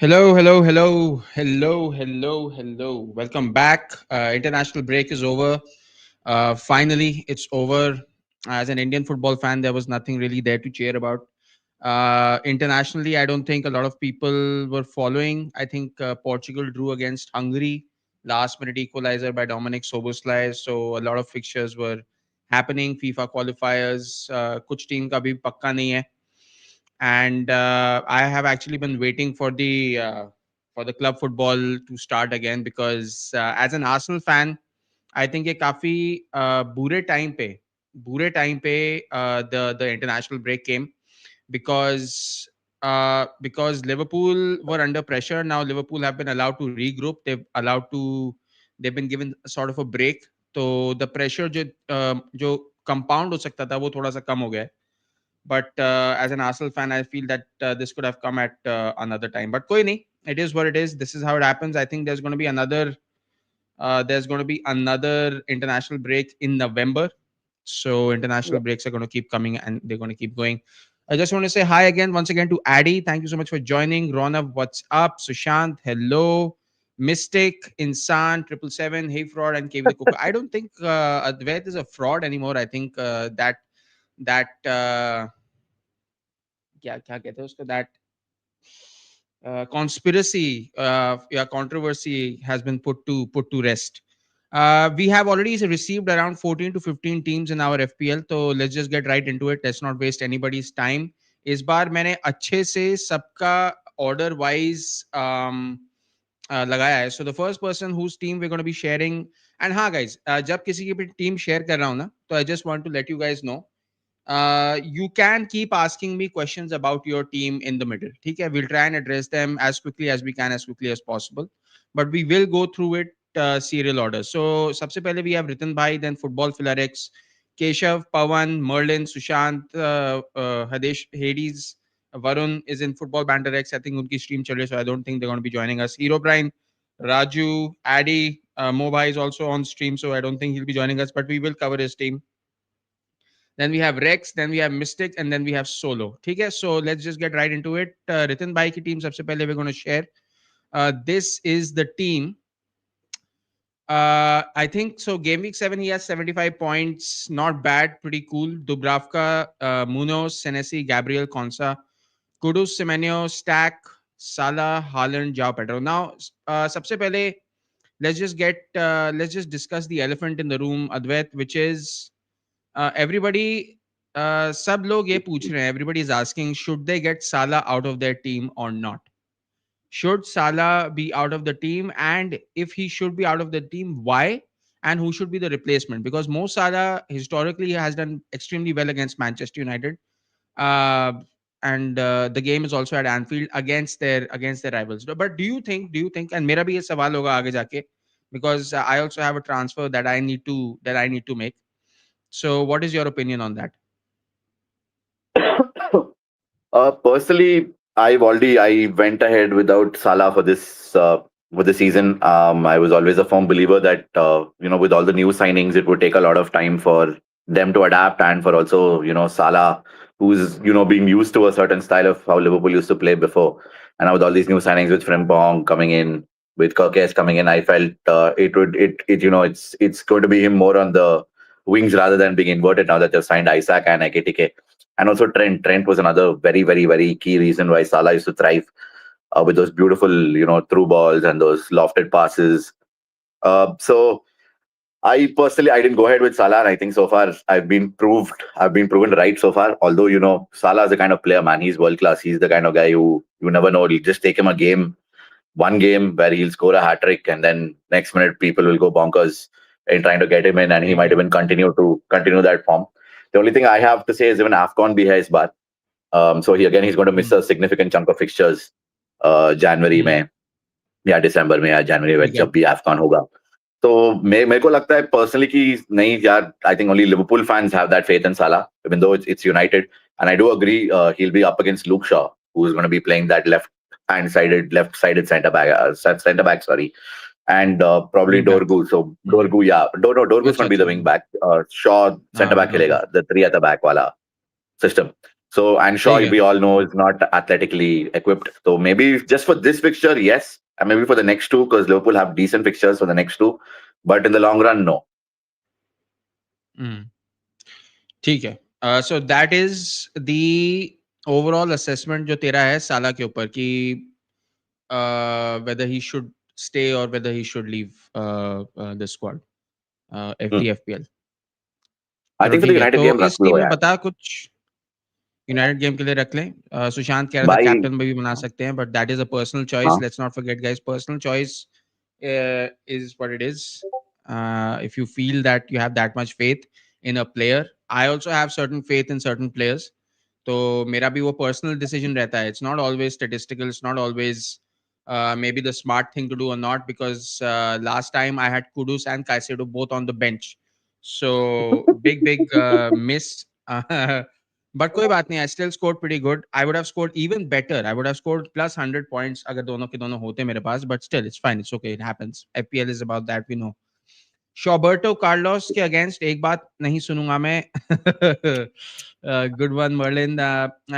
Hello, hello, hello, hello, hello, hello. Welcome back. International break is over. Finally, it's over. As an Indian football fan, there was nothing really there to cheer about. Internationally, I don't think a lot of people were following. I think Portugal drew against Hungary, last minute equalizer by Dominic Soboslai. So a lot of fixtures were happening. FIFA qualifiers, कुछ team का भी पक्का नहीं है. And I have actually been waiting for the club football to start again because as an Arsenal fan, I think ये काफी बुरे time पे the international break came because Liverpool were under pressure. Now Liverpool have been allowed to regroup. They've been given sort of a break. तो the pressure जो compound हो सकता था वो थोड़ा सा कम हो गया है. But as an Arsenal fan, I feel that this could have come at another time. But koi nahi, it is what it is. This is how it happens. I think there's going to be another international break in November. So Yeah. international breaks are going to keep coming and they're going to keep going. I just want to say hi again, once again to Addy. Thank you so much for joining. Ronav, what's up? Sushant, hello. Mystic, Insan, 777, Hey Fraud, and KV the Coco. I don't think Advait is a fraud anymore. I think that क्या क्या कहते हैं उसको that conspiracy controversy has been put to rest. We have already received around 14 to 15 teams in our FPL, so let's just get right into it. Let's not waste anybody's time. इस बार मैंने अच्छे से सबका order wise लगाया है. So the first person whose team we're going to be sharing, and हाँ guys, जब किसी की भी team share कर रहा हूँ ना, तो I just want to let you guys know you can keep asking me questions about your team in the middle. Okay, we'll try and address them as quickly as we can, as quickly as possible. But we will go through it serial order. So, सबसे पहले we have Ritan Bhai, then Football Philarix, Keshav, Pawan, Merlin, Sushant, Hadesh, Hades, Varun is in Football Banter X. I think unki stream chal rahi, so I don't think they're going to be joining us. Hero Brian, Raju, Addy, Mobhai is also on stream, so I don't think he'll be joining us, but we will cover his team. Then we have Rex, then we have Mystic, and then we have Solo. Okay, so let's just get right into it. Ritin Bhai ki team sabse pehle we're going to share. This is the team. I think so. Game week 7, he has 75 points. Not bad, pretty cool. Dubravka, Munoz, Senesi, Gabriel, Konsa, Kudus, Semenyo, Stack, Salah, Haaland, Jao Pedro. Now, sabse pehle, let's just discuss the elephant in the room, Advait, which is everybody सब लोग ये पूछ रहे हैं. Everybody is asking, should they get Salah out of their team or not? Should Salah be out of the team? And if he should be out of the team, why? And who should be the replacement? Because Mo Salah historically has done extremely well against Manchester United. Uh, and the game is also at Anfield against their rivals. But do you think and मेरा भी ये सवाल होगा आगे जाके, because I also have a transfer that I need to make. So what is your opinion on that? Personally, I went ahead without Salah for the season. I was always a firm believer that with all the new signings, it would take a lot of time for them to adapt, and for also Salah, who's being used to a certain style of how Liverpool used to play before. And now with all these new signings, with Frimpong coming in, with Kirkes coming in, I felt it's going to be him more on the wings rather than being inverted now that they've signed Isaac and Ekitike. And also Trent. Trent was another very, very, very key reason why Salah used to thrive with those beautiful, through balls and those lofted passes. So I personally, I didn't go ahead with Salah, and I think so far I've been proven right so far. Although Salah is the kind of player, man, he's world class. He's the kind of guy who you never know. You just take him one game where he'll score a hat trick, and then next minute people will go bonkers in trying to get him in, and he might even continue that form. The only thing I have to say is even AFCON bhi hai is baar. So he's going to miss a significant chunk of fixtures January Hmm. में या दिसंबर में या जनवरी में ठीक है. जब भी AFCON होगा. तो मेरे को लगता है पर्सनली कि नहीं यार, I think only Liverpool fans have that faith in Salah, even though it's United. And I do agree he'll be up against Luke Shaw, who's going to be playing that left-sided centre back, sorry. And probably Wing back. Dorgu. So Dorgu, yeah. No, Dorgu's अच्छा going to be अच्छा the wing back. Shaw हाँ centre back डोरगू. खेलेगा, the three at the back wala system. So, and ठीक Shaw, है. we all know, is not athletically equipped. So maybe just for this fixture, yes, and maybe for the next two, because Liverpool have decent fixtures for the next two. But in the long run, no. ठीक है. So that is the overall assessment जो तेरा है साला के ऊपर कि whether he should stay or whether he should leave the squad, Hmm. FD FPL. I चलो think for the ठीक है. United तो game, इस Raklo, टीम में yeah. बता कुछ यूनाइटेड गेम के लिए रख लें. सुशांत कह रहा था By कैप्टन में भी बना सकते हैं, but that is a personal choice. huh? Let's not forget guys, personal choice is what it is. If you feel that you have that much faith in a player, I also have certain faith in certain players. तो मेरा भी वो personal decision रहता है. It's not always statistical, it's not always maybe the smart thing to do or not, because last time I had Kudus and Caicedo both on the bench, so big miss. But कोई बात नहीं, I still scored pretty good. I would have scored even better. I would have scored plus 100 points अगर दोनों के दोनों होते मेरे पास. But still, it's fine. It's okay. It happens. FPL is about that. We know. Roberto Carlos के against एक बात नहीं सुनूंगा मैं. Good one, Merlin.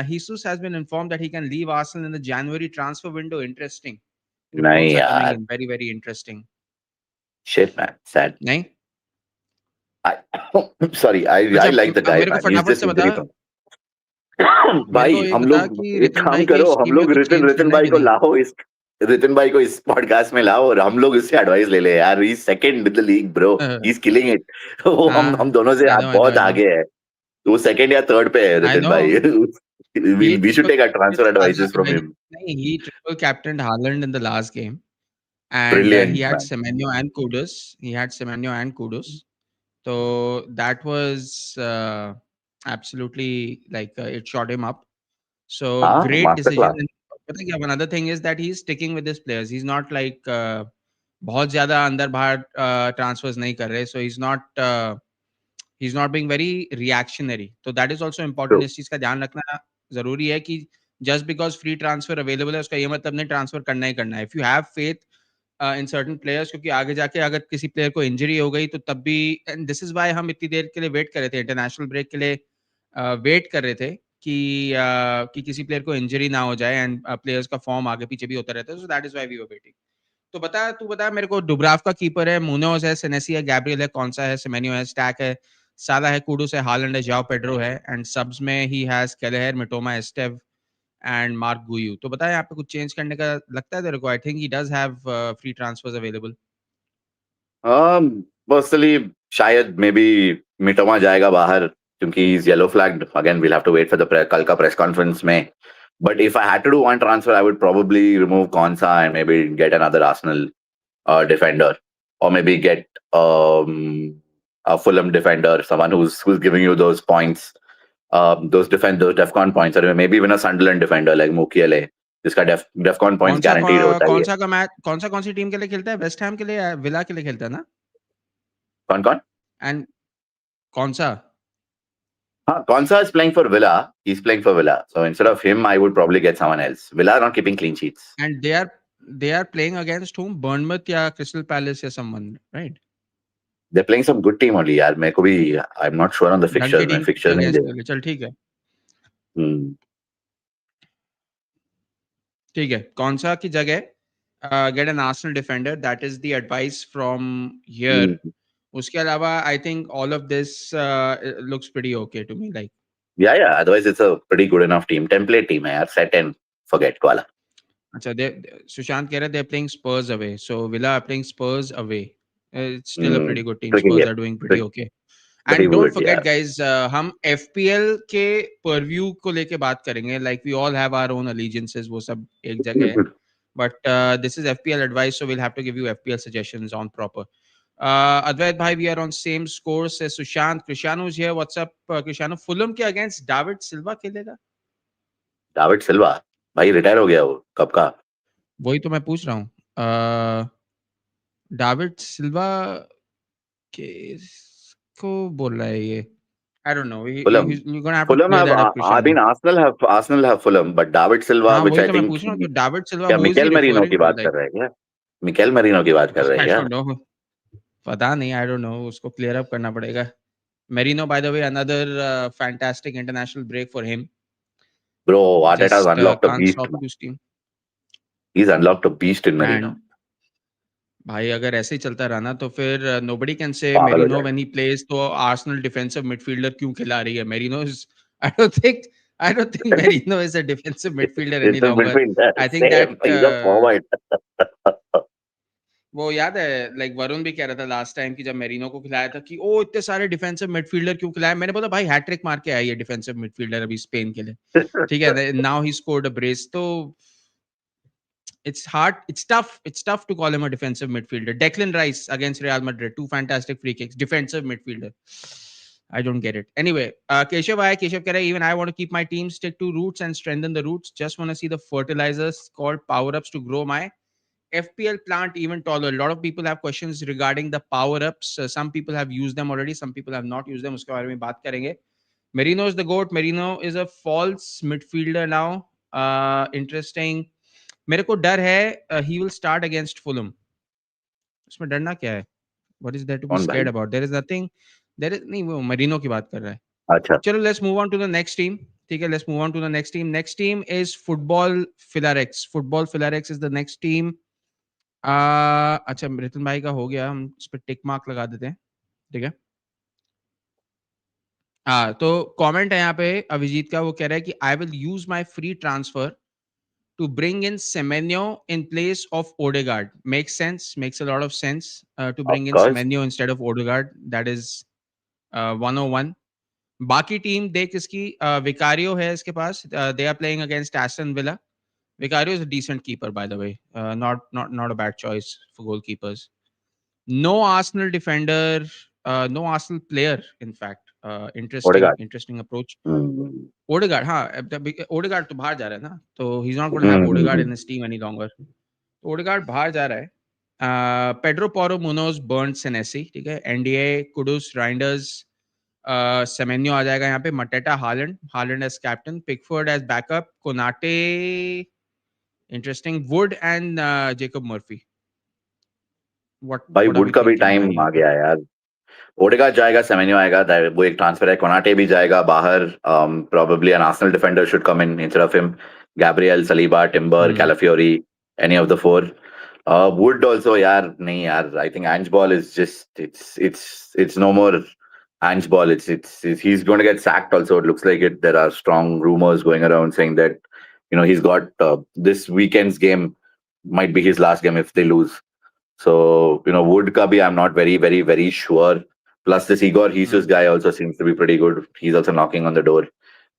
Jesus has been informed that he can leave Arsenal in the January transfer window. Interesting. Reports Nahi, are coming yaar. in. Very, very interesting. Shit, man. Sad. नहीं? I, sorry, I अच्छा, like the guy, मेरे को man. He's फटाफट just से बता. injury prone. मेरे को भाई एक हम बता लोग कि एक रितिन काम भाई की करो, इस हम टीम में लोग कुछ रितिन चेंज रितिन करना है भाई कि को नहीं? लाओ इस रितिन भाई को इस पॉडकास्ट में लाओ और हम लोग इससे एडवाइस ले ले यार. He second in the league bro. He is killing it. वो हम हाँ, दोनों से आई नो, आई नो, बहुत आई नो. आगे है. वो सेकंड या थर्ड पे है आई रितिन नो. भाई. He we should triple take our transfer captained advices from Salah. Him. नहीं, he triple captained Haaland in the last game, and he Brilliant had man. Semenyo and Kudus. He had Semenyo and Kudus. So that was absolutely like it shot him up. So हाँ, great master decision. Class. And पता क्या, another thing is that he's sticking with his players. He's not like बहुत ज्यादा अंदर बाहर transfers नहीं कर रहे. So he's not being very reactionary. So that is also important. True. इस चीज का ध्यान रखना जरूरी है कि just because free transfer available है उसका ये मतलब नहीं ट्रांसफर करना ही करना है. If you have faith in certain players, क्योंकि आगे जाके अगर किसी प्लेयर को इंजरी हो गई तो तब भी, एंड दिस इज व्हाई हम इतनी देर के लिए वेट कर रहे थे, इंटरनेशनल ब्रेक के लिए वेट कर रहे थे कि किसी प्लेयर को इंजरी ना हो जाए एंड प्लेयर्स का फॉर्म आगे पीछे भी होता रहता है. So that is why we were waiting. तो तू बता मेरे को. डुब्राव का कीपर है, मुनोज है, सेनेसी है, गैब्रियल है, कौन सा है, सेमेनियो है, स्टैक है, साला है, कूडूस है, हालैंड है, जाओ पेड्रो है, एंड सबस में he has Kelleher, Mitoma, Esteve and Marc Guehi. तो बता यहाँ पे कुछ चेंज करने का लगता है तेरे को? I think he does have free transfers available. Personally शायद मे बी मिटोमा जाएगा बाहर क्योंकि is yellow flagged. Again we'll have to wait for the कल का प्रेस कॉन्फ्रेंस में. But if I had to do one transfer I would probably remove Konsa and maybe get another Arsenal defender, or maybe get a Fulham defender, someone who's giving you those points, those DEFCON points, or maybe even a Sunderland defender like Mukiele. जिसका DEFCON points guaranteed होता ही कौन है. सा का match, कौन सी team के लिए खेलता है? वेस्ट हैम के लिए या विला के लिए खेलता है ना? कौन कौन? एंड कौन सा? हाँ, Konsa is playing for Villa. He's playing for Villa. So instead of him, I would probably get someone else. Villa are not keeping clean sheets. And they are playing against home, Bournemouth या Crystal Palace या someone, right? They're playing some good team only यार. मेरे को भी I'm not sure on the ढंग की fixtures. मैं team के fixtures नहीं अगेंस्ट दे. खेले. चल ठीक है. Hmm. ठीक है. कौन सा की जगह get an Arsenal defender. That is the advice from here. Hmm. उसके अलावा I think all of this looks pretty okay to me. Like Yeah. Otherwise, it's a pretty good enough team. Template team है यार. Set and forget वाला. अच्छा, सुशांत कह रहे they are playing Spurs away, so Villa are playing Spurs away. It's still a pretty good team. Tricky Spurs game. Are doing pretty okay. Pretty and don't good, forget yeah. Guys, हम FPL के purview को लेके बात करेंगे. Like we all have our own allegiances, वो सब एक जगह है. But this is FPL advice, so we'll have to give you FPL suggestions on proper. Advait bhai, we are on same score, says Sushant. Krishanu is here. What's up, Krishanu? Fulham के against David Silva खेलेगा? David Silva भाई retire हो गया वो कब का. वही तो मैं पूछ रहा हूँ. David Silva किसको बोल रहा है ये? I don't know. Fulham. You're gonna have to Fulham clear have that up, I Krishanu. mean Arsenal have Fulham, but David Silva, हाँ, which वही I तो मैं think पूछ रहा हूँ. तो David Silva, क्या who is he Mikel merino referring की to? बात कर Like, रहे हैं क्या? मिकेल मेरिनो की बात कर रहे हैं I क्या? don't know. पता नहीं, I don't know. उसको clear up करना पड़ेगा. Merino, by the way, another fantastic international break for him. Bro, Arteta's Just unlocked a can't beast, stop man. this team. He's unlocked a beast in Merino. And भाई अगर ऐसे ही चलता रहा ना तो फिर nobody can say पागल हो मेरिनो जाएगा. when he plays तो आर्सेनल डिफेंसिव मिडफील्डर क्यों खिला रही है merino is I don't think Merino is a defensive midfielder any It's a longer. midfielder. I think Same. that He's a forward. वो याद है लाइक वरुण भी कह रहा था लास्ट टाइम कि जब मेरिनो को खिलाया था कि ओ इतने सारे डिफेंसिव मिडफील्डर क्यों खिलाया मैंने बोला भाई हैट्रिक मार के आई है डिफेंसिव मिडफील्डर अभी स्पेन के लिए ठीक है now he scored a brace तो it's tough to call him a defensive midfielder. Declan Rice against Real Madrid, two fantastic free kicks, defensive midfielder. I don't get it. Anyway, Keshav keh raha hai, even I want to keep my team stick to roots and strengthen the roots. Just want to see the fertilizers called power ups to grow my FPL plant even taller. A lot of people have questions regarding the power ups. Some people have used them already. Some people have not used them. Uske baare mein baat karenge. Merino is the GOAT. Merino is a false midfielder now. Interesting. मेरे को डर है he will start against Fulham. उसमें डरना क्या है? What is there to be कौन भाई? scared about? There is nothing. There is नहीं वो मरीनो की बात कर रहा है. अच्छा. चलो let's move on to the next team. ठीक है, let's move on to the next team. Next team is Football Philarex. Football Philarex is the next team. अच्छा रितन भाई का हो गया हम इस पर टिक मार्क लगा देते हैं ठीक है तो कमेंट है यहाँ पे अभिजीत का वो कह रहा है कि I will use my free transfer to bring in Semenyo in place of Odegaard. Makes sense. Makes a lot of sense to Of bring in course. Semenyo instead of Odegaard. That is 101. बाकी team देख इसकी Vicario है इसके पास they are playing against Aston Villa Vicario is a decent keeper by the way not a bad choice for goalkeepers no Arsenal defender no Arsenal player in fact Odegaard. Interesting approach Hmm. Odegaard हाँ Odegaard तो बाहर जा रहा है ना तो he is not gonna have Odegaard Hmm. In his team any longer Odegaard बाहर जा रहा है पेड्रो पोरो मुनोज बर्न सेनेसी ठीक है एनडीए कुडुस राइंडर्स सेमेन्यो आ जाएगा यहाँ पे Mateta Haaland Haaland as captain Pickford as backup Konate interesting Wood and Jacob Murphy what भाई व्हाट आर वुड वी का भी थिंकिंग टाइम भाई आ गया यार. ओडेगार्ड जाएगा, सेमेन्यो आएगा, वो एक ट्रांसफर है. कोनाटे भी जाएगा बाहर. Probably an Arsenal defender should come in instead of him. Gabriel, Saliba, Timber, hmm Calafiori, any of the four. Wood also, यार नहीं यार. I think Ange Ball is just it's no more Ange Ball. It's he's going to get sacked. Also, it looks like it. There are strong rumors going around saying that he's got this weekend's game might be his last game if they lose. So, Wood ka bhi, I'm not very, very, very sure. Plus, this Igor Jesus hmm guy also seems to be pretty good. He's also knocking on the door.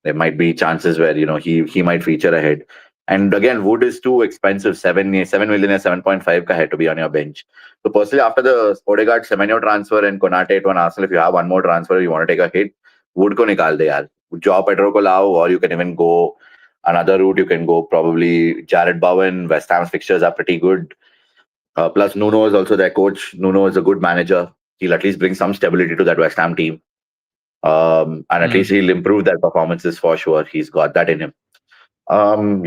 There might be chances where, he might feature ahead. And again, Wood is too expensive. 7 million or 7.5 ka hai to be on your bench. So, personally, after the Odegaard Semenyo transfer and Konate to an Arsenal, if you have one more transfer, you want to take a hit, Wood ko nikal de yaar. Joao Pedro ko lao, or you can even go another route. You can go probably Jared Bowen. West Ham's fixtures are pretty good. Plus, Nuno is also their coach. Nuno is a good manager. He'll at least bring some stability to that West Ham team. And at hmm least he'll improve their performances for sure. He's got that in him.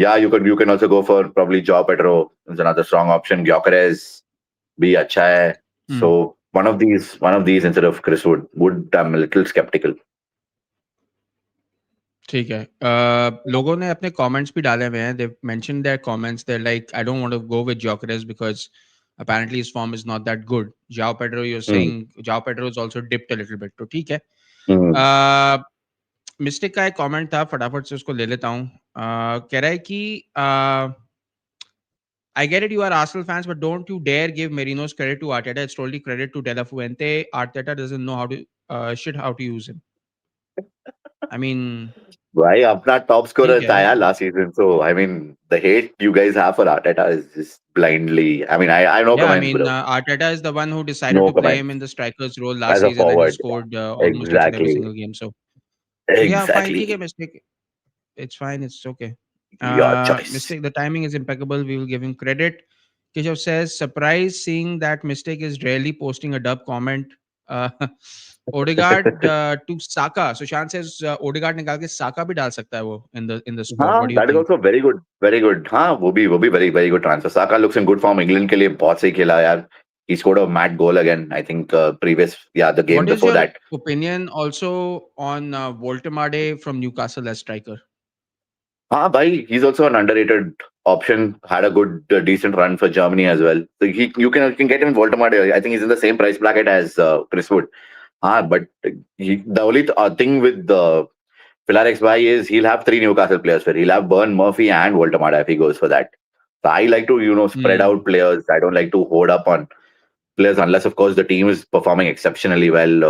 Yeah, you can also go for probably Joao Pedro. Is another strong option. Gyökeres bhi acha hai. Hmm So one of these instead of Chris Wood. Wood, I'm a little skeptical. ठीक है लोगों ने अपने comments भी डाले हुए हैं they mention their comments they like I don't want to go with Gyokeres because apparently his form is not that good. Joao Pedro, you're Hmm. saying Joao Pedro is also dipped a little bit. तो ठीक है Hmm. Mistake का एक comment था फटाफट से उसको ले लेता हूँ कह रहा है कि I get it, you are Arsenal fans, but don't you dare give Merino's credit to Arteta. It's totally credit to De La Fuente. Arteta doesn't know how to how to use him. I mean, भाई अपना top ठीक scorer था है. यार last season. So I mean, the hate you guys have for Arteta is just blindly. I mean, I no Yeah, I comments, mean, bro. Arteta is the one who decided No to play him comments. in the striker's role last As a season, and he forward. scored almost each and every Exactly. single game. So yeah, fine. ठीक है, Exactly. mistake. It's fine. It's okay. Your choice. Mistake. The timing is impeccable. We will give him credit. Keshav says, surprised seeing that mistake is rarely posting a dub comment. Uh, Odegaard to Saka. Sushant says Odegaard निकाल के Saka भी डाल सकता है वो in the squad. What हाँ, do you that is think? also very good. Very good. हाँ, वो भी very very good transfer. Saka looks in good form. England के लिए बहुत सही खेला यार. He scored a mad goal again. I think the game What is before your that. opinion also on Voltemade from Newcastle as striker? Bhai, he's also an underrated option. Had a good, decent run for Germany as well. So you can get him in Voldemort. I think he's in the same price bracket as Chris Wood. But the only thing with the Philarex Bhai is he'll have three Newcastle players. For he'll have Burn, Murphy, and Voldemort if he goes for that. So I like to spread Hmm. out players. I don't like to hoard up on players unless of course the team is performing exceptionally well,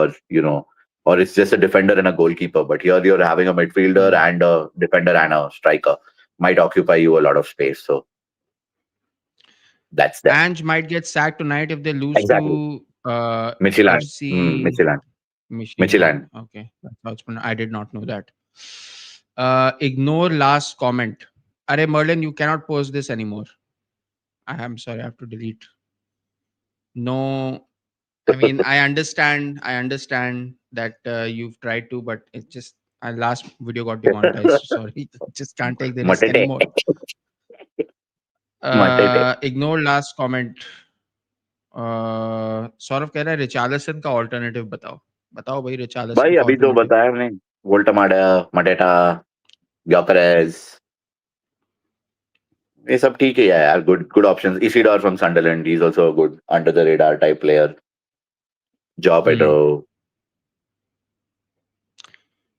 or it's just a defender and a goalkeeper. But here you're having a midfielder Hmm. and a defender and a striker might occupy you a lot of space. So that's there. Ange might get sacked tonight if they lose Exactly. to Michelin. FC Michelin. Michelin. Michelin. Okay, that's how it's pronounced. I did not know that. Ignore last comment. Arey Merlin, you cannot post this anymore. I am sorry, I have to delete. No, I mean I understand. I understand that you've tried to, but it's just last video got demonetized. Sorry, just can't take the risk Matete. anymore. Matete. Ignore last comment. Saurabh कह रहा है Richarlison का alternative बताओ बताओ भाई Richarlison भाई का अभी तो ऑल्टरनेटिव बताया हमने वोल्टामाडा मटेटा Gyökeres ये सब ठीक है यार good good options Isidor from Sunderland he is also a good under the radar type player João Pedro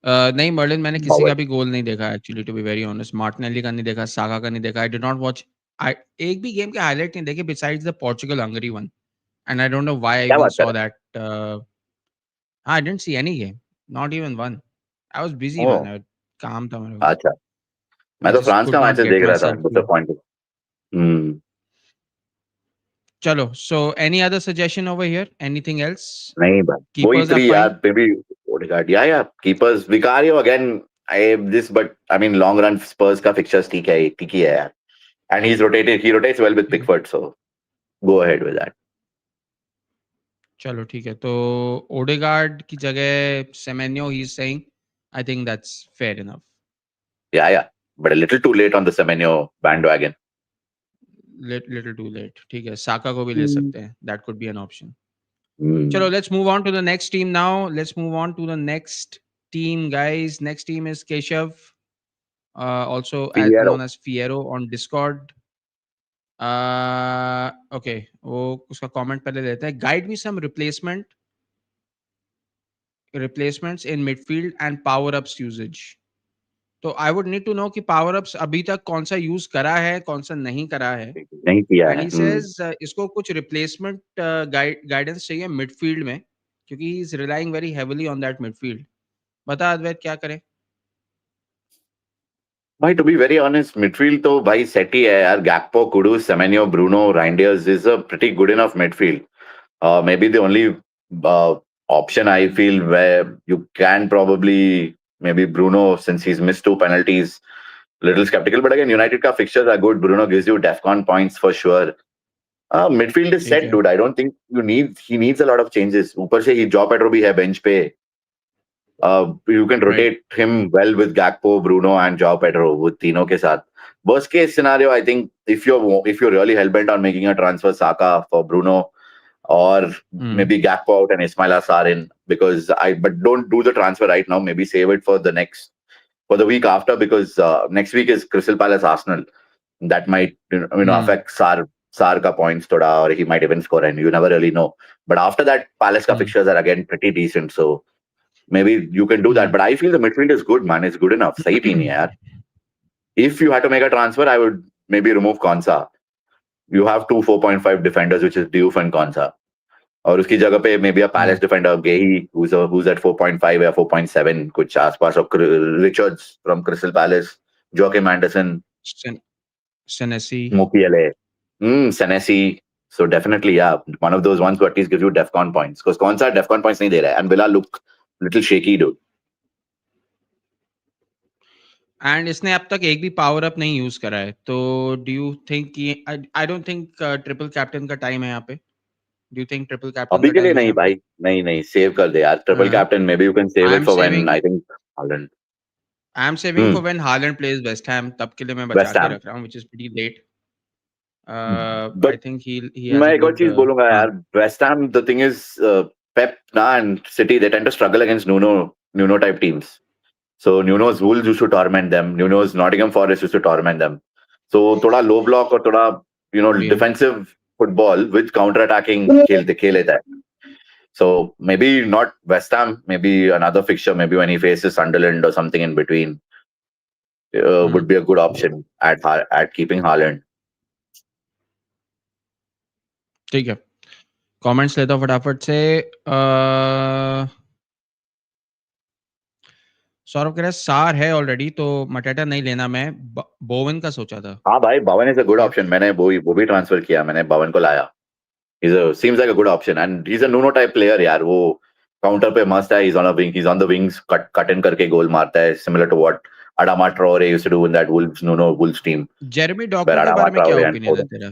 hmm नहीं मर्लिन मैंने किसी का भी गोल नहीं देखा actually to be very honest Martinelli का नहीं देखा सागा का नहीं देखा I did not watch I एक भी गेम के हाईलाइट नहीं देखे besides the Portugal Hungary one and I don't know why I क्या इवन बात कर सॉ रहा that I didn't see any game not even one I was busy है मैन काम था मेरे को अच्छा मैं आई तो जस्ट फ्रांस कुड का नॉट मैचेस गेट देख माई रहा था सेल्फ टू डिसअपॉइंटेड चलो so any other suggestion over hear anything else नहीं भाई वही कीपर्स आर थ्री फाइन यार मे बी ओडेगार्ड या keepers Vicario again I this but I mean long run Spurs का फिक्चर्स ठीक ही है यार and he rotates well with Pickford so go ahead with that चलो ठीक है तो ओडेगार्ड की जगह Semenyo he is saying I think that's fair enough yeah but a little too late on the Semenyo bandwagon. Little too late ठीक है Saka को भी ले Hmm. सकते हैं that could be an option चलो Hmm. Let's move on to the next team now let's move on to the next team guys next team is Keshav also Fierro. known as Fiero on Discord okay वो उसका comment पहले लेते हैं guide me some replacements in midfield and power ups usage तो I would need to know कि power ups अभी तक कौन सा यूज करा है कौन सा नहीं करा है नहीं किया एंड है ही सेज इसको कुछ रिप्लेसमेंट गाइडेंस चाहिए मिडफील्ड में क्योंकि he is relying very heavily on that midfield बता अद्वैत क्या करें भाई to be very honest midfield तो भाई सेट ही है यार Gakpo Kudus Semenyo Bruno Reijnders is a pretty good enough midfield maybe the only option I feel where you can probably maybe Bruno since he's missed two penalties little skeptical but again United ka fixtures are good Bruno gives you defcon points for sure midfield is ठीक set है dude I don't think he needs a lot of changes ऊपर से he job Pedro bhi hai bench pe you can right rotate him well with Gakpo, Bruno, and Joao Pedro with Tino ke saath. Worst case scenario, I think if you're really hell bent on making a transfer, Saka for Bruno or maybe Gakpo out and Ismail Assar in but don't do the transfer right now. Maybe save it for the week after because next week is Crystal Palace Arsenal. That might affect Sar ka points thoda or he might even score and you never really know. But after that, Palace ka fixtures are again pretty decent. So maybe you can do that. But I feel the midfield is good, man. It's good enough. Sahi team hai yaar. If you had to make a transfer, I would maybe remove Konsa. You have two 4.5 defenders, which is Diouf and Konsa. और उसकी जगह पे maybe a Palace defender Guehi who's at 4.5 या 4.7 कुछ आसपास और Richards from Crystal Palace Joachim Andersen Senesi Mukiele Senesi so definitely yeah one of those ones who at least gives you defcon points because कौन सा defcon points नहीं दे रहा है and Villa look little shaky dude. And इसने अब तक एक भी पावर अप नहीं यूज करा है तो डू यू थिंक कि आई डोंट थिंक ट्रिपल कैप्टन का टाइम है यहाँ पे do you think triple captain अभी का के लिए टाइम है नहीं यहाँ पे भाई नहीं सेव कर दे यार triple captain maybe you can save I it am for when saving I think Haaland I am saving for when Haaland plays West Ham तब के लिए मैं बचा वेस्ट के हैम रख रहा हूँ which is pretty late I but think he has मैं अ एक और गुड चीज बोलूंगा हाँ यार West Ham the thing is Pep ना and City they tend to struggle against Nuno type teams So Nuno's Wolves used to torment them. Nuno's Nottingham Forest used to torment them. So thoda low block or thoda Yeah. defensive football with counter attacking खेले थे. So maybe not West Ham, maybe another fixture, maybe when he faces Sunderland or something in between, Hmm. would be a good option at keeping Haaland. ठीक है, comments लेता हूँ फटाफट से। सौरभ कह रहा है सार है ऑलरेडी, तो मटेटा नहीं लेना, मैं बोवन का सोचा था। हाँ भाई, भवन इज अ गुड क्या? ऑप्शन. मैंने वो भी ट्रांसफर किया, मैंने भवन को लाया. Seems like a good option and he's a Nuno type player यार. वो काउंटर पे मस्त है. He's on the wings, cut in करके गोल मारता है, similar to what Adama Traore used to do in that Wolves team Jeremy where डॉकू के Adama बारे में क्या Traore and ओपिनियन है Foden. तेरा?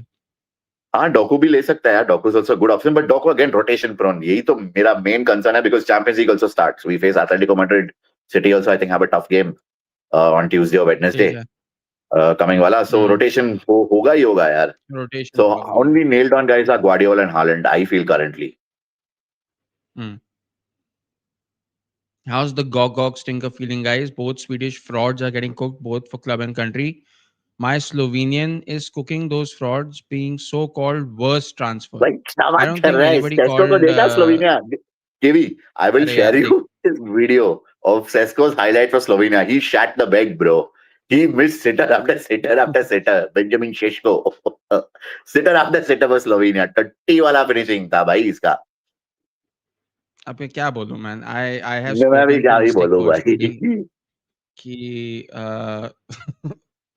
हाँ, डोकू भी ले सकता है यार. Doku is also good option, but Doku again rotation prone. यही तो मेरा मेन कंसर्न है, because Champions League also starts. We face Atletico Madrid. City also I think have a tough game on Tuesday और Wednesday ठीक है। Coming वाला. सो rotation होगा ही होगा यार. रोटेशन So होगा होगा। only nailed on guys are Guardiola and Haaland, I feel currently. Hmm. How's the Gog stinker feeling, guys? Both Swedish frauds are getting cooked, both for club and country. My Slovenian is cooking those frauds, being so-called worst transfer. Like, क्या I बात don't कर think रहा है? anybody Sesko को called. देखा Slovenia? KV, I will अरे share यार देख, you this video of Sesko's highlight for Slovenia. He shat the bed, bro. He missed sitter after sitter after sitter. Benjamin Šeško. Sitter after sitter for Slovenia. 30 वाला finishing था भाई इसका. अब मैं क्या बोलूं मैन? I have मैं भी spoken क्या to ही Lustig बोलूं personally भाई. कि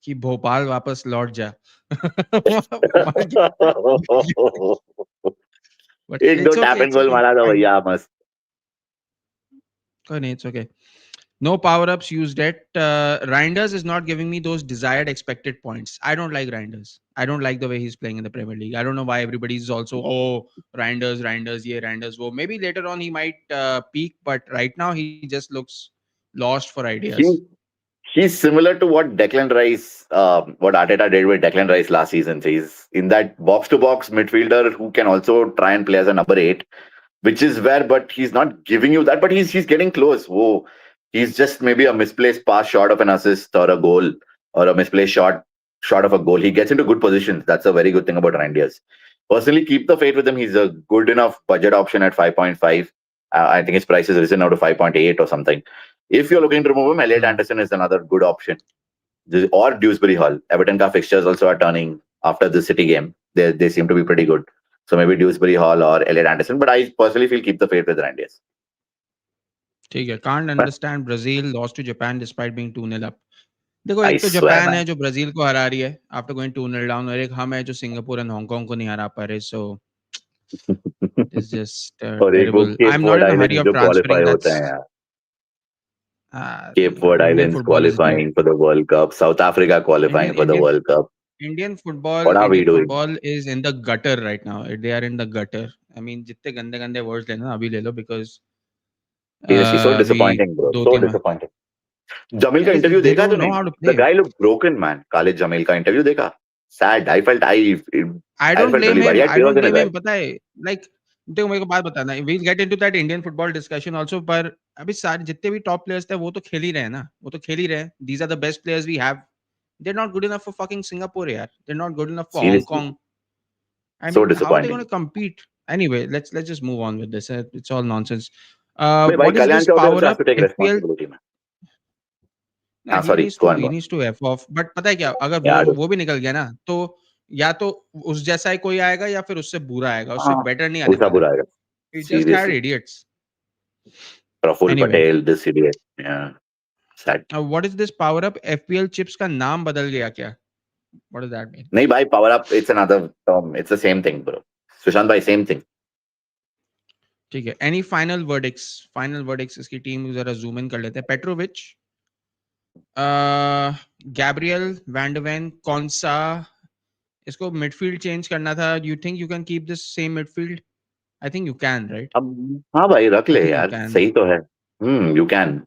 कि भोपाल वापस लौट जा. But एक दो it's okay, tap and it's goal okay. मारा था Fine. भैया मस्त. कोई नहीं, it's okay. No power ups used yet. Reinders is not giving me those desired expected points. I don't like Reinders. I don't like the way he's playing in the Premier League. I don't know why everybody's also, oh, Reinders, yeah, Reinders. Well, maybe later on he might peak, but right now he just looks lost for ideas. He He's similar to what Declan Rice, what Arteta did with Declan Rice last season. So he's in that box-to-box midfielder who can also try and play as a number 8, which is where, but he's not giving you that, but he's getting close. Whoa, he's just maybe a misplaced pass short of an assist or a goal, or a misplaced short of a goal. He gets into good positions. That's a very good thing about Rangers. Personally, keep the faith with him. He's a good enough budget option at 5.5. I think his price is risen now to 5.8 or something. If you're looking to remove him, Elliot Hmm. Anderson is another good option. Or Dewsbury Hall. Everton ka fixtures also are turning after the City game. They seem to be pretty good. So maybe Dewsbury Hall or Elliot Anderson. But I personally feel keep the faith with Rangers. ठीक है. Can't understand Brazil lost to Japan despite being 2-0 up. देखो, I एक तो swear, Japan है man. जो Brazil को हरा रही है आफ्टर गोइंग 2-0 डाउन, और एक हम है जो सिंगापुर एंड हांगकांग को नहीं हरा पा रहे. सो इट्स जस्ट और एक वो terrible. I Cape am not Verde in a hurry islands of जो क्वालिफाई ट्रांसफरिंग. होते दैट्स हैं यार. Cape Verde Indian Islands football is due. qualifying for the World Cup. South Africa Indian qualifying for the Indian World Cup. Indian football What are we Indian doing? Football is in the gutter right now. They are in the gutter. I mean जितने गंदे गंदे words लेना अभी ले लो, because Seriously, so अभी disappointing, bro. दो So तीन disappointing. Jamil का यार, इंटरव्यू दे देखा डोंट तूने? Know how to The play. guy looked broken, man. Khalid Jamil का इंटरव्यू देखा? Sad. I I don't felt blame really bad. He him. had I tears don't in his blame eyes. him. पता है, like, देखो मेरे को बात बताना. We'll get into that Indian football discussion also. पर अभी सारे जितने भी top players थे वो तो खेल ही रहे हैं ना. वो तो खेल ही रहे हैं. These are the best players we have. They're not good enough for fucking Singapore, यार. They're not good enough for Hong Seriously, Kong. I so mean, how are they going disappointing. to compete? Anyway, let's just move on with this. It's all nonsense. भाई भाई What is Kalyan this Chaudhary power also has up to take FPL? responsibility, man. Yeah, he Sorry, needs go to on, he go on. needs to f off. But पता है क्या, अगर Yeah, वो भी निकल गया ना, तो या तो उस जैसा ही कोई आएगा या फिर उससे बुरा आएगा. उससे हाँ, बेटर नहीं आने उसा वाला है. बुरा आएगा. We just had Seriously. idiots. Praful Anyway, Patel, this idiot. Yeah, sad. what is this power up? FPL chips का नाम बदल गया क्या? What does that mean? नहीं भाई, power up, it's another term. It's the same thing, bro. Sushant bhai, same thing. ठीक है. Any final verdicts? Final verdicts इसकी टीम जरा zoom in कर लेते हैं. Petrovic, Gabriel, Van de Ven, Konsa. इसको midfield change करना था. Do you think you can keep this same midfield? I think you can, right? अब हाँ भाई रख I ले think you यार, can. सही तो है. You can.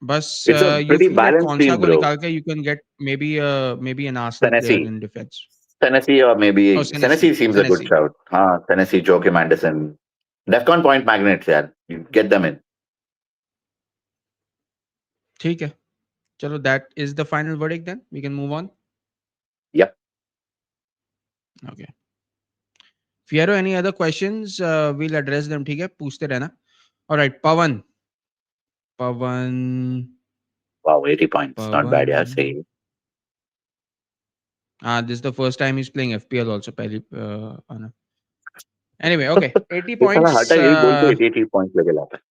बस It's a you pretty feel that balanced Konsa team, को bro. निकाल के you can get maybe an Arsenal player Tennessee. in defense. Tennessee or Oh, maybe Senesi. Tennessee seems a good Senesi. shout. Tennessee, Joachim Anderson. Defcon point magnets, yeah. You get them in. ठीक है, चलो that is the final verdict then. We can move on. Yep. Okay. If you have any other questions, we'll address them. ठीक है, पूछते रहना. All right, Pawan. Pawan. Wow, 80 points. Not bad, yeah. Pawan. Say. This is the first time he's playing FPL also. पहली, Anna. Anyway, okay, 80 ये साला points. हटा यही बोलते 80 points लेके लाता है.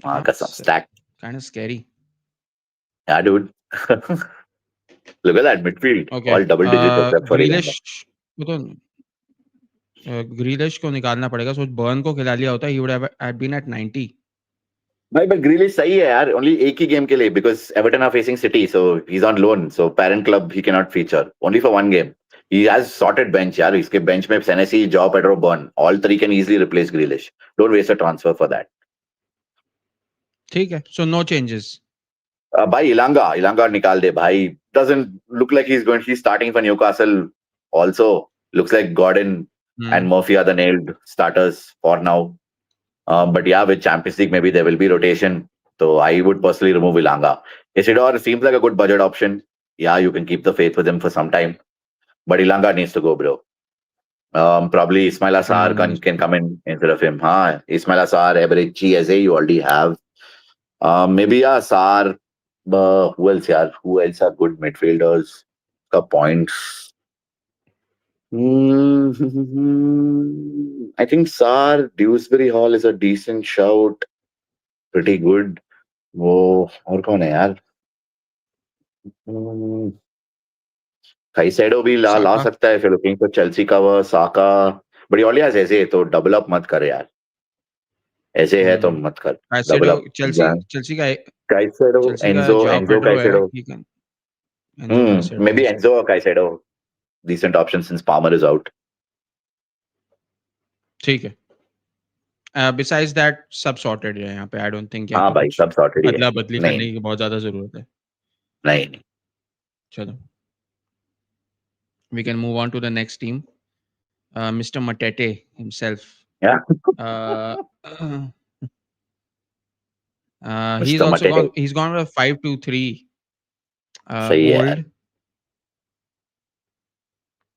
हाँ कसम It's stack. kind of scary. Yeah, dude. Look at that midfield. Okay, All double digits except for Ilanga. Grealish. वो तो ग्रीलिश को निकालना पड़ेगा. सोच बर्न को खिला लिया होता, he would have been at 90. भाई but Grealish सही है यार. Only एक ही game के लिए because Everton are facing City, so he's on loan. So parent club he cannot feature. Only for one game. He has sorted bench यार. इसके bench में Senesi, Joe Pedro, Burn. All three can easily replace Grealish. Don't waste a transfer for that. ठीक है, so no changes. भाई Ilanga निकाल दे भाई. Doesn't look like he's starting for Newcastle. Also looks like Gordon and Murphy are the nailed starters for now. But yeah, with Champions League maybe there will be rotation. So I would personally remove Ilanga. Isidore seems like a good budget option. Yeah, you can keep the faith with him for some time. But Ilanga needs to go, bro. Probably Ismail Assar Ilanga needs can to come in instead of him. Ismail Assar, Eberici, Eze, you already have. Maybe yeah, Assar. Who else, yeah? Who else are good midfielders? The points. I think Sar, Dewsbury Hall is a decent shout. Pretty good. वो और कौन है यार? Caicedo भी ला Saka. सकता है if you're looking for Chelsea cover. Saka. But he already has Eze, तो double up मत कर यार. Eze है तो मत कर. Double Caicedo, up. Chelsea का Caicedo, Chelsea का Joao Enzo Pedro है. Caicedo. He can Enzo Caicedo, Maybe yes. Enzo or Caicedo. Decent option since Palmer is out. ठीक है. Besides that, सब sorted है यहाँ पे. I don't think यहाँ हाँ पे भाई कुछ सब sorted ही है. अदला बदली नहीं करने की बहुत ज्यादा जरूरत है. नहीं. चलो. We can move on to the next team. Mr. Matete himself. Yeah. Uh, he's Mr. also Matete. gone. He's gone with a 5-2-3. सही है यार.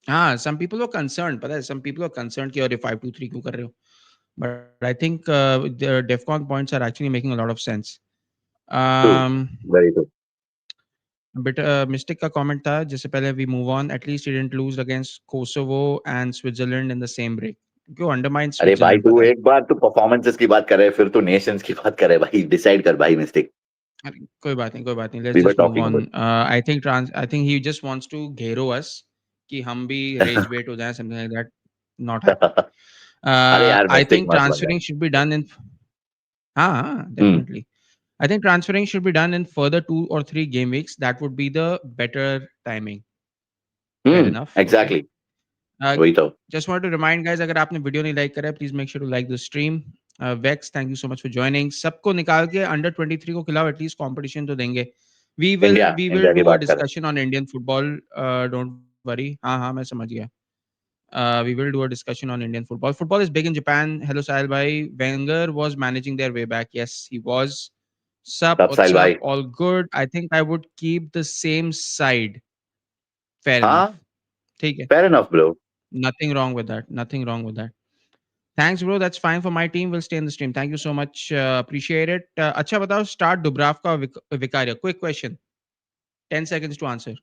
Old. Some people were concerned. पता है, some people were concerned कि अरे 5-2-3 क्यों कर रहे हो? But I think the DEFCON points are actually making a lot of sense. True. Very true. But Mystic का comment था जिससे पहले we move on. At least he didn't lose against Kosovo and Switzerland in the same break. क्यों undermine अरे भाई Switzerland तू पता है? एक बार तू परफॉर्मेंसेस की बात करे फिर तू नेशंस की बात करे भाई. डिसाइड कर भाई. मिस्टेक. कोई बात नहीं. Let's We were just move talking on. about. I think he just wants to घेरो us कि हम भी rage bait हो जाएं, something like that. Not happening. अरे यार I मिस्टेक think मत बन transferring should be done in यार. definitely. I think transferring should be done in further 2 or 3 game weeks. That would be the better timing. Fair enough. Okay. Exactly. वही तो. Just want to remind guys, अगर आपने video नहीं like करा है, please make sure to like the stream. Vex, thank you so much for joining. सबको निकाल के under 23 को खिलाओ, at least competition तो देंगे. We will इंडिया की do a बात कर. discussion on Indian football. Don't worry. हाँ मैं समझ गया. We will do a discussion on Indian football. Football is big in Japan. Hello Sahil bhai. Wenger was managing their way back. Yes, he was. Sup, तब what's साहिल भाई. up? All good. I think I would keep the same side. Fair enough. हाँ. ठीक है. Fair enough bro. Nothing wrong with that. Nothing wrong with that. Thanks, bro. That's fine for my team. We'll stay in the stream. Thank you so much. Appreciate it. अच्छा बताओ, start Dubravka or Vicaria? Quick question. 10 seconds to answer.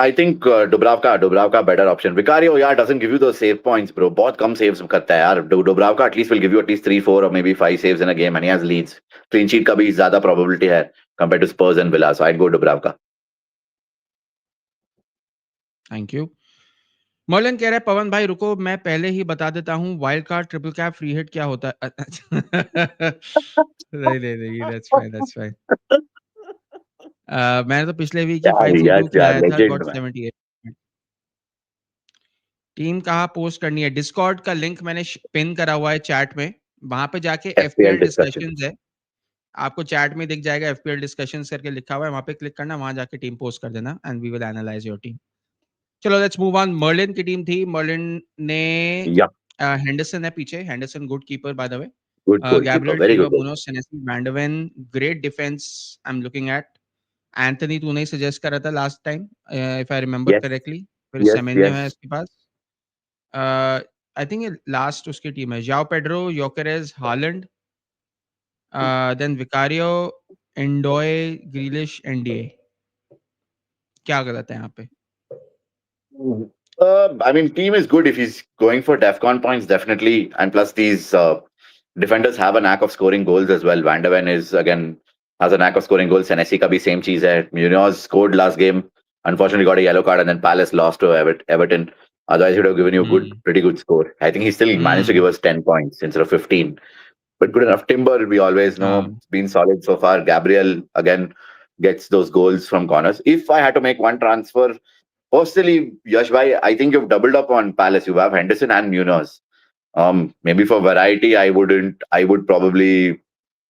I think Dubravka better option. Vicario यार doesn't give you those save points bro. बहुत कम saves करता है यार. Dubravka at least will give you at least 3, 4 or maybe 5 saves in a game and he has leads. Clean sheet का भी ज़्यादा probability है compared to Spurs and Villa. So I'd go Dubravka. Thank you. मौलन कह रहा है पवन भाई रुको मैं पहले ही बता देता हूँ wild card triple cap free hit क्या होता है. नहीं that's fine. मैंने तो पिछले वीक ही यार 5-2 यस यार खिलाया था, legend गॉट man. 78. टीम कहाँ पोस्ट करनी है? डिस्कॉर्ड का लिंक मैंने पिन करा हुआ है चैट में. वहां पे जाके FPL FPL discussion. डिस्कशंस है. आपको चैट में दिख जाएगा FPL डिस्कशंस करके लिखा हुआ है. वहां पे क्लिक करना, वहां जाके टीम पोस्ट कर देना and we will analyse your team. चलो लेट्स मूव ऑन. मर्लिन की टीम थी. मर्लिन ने Yeah. Henderson है पीछे. Henderson good keeper by the way. Good goalkeeper, Gabriel, very good Silva, goal. Munoz, Senesi, Van de Ven, great defense. I'm looking at. Anthony तूने ही suggest करा था last time, if I remember Yes, correctly. फिर yes, Semenyo है yes. इसके पास. I think ये last उसकी team है. João Pedro, Gyökeres, Haaland, then Vicario, Endoy, Grealish, NDA. क्या गलत है यहाँ पे? I mean, team is good if he's going for DEFCON points, definitely. And plus, these defenders have a knack of scoring goals as well. Van de Ven is, again, has a knack of scoring goals. Senesi ka bhi same cheese hai. Munoz scored last game. Unfortunately, got a yellow card, and then Palace lost to Everton. Otherwise, he would have given you a good, Hmm. pretty good score. I think he still managed to give Hmm. us 10 points instead of 15. But good enough. Timber, we always know, हाँ. been solid so far. Gabriel, again, gets those goals from corners. If I had to make one transfer, personally, Yash bhai, I think you've doubled up on Palace. You have Henderson and Munoz. Maybe for variety, I wouldn't. I would probably,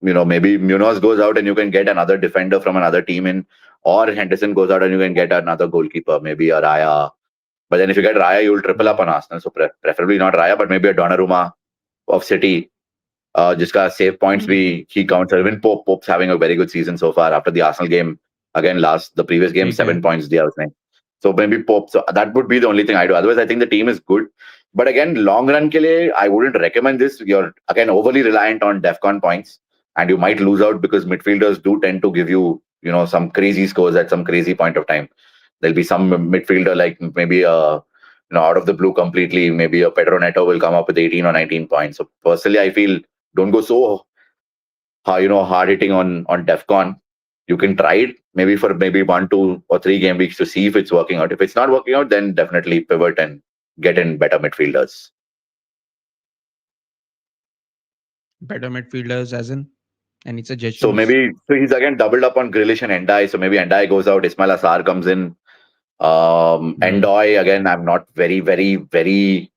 maybe Munoz goes out and you can get another defender from another team in, or Henderson goes out and you can get another goalkeeper, maybe a Raya. But then if you get Raya, you'll triple up on Arsenal. So preferably not Raya, but maybe a Donnarumma of City. Jiska save points Hmm. be he counts. Even Pope's having a very good season so far after the Arsenal game. Again, the previous game, ठीक है. 7 points. Diya usne. So maybe Pope. So that would be the only thing I do. Otherwise, I think the team is good. But again, long run ke liye, I wouldn't recommend this. You're again overly reliant on DEFCON points, and you might lose out because midfielders do tend to give you, some crazy scores at some crazy point of time. There'll be some midfielder like maybe out of the blue completely. Maybe a Pedro Neto will come up with 18 or 19 points. So personally, I feel don't go so hard hitting on DEFCON. You can try it maybe for maybe 1, 2, or 3 game weeks to see if it's working out. If it's not working out, then definitely pivot and get in better midfielders. Better midfielders as in any So suggestions? maybe he's again doubled up on Grealish and Endai. So maybe Endai goes out, Ismail Assar comes in. Hmm. Endoy again. I'm not very, very, very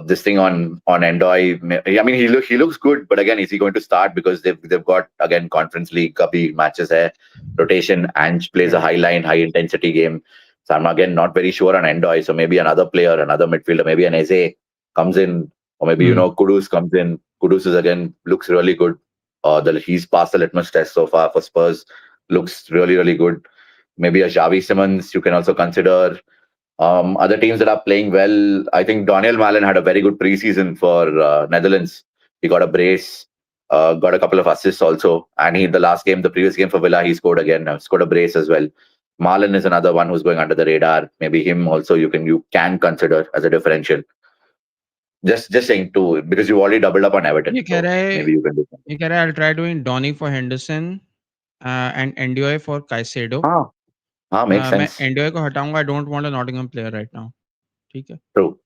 this thing on Endoy. I mean, he looks good, but again, is he going to start because they've got again Conference League kabhi matches hai, rotation. Ange plays a Right. high line, high intensity game, so I'm again not very sure on Endoy. So maybe another player, another midfielder, maybe an Eze comes in, or maybe Hmm. Kudus comes in. Kudus is again looks really good. He's passed the litmus test so far for Spurs. Looks really, really good. Maybe a Xavi Simons you can also consider. Other teams that are playing well, I think Daniel Malen had a very good preseason for Netherlands. He got a brace, got a couple of assists also, and the previous game for Villa, he scored again. Scored a brace as well. Malen is another one who's going under the radar. Maybe him also you can consider as a differential. Just saying too, because you already doubled up on Everton, ये कह so रहा है maybe you can do something. ये कह रहा है I'll try doing Donny for Henderson and Endoy for Caicedo. Ah, makes मैं sense. Endoy को हटाऊंगा. I don't want a Nottingham player right now. ठीक है. True.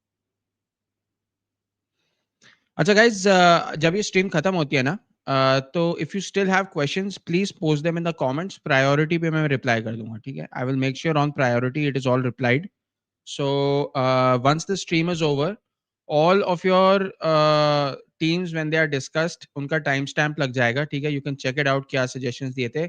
अच्छा गाइज, जब ये स्ट्रीम खत्म होती है ना, तो if you still have questions please post them in the comments. Priority पे मैं रिप्लाई कर दूंगा. ठीक है. I will make sure on priority it is all replied. So once the stream is over, all of your teams when they are discussed, उनका time stamp लग जाएगा. ठीक है. You can check it out क्या suggestions दिए थे.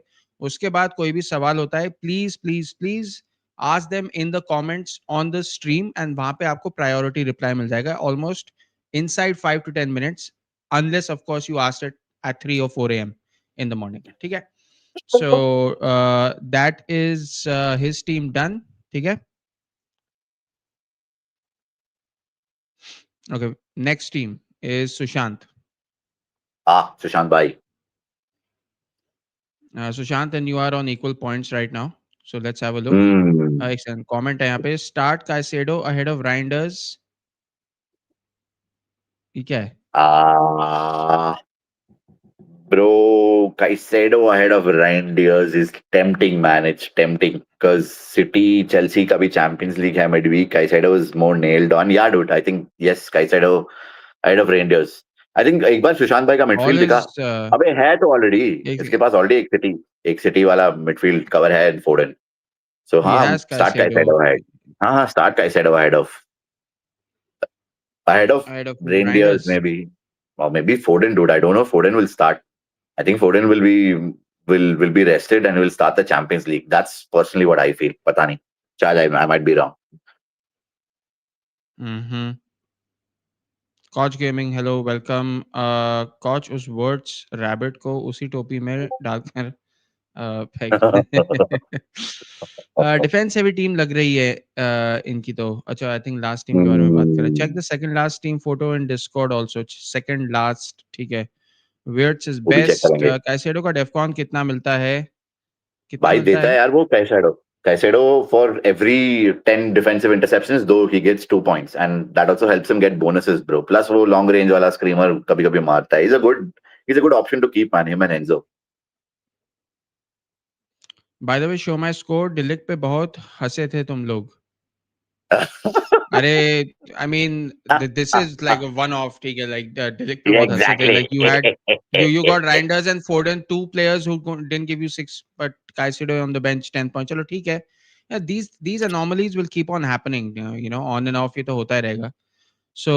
उसके बाद कोई भी सवाल होता है, please please please ask them in the comments on the stream, and वहां पे आपको प्रायोरिटी रिप्लाई मिल जाएगा almost inside 5 to 10 minutes, unless of course you asked it at 3 or 4 a.m. in the morning. ठीक है. So that is his team done. ठीक है. Okay, next team is Sushant. Sushant Bhai. Sushant and you are on equal points right now. So let's have a look. Hmm. Excellent. Comment है यहाँ पे. Start Caicedo ahead of Reinders. ये क्या है? Ah. Bro, Caicedo ahead of Reindeers is tempting, man. It's tempting because City, Chelsea का भी Champions League है midweek. Caicedo is more nailed on. Yeah, dude. I think yes, Caicedo ahead of Reindeers. I think एक बार सुशांत भाई का All midfield दिखा. is अबे है तो already. इसके एक, पास already एक City वाला midfield cover है in Foden. So he हाँ, has start Caicedo Caicedo ahead. हाँ, start Caicedo ahead of ahead of Reindeers Reinders. maybe, or maybe Foden, dude. I don't know. Foden will start. I think Foden will be rested and will start the Champions League. That's personally what I feel. Pata nahi. Chal, I might be wrong. Mm-hmm. Couch gaming hello welcome. Couch उस words rabbit को उसी टोपी में डालकर फेंक defence heavy team लग रही है इनकी तो। अच्छा आई थिंक लास्ट टीम के बारे में बात करें। Check the second last team photo in Discord also. Second last ठीक है। वियर्ट्स इज वो भी चेक बेस्ट। करेंगे। कैसेडो का डेफकॉन कितना मिलता है? कितना भाई मिलता देता है? है यार वो Caicedo. Caicedo for every 10 defensive interceptions दो he gets 2 points and that also helps him get bonuses bro. Plus वो लॉन्ग रेंज वाला स्क्रीमर कभी कभी मारता है। Is a good option to keep man him and Enzo. By the way show my score delete पे बहुत हंसे थे तुम लोग। अरे I mean this is like one of ठीक है। लाइक डिलीट पे बहुत हंसे थे। Exactly. Like you got Reinders and Foden, two players who didn't give you six, but Caicedo on the bench 10 points. चलो ठीक है। Yeah, these anomalies will keep on happening. On and off ये तो होता ही रहेगा. So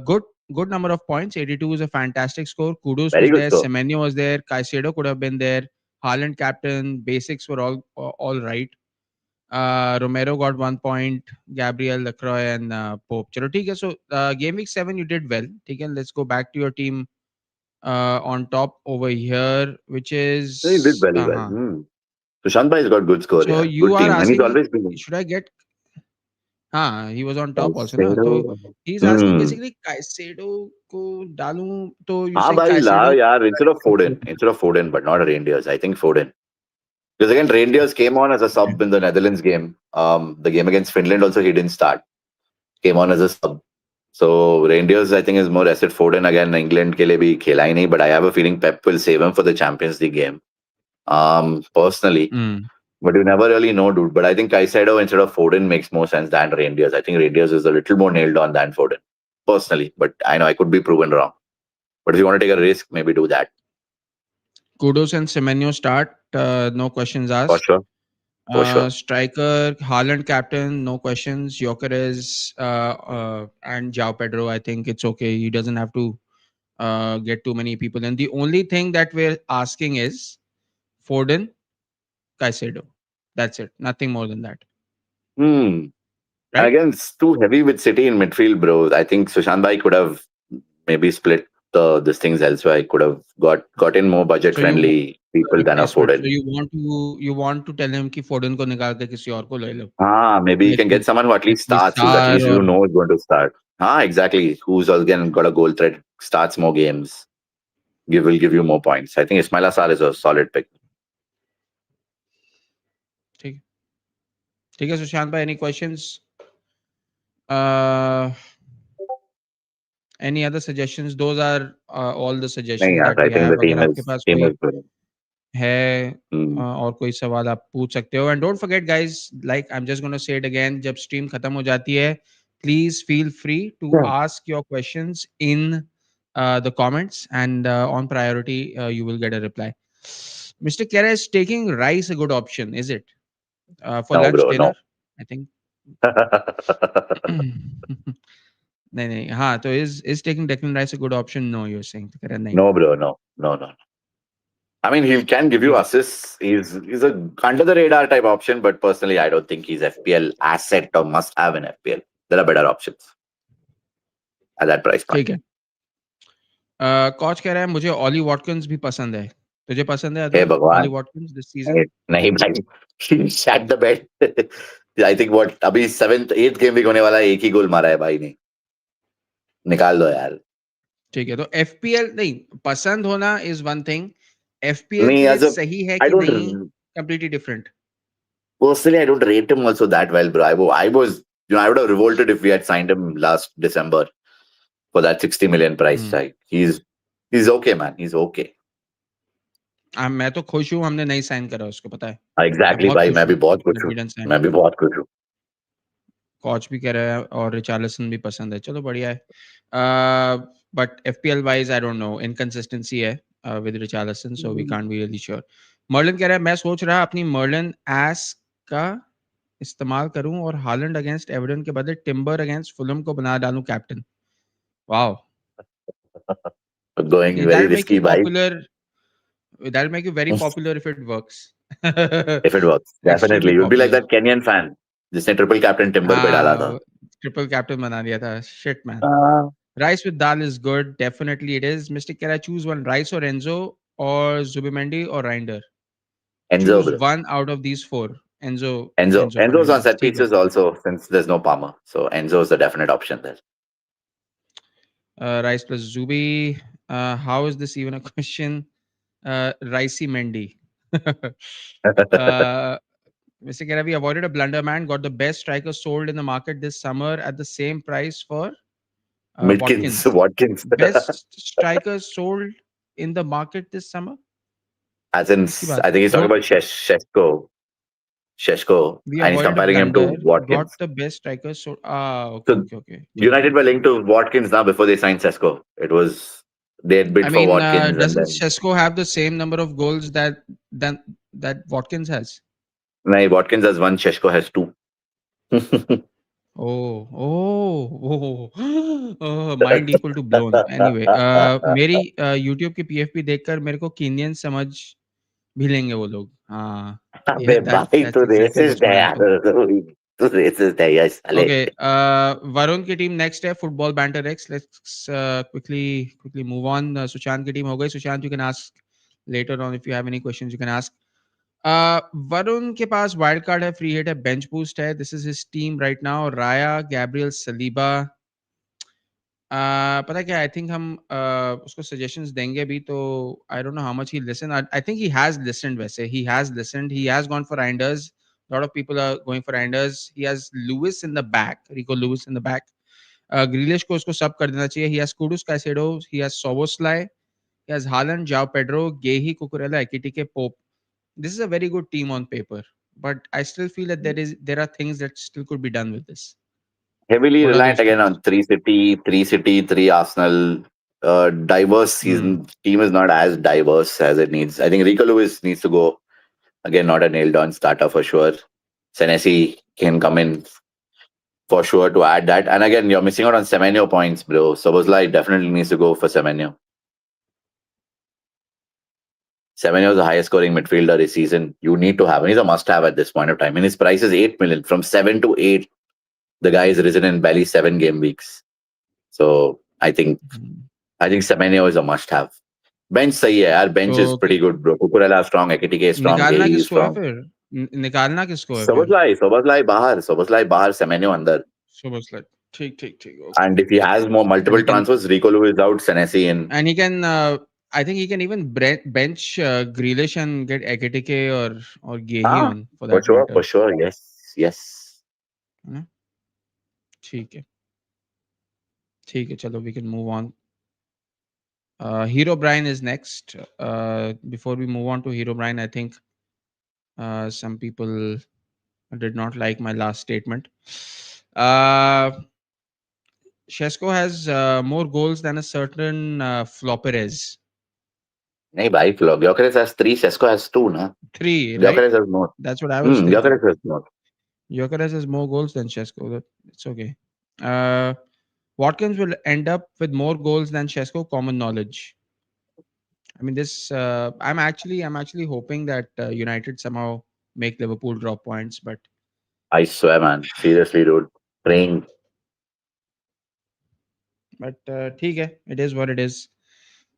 good number of points. 82 is a fantastic score. Kudus very was good there. Score. Semenyo was there. Caicedo could have been there. Haaland captain. Basics were all right. Romero got 1 point. Gabriel, Lacroix, and Pope. चलो ठीक है. So game week 7 you did well. ठीक है. Let's go back to your team on top over here, which He did is very well. Sushant bhai has got good score, so yeah. you Good are team, and he's asking, always been should I get? He was on top also, na. So Caicedo. he's asking Hmm. basically Caicedo को डालूं तो you हाँ saying भाई ला Caicedo? यार instead of Foden, but not Reindeers. I think Foden. Because again, Reindeers came on as a sub in the Netherlands game. The game against Finland also he didn't start. Came on as a sub. So Reindeers I think is more asset. Foden again England के लिए भी खेला ही नहीं. But I have a feeling Pep will save him for the Champions League game. Personally. Mm. But you never really know, dude. But I think Caicedo instead of Foden makes more sense than Reindeers. I think Reindeers is a little more nailed on than Foden. Personally. But I know I could be proven wrong. But if you want to take a risk, maybe do that. Kudos and Semenyo start. No questions For asked. sure. For sure. Striker, Haaland captain, no questions. Jokeres and João Pedro, I think it's okay. He doesn't have to get too many people. And the only thing that we're asking is Foden, Caicedo. That's it. Nothing more than that. Hmm. And Right? again, it's too heavy with City in midfield, bro. I think Sushant Bhai could have maybe split these things elsewhere. I could have got in more budget So you want friendly people than a replacement. So Foden. you want to tell him कि Foden को निकाल के किसी और को ले लो. Maybe you Like can get someone who at least कोई starts, who's at Sar least or you know is going to start. Exactly. Who's again got a goal threat, starts more games, will give you more points. I think Ismail Assar is a solid pick. ठीक है. ठीक है सुशांत भाई. Any questions? Uh, any other suggestions? Those are all the नहीं suggestions यार, that I we think the have. अगर team आपके is pass team कोई is good. है Hmm. और कोई सवाल आप पूछ सकते हो. And don't forget guys, like I am just gonna say it again, जब स्ट्रीम खत्म हो जाती है please feel free to Yeah. Ask your questions in the comments and on priority you will get a reply. Mr. Kera, is taking rice a good option, is it? For No, lunch, bro, dinner, no. I think. नहीं नहीं हाँ तो is taking Declan Rice a good option? No, you're saying तो कह रहा नहीं. No, bro, no, no, no. I mean, he can give you ठीक है. assists. He's a under the radar type option, but personally, I don't think he's FPL asset or must have in FPL. There are better options at that price point. ठीक है. Coach कह रहा है मुझे ऑली Watkins भी पसंद है. तुझे पसंद है Hey, Advait Ollie Bhagwan. Watkins this Hey, season? nahi bhai. He shat the bed. I think what अभी 7th 8th game week होने वाला है, एक ही गोल मारा है भाई ने. निकाल दो यार. ठीक है. तो एफपीएल नहीं पसंद होना इज वन थिंग. एफपीएल नहीं, के लिए as a सही है I कि नहीं, don't completely different. personally I don't rate him also that well, bro. I was I would have revolted if we had signed him last December for that 60 million price tag. He's okay, man. He's okay. मैं तो खुश हूँ हमने नहीं sign करा उसको, पता है. मैं एग्जैक्टली बहुत भाई, खुश मैं भी हूँ बहुत कि खुश हूँ. we didn't sign मैं him. भी बहुत खुश हूँ. कोच भी कह रहा है और रिचार्लिसन भी पसंद है. चलो बढ़िया है. But FPL wise I don't know, inconsistency है with Richarlison, so we can't be really sure. Merlin कह रहा है मैं सोच रहा अपनी मर्लिन एस का इस्तेमाल करूं और हालैंड अगेंस्ट एवर्टन के बदले टिम्बर अगेंस्ट फुलहम को बना डालूं captain. Wow. Going very That'll make you risky भाई. popular. That'll make you very popular if it works. If it works Extremely definitely would be like popular. That Kenyon fan जिसने triple captain timber पे डाला था. हाँ, triple captain बना दिया था. Shit man. Rice with dal is good. Definitely it is. Mystic, can I choose one? Rice or Enzo or Zubimendi or Reinder? Enzo, Choose bro. one out of these four. Enzo, Enzo. Enzo Enzo's on Fernandez. set ठीक है. pieces also since there's no Palmer. So Enzo is the definite option there. Rice plus Zubi. How is this even a question? Ricey Mendy. uh, Mr. Keravi avoided a blunder man. Got the best striker sold in the market this summer at the same price for Midkins, Watkins. Watkins. Best strikers sold in the market this summer. As in, की बात I है? think he's talking Don't about Sheshko. Sheshko. we And he's avoided a comparing him to blunder? Got Watkins. the best strikers sold. Ah, okay, So okay, okay. ठीक है. United were linked to Watkins now before they signed Sesko. It was they had I bid for mean, Watkins and doesn't then Sesko have the same number of goals that Watkins has? no, Watkins has one, Sheshko has two. Oh, oh, oh, oh, mind equal to blown. Anyway, मेरी YouTube की PFP देखकर मेरे को Kenyan समझ भी लेंगे वो लोग. हाँ, अबे भाई that's तू exactly the रेसिस्ट है smart यार thing. तू रेसिस्ट है यार साले. Okay, Varun की team next है Football Banter X. Let's quickly move on. Sushant की team हो गई. Sushant, you can ask later on if you have any questions. You can ask. Varun के पास वाइल्ड कार्ड है, फ्री हिट है, bench boost है. This is his team right now. Raya, Gabriel, Saliba. पता क्या, I think हम उसको suggestions देंगे भी तो I don't know how much he listen. I think he has listened. वैसे he has listened. He has gone for Reijnders. Lot of people are going for Reijnders. He has Lewis in the back, Rico Lewis in the back. Grealish को उसको सब कर देना चाहिए. He has Kudus, Caicedo, he has Szoboszlai, he has Haaland, Joao Pedro, Gehi, Cucurella, Ekitike, Pope. This is a very good team on paper, but I still feel that there are things that still could be done with this. Heavily What are reliant those again things? on three Arsenal. Diverse Hmm. season team is not as diverse as it needs. I think Rico Lewis needs to go again, not a nailed on starter for sure. Senesi can come in for sure to add that. And again, you're missing out on Semenyo points, bro. Soboslai definitely needs to go for Semenyo. Semenyo is the highest scoring midfielder this season. You need to have him. He's a must have at this point of time. And his price is 8 million. From 7 to 8, the guy is risen in barely 7 game weeks. So Hmm. I think Semenyo is a must have. Bench sahi hai, yaar. Bench is तो pretty good, bro. Kukurela strong, Ekitike is strong, निकालना Gehi is किसको है strong. फिर? निकालना किसको है फिर? Soboslai bahar, Semenyo andar. Super slide. ठीक ठीक ठीक. And Okay. if he has more And he multiple can transfers, Rico Lewis out, Senesi in. and he can. I think he can even bench Grealish and get Ekitike or Gehi Ah, on for that for matter. sure. Yes, yes. है ना? ठीक है. ठीक है. चलो, we can move on. Hero Brian is next. Before we move on to Hero Brian, I think some people did not like my last statement. Uh, Shesko has more goals than a certain Flopperez. नहीं भाई, Gyökeres has three, Sesko has two, na. Three, right? Gyökeres has more. That's what I was thinking. Gyökeres has more. Jokeres has more goals than Shesko. It's okay. Uh, Watkins will end up with more goals than Shesko. Common knowledge. I mean, this. I'm actually hoping that United somehow make Liverpool drop points, I swear, man. Seriously, dude. Praying. ठीक है, it is what it is.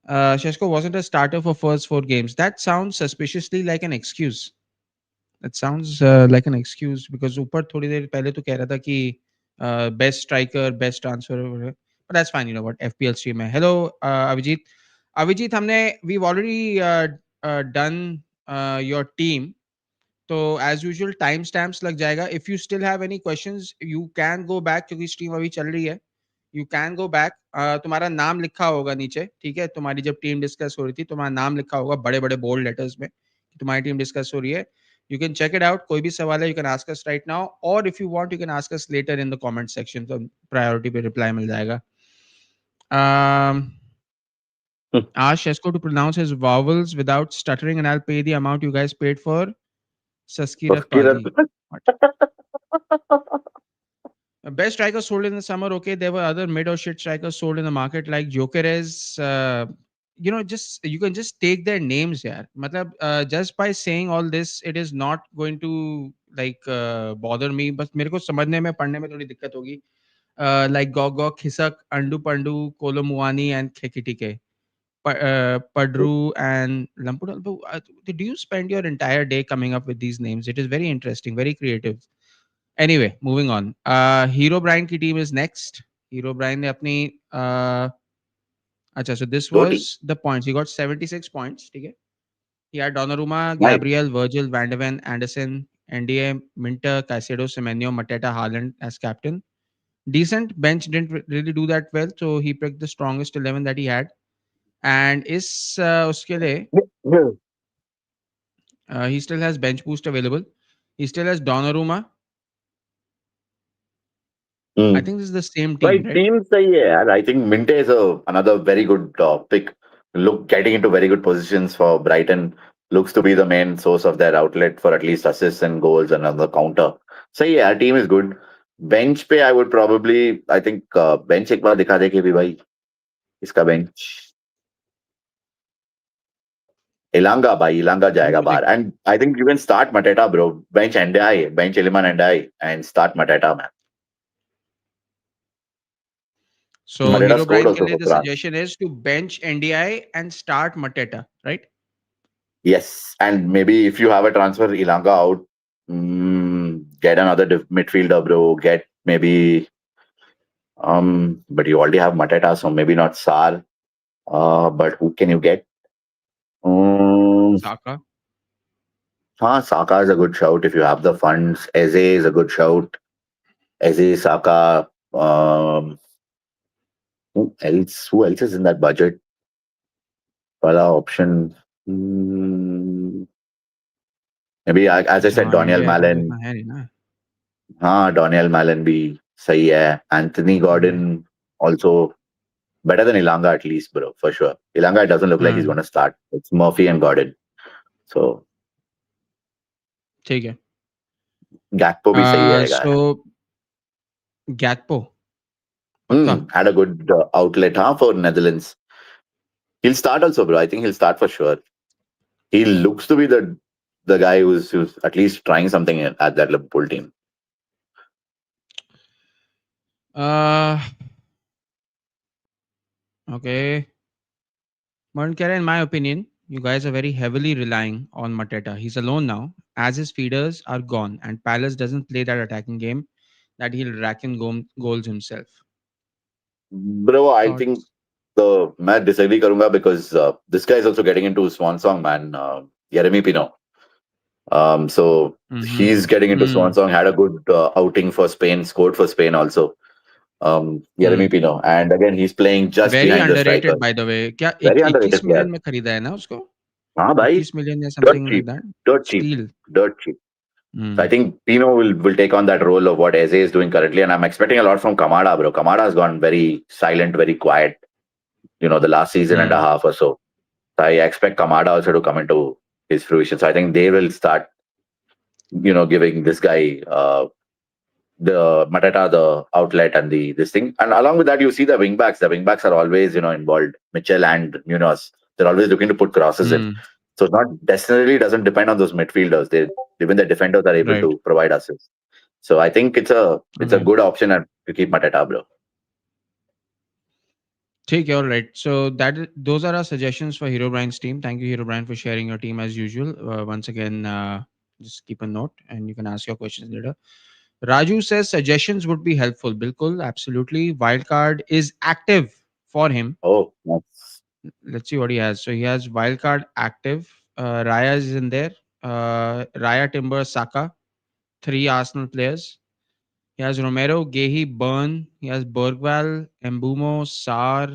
Shesko wasn't a starter for first four games. That sounds suspiciously like an excuse. That sounds like an excuse because ऊपर थोड़ी देर पहले तो कह रहा था कि best striker, best transfer, but that's fine. You know what? FPL stream है. Hello, Avijit. Avijit, हमने we've already done your team. तो एज यूजुअल टाइम स्टैम्प्स लग जाएगा. If you still have any questions you can go back, क्योंकि stream अभी चल रही है. You can go back. तुम्हारा नाम लिखा होगा नीचे, ठीक है? तुम्हारी जब टीम डिस्कस हो रही थी तुम्हारा नाम लिखा होगा बड़े बड़े बोल्ड लेटर्स में कि तुम्हारी टीम डिस्कस हो रही है. You can check it out. कोई भी सवाल है you can ask us right now, और if you want you can ask us later in the comment section. तो प्रायोरिटी पे रिप्लाई मिल जाएगा. Ask Shesko to pronounce his vowels without stuttering and I'll pay the amount you guys paid for Saskirat Paji. Best strikers sold in the summer. Okay, there were other mid or shit strikers sold in the market like Jokeres. Just you can just take their names, yeah. Matlab, just by saying all this, it is not going to like bother me. But मेरे को समझने में पढ़ने में थोड़ी दिक्कत होगी. like Gogok, Hisak, Andu Pandu, Kolomuani, and Kekitike. Padru and Lampudu. Do you spend your entire day coming up with these names? It is very interesting, very creative. Anyway, moving on. Hero Brian की team is next. Hero Brian ने अपनी अच्छा, so this दो team. was the points. He got 76 points. ठीक है. He had Donnarumma, Nice. Gabriel, Virgil, Van de Ven, Anderson, NDA, Minter, Caicedo, Semenyo, Mateta, Haaland as captain. Decent bench didn't really do that well, so he picked the strongest 11 that he had. And is उसके लिए he still has bench boost available. He still has Donnarumma. I Hmm. think this is the same team, Right, right? team सही है यार. I think Minte is another very good pick. Look, getting into very good positions for Brighton. Looks to be the main source of their outlet for at least assists and goals and another counter. So yeah, our team is good. Bench पे I would probably, I think bench एक बार दिखा दे कि भी भाई इसका bench. Ilanga भाई, Ilanga जाएगा Bench बाहर. And I think you can start Mateta, bro. Bench Ndai, bench Iliman Ndai, and start Mateta, man. So Mateta Hero scored Brian के also लिए for the France. suggestion is to bench NDI and start Mateta, right? Yes, and maybe if you have a transfer Ilanga out, get another midfielder, bro. Get maybe but you already have Mateta, so maybe not Sar. But who can you get? Um, Saka. Saka is a good shout if you have the funds. Eze is a good shout. Eze, Saka. Who else? Who else is in that budget? Wala option. Hmm, maybe as I said, हाँ Daniel India का तो Malen. इतना है नहीं ना. हाँ, Daniel Malen भी सही है. Anthony hmm. Gordon also better than Ilanga at least, bro, for sure. Ilanga, it doesn't look like he's going hmm. to start. It's Murphy and Gordon. So ठीक है. Gakpo भी सही रहेगा. So Gakpo पक्का. Had a good outlet for Netherlands. He'll start also, bro. I think he'll start for sure. He looks to be the guy who's at least trying something at that Liverpool team. Uh, okay. Martin Kera, in my opinion, you guys are very heavily relying on Mateta. He's alone now, as his feeders are gone, and Palace doesn't play that attacking game that he'll rack in goals himself. Bro, I think Thoughts? मैं disagree करूंगा because this guy is also getting into swan song, man. Jeremy Pino. So Mm-hmm. he's getting into Mm. swan song. Had a good outing for Spain. Scored for Spain also. Jeremy Mm. Pino, and again he's playing just Very behind the striker. underrated, by the way. क्या Very 21 underrated player. Million में खरीदा है ना उसको? हाँ भाई, 21 million or dirt something like cheap, that. dirt cheap, Steal. dirt cheap. So I Mm. think Pino will take on that role of what Eze is doing currently, and I'm expecting a lot from Kamada, bro. Kamada has gone very silent, very quiet. The last season and a Mm. half or so. So I expect Kamada also to come into his fruition. So I think they will start, giving this guy the Matata, the outlet, and the this thing. And along with that, you see the wing backs. The wing backs are always, involved. Mitchell and Munoz. They're always looking to put crosses in. Mm. So it's not necessarily doesn't depend on those midfielders. Even the defenders are able Right. to provide assists. So I think it's a Okay. good option to keep Mateta, bro. Take all right. So those are our suggestions for Hero Brian's team. Thank you, Hero Brian, for sharing your team as usual. Once again, just keep a note and you can ask your questions later. Raju says suggestions would be helpful. Bilkul, absolutely. Wildcard is active for him. Oh, nice. Let's see what he has. So he has Wildcard active. Raya is in there. Raya, Timber, Saka, three Arsenal players. He has Romero, Gehi, Byrne. He has Bergwall, Embumo, Sar,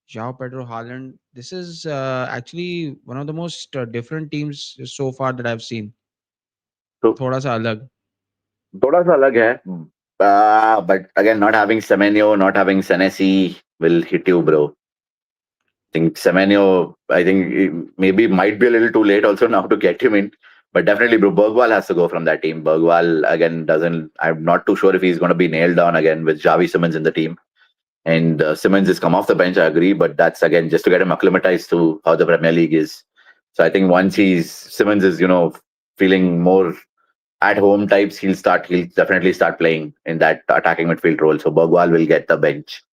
João Pedro, Haaland. This is actually one of the most different teams so far that I've seen. So थोड़ा सा अलग. थोड़ा सा अलग है. But again, not having Semenyo, not having Senesi will hit you, bro. Think Semenyo, I think maybe might be a little too late also now to get him in. But definitely, bro, Bergwall has to go from that team. Bergwall, again, doesn't. I'm not too sure if he's going to be nailed down again with Javi Simmons in the team. And Simmons has come off the bench, I agree. But that's, again, just to get him acclimatized to how the Premier League is. So I think once Simmons is, feeling more at home types, he'll definitely start playing in that attacking midfield role. So Bergwall will get the bench.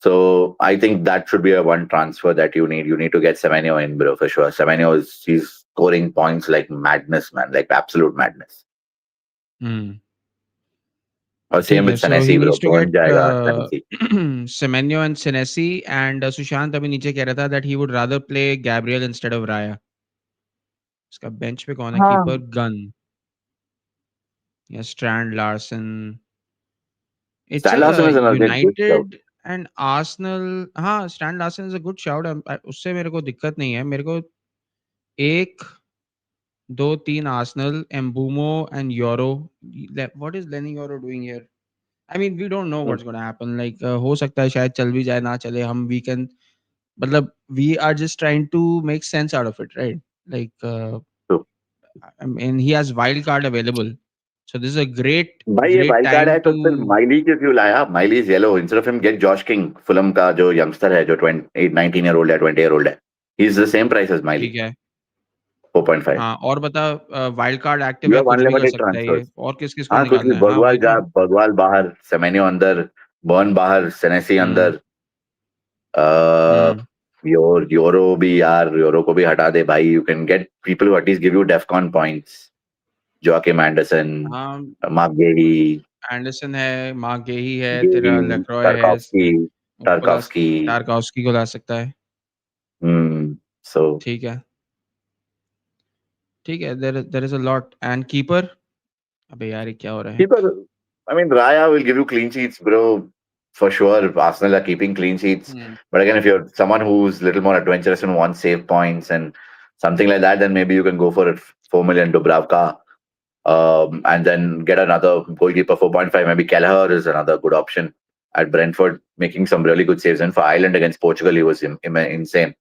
So I think that should be a one transfer that you need. You need to get Semenyo in, bro, for sure. Semenyo he's scoring points like madness, man, like absolute madness. Hmm. Or same ठीक with है, so he Senesi, bro. needs to Burn get jayega Senesi. Semenyo and Senesi, and Sushant अभी नीचे कह रहा था that he would rather play Gabriel instead of Raya. इसका bench पे कौन है हाँ. कीपर? गन या Strand Larsen? It's Stan Larson is another good shout. United and Arsenal. हाँ, Strand Larsen is a good shout. उससे मेरे को दिक्कत नहीं है. मेरे को एक दो तीन Arsenal, Mbeumo and Yoro. What is Leny Yoro doing here? I mean we don't know Hmm, what's gonna happen. Like हो सकता है शायद चल भी जाए, ना चले. हम वी कैन, मतलब we are just trying to make sense out of it, right? Like true. I mean, he has wild card available, so this is a great भाई ये great वाइल्ड कार्ड time है to. तो फिर Miley क्यों लाया? Miley is yellow. Instead of him get Josh king, Fulham का जो youngster है, जो 28 19 ईयर ओल्ड है, 20 ईयर ओल्ड है. He is the same price as Miley. ठीक है. 4.5. हाँ, और बता. वाइल्ड कार्ड एक्टिव यू है, हैव कुछ भी कर अनलिमिटेड सकता है ये. ट्रांसफर्स. और किस किस को हाँ, कुछ भी. निकालना है? हाँ, बगवाल वही जा, तो. बगवाल बाहर, सेमेनियो अंदर, बर्न बाहर, सेनेसी हम्म. अंदर. हम्म. यूरो भी यार, यूरो को भी हटा दे भाई. You can get people who at least give you Defcon points. Joachim Andersen, हाँ, मार्क गेही, एंडरसन है, मार्क गेही है, गेही, तेरा लेक्रॉय है. टर्कॉफ्स्की, उसको ला, टर्कॉफ्स्की. टारकॉव्स्की को ला सकता है. सो ठीक है. ठीक है. There is a lot. And keeper, अबे यार ये क्या हो रहा है? keeper, I mean, Raya will give you clean sheets, bro. For sure, Arsenal are keeping clean sheets. Hmm. But again, if you're someone who's a little more adventurous and wants save points and something like that, then maybe you can go for it. 4 million Dubravka, and then get another goalkeeper. 4.5. Maybe Kelleher is another good option at Brentford, making some really good saves. And for Ireland against Portugal, he was insane.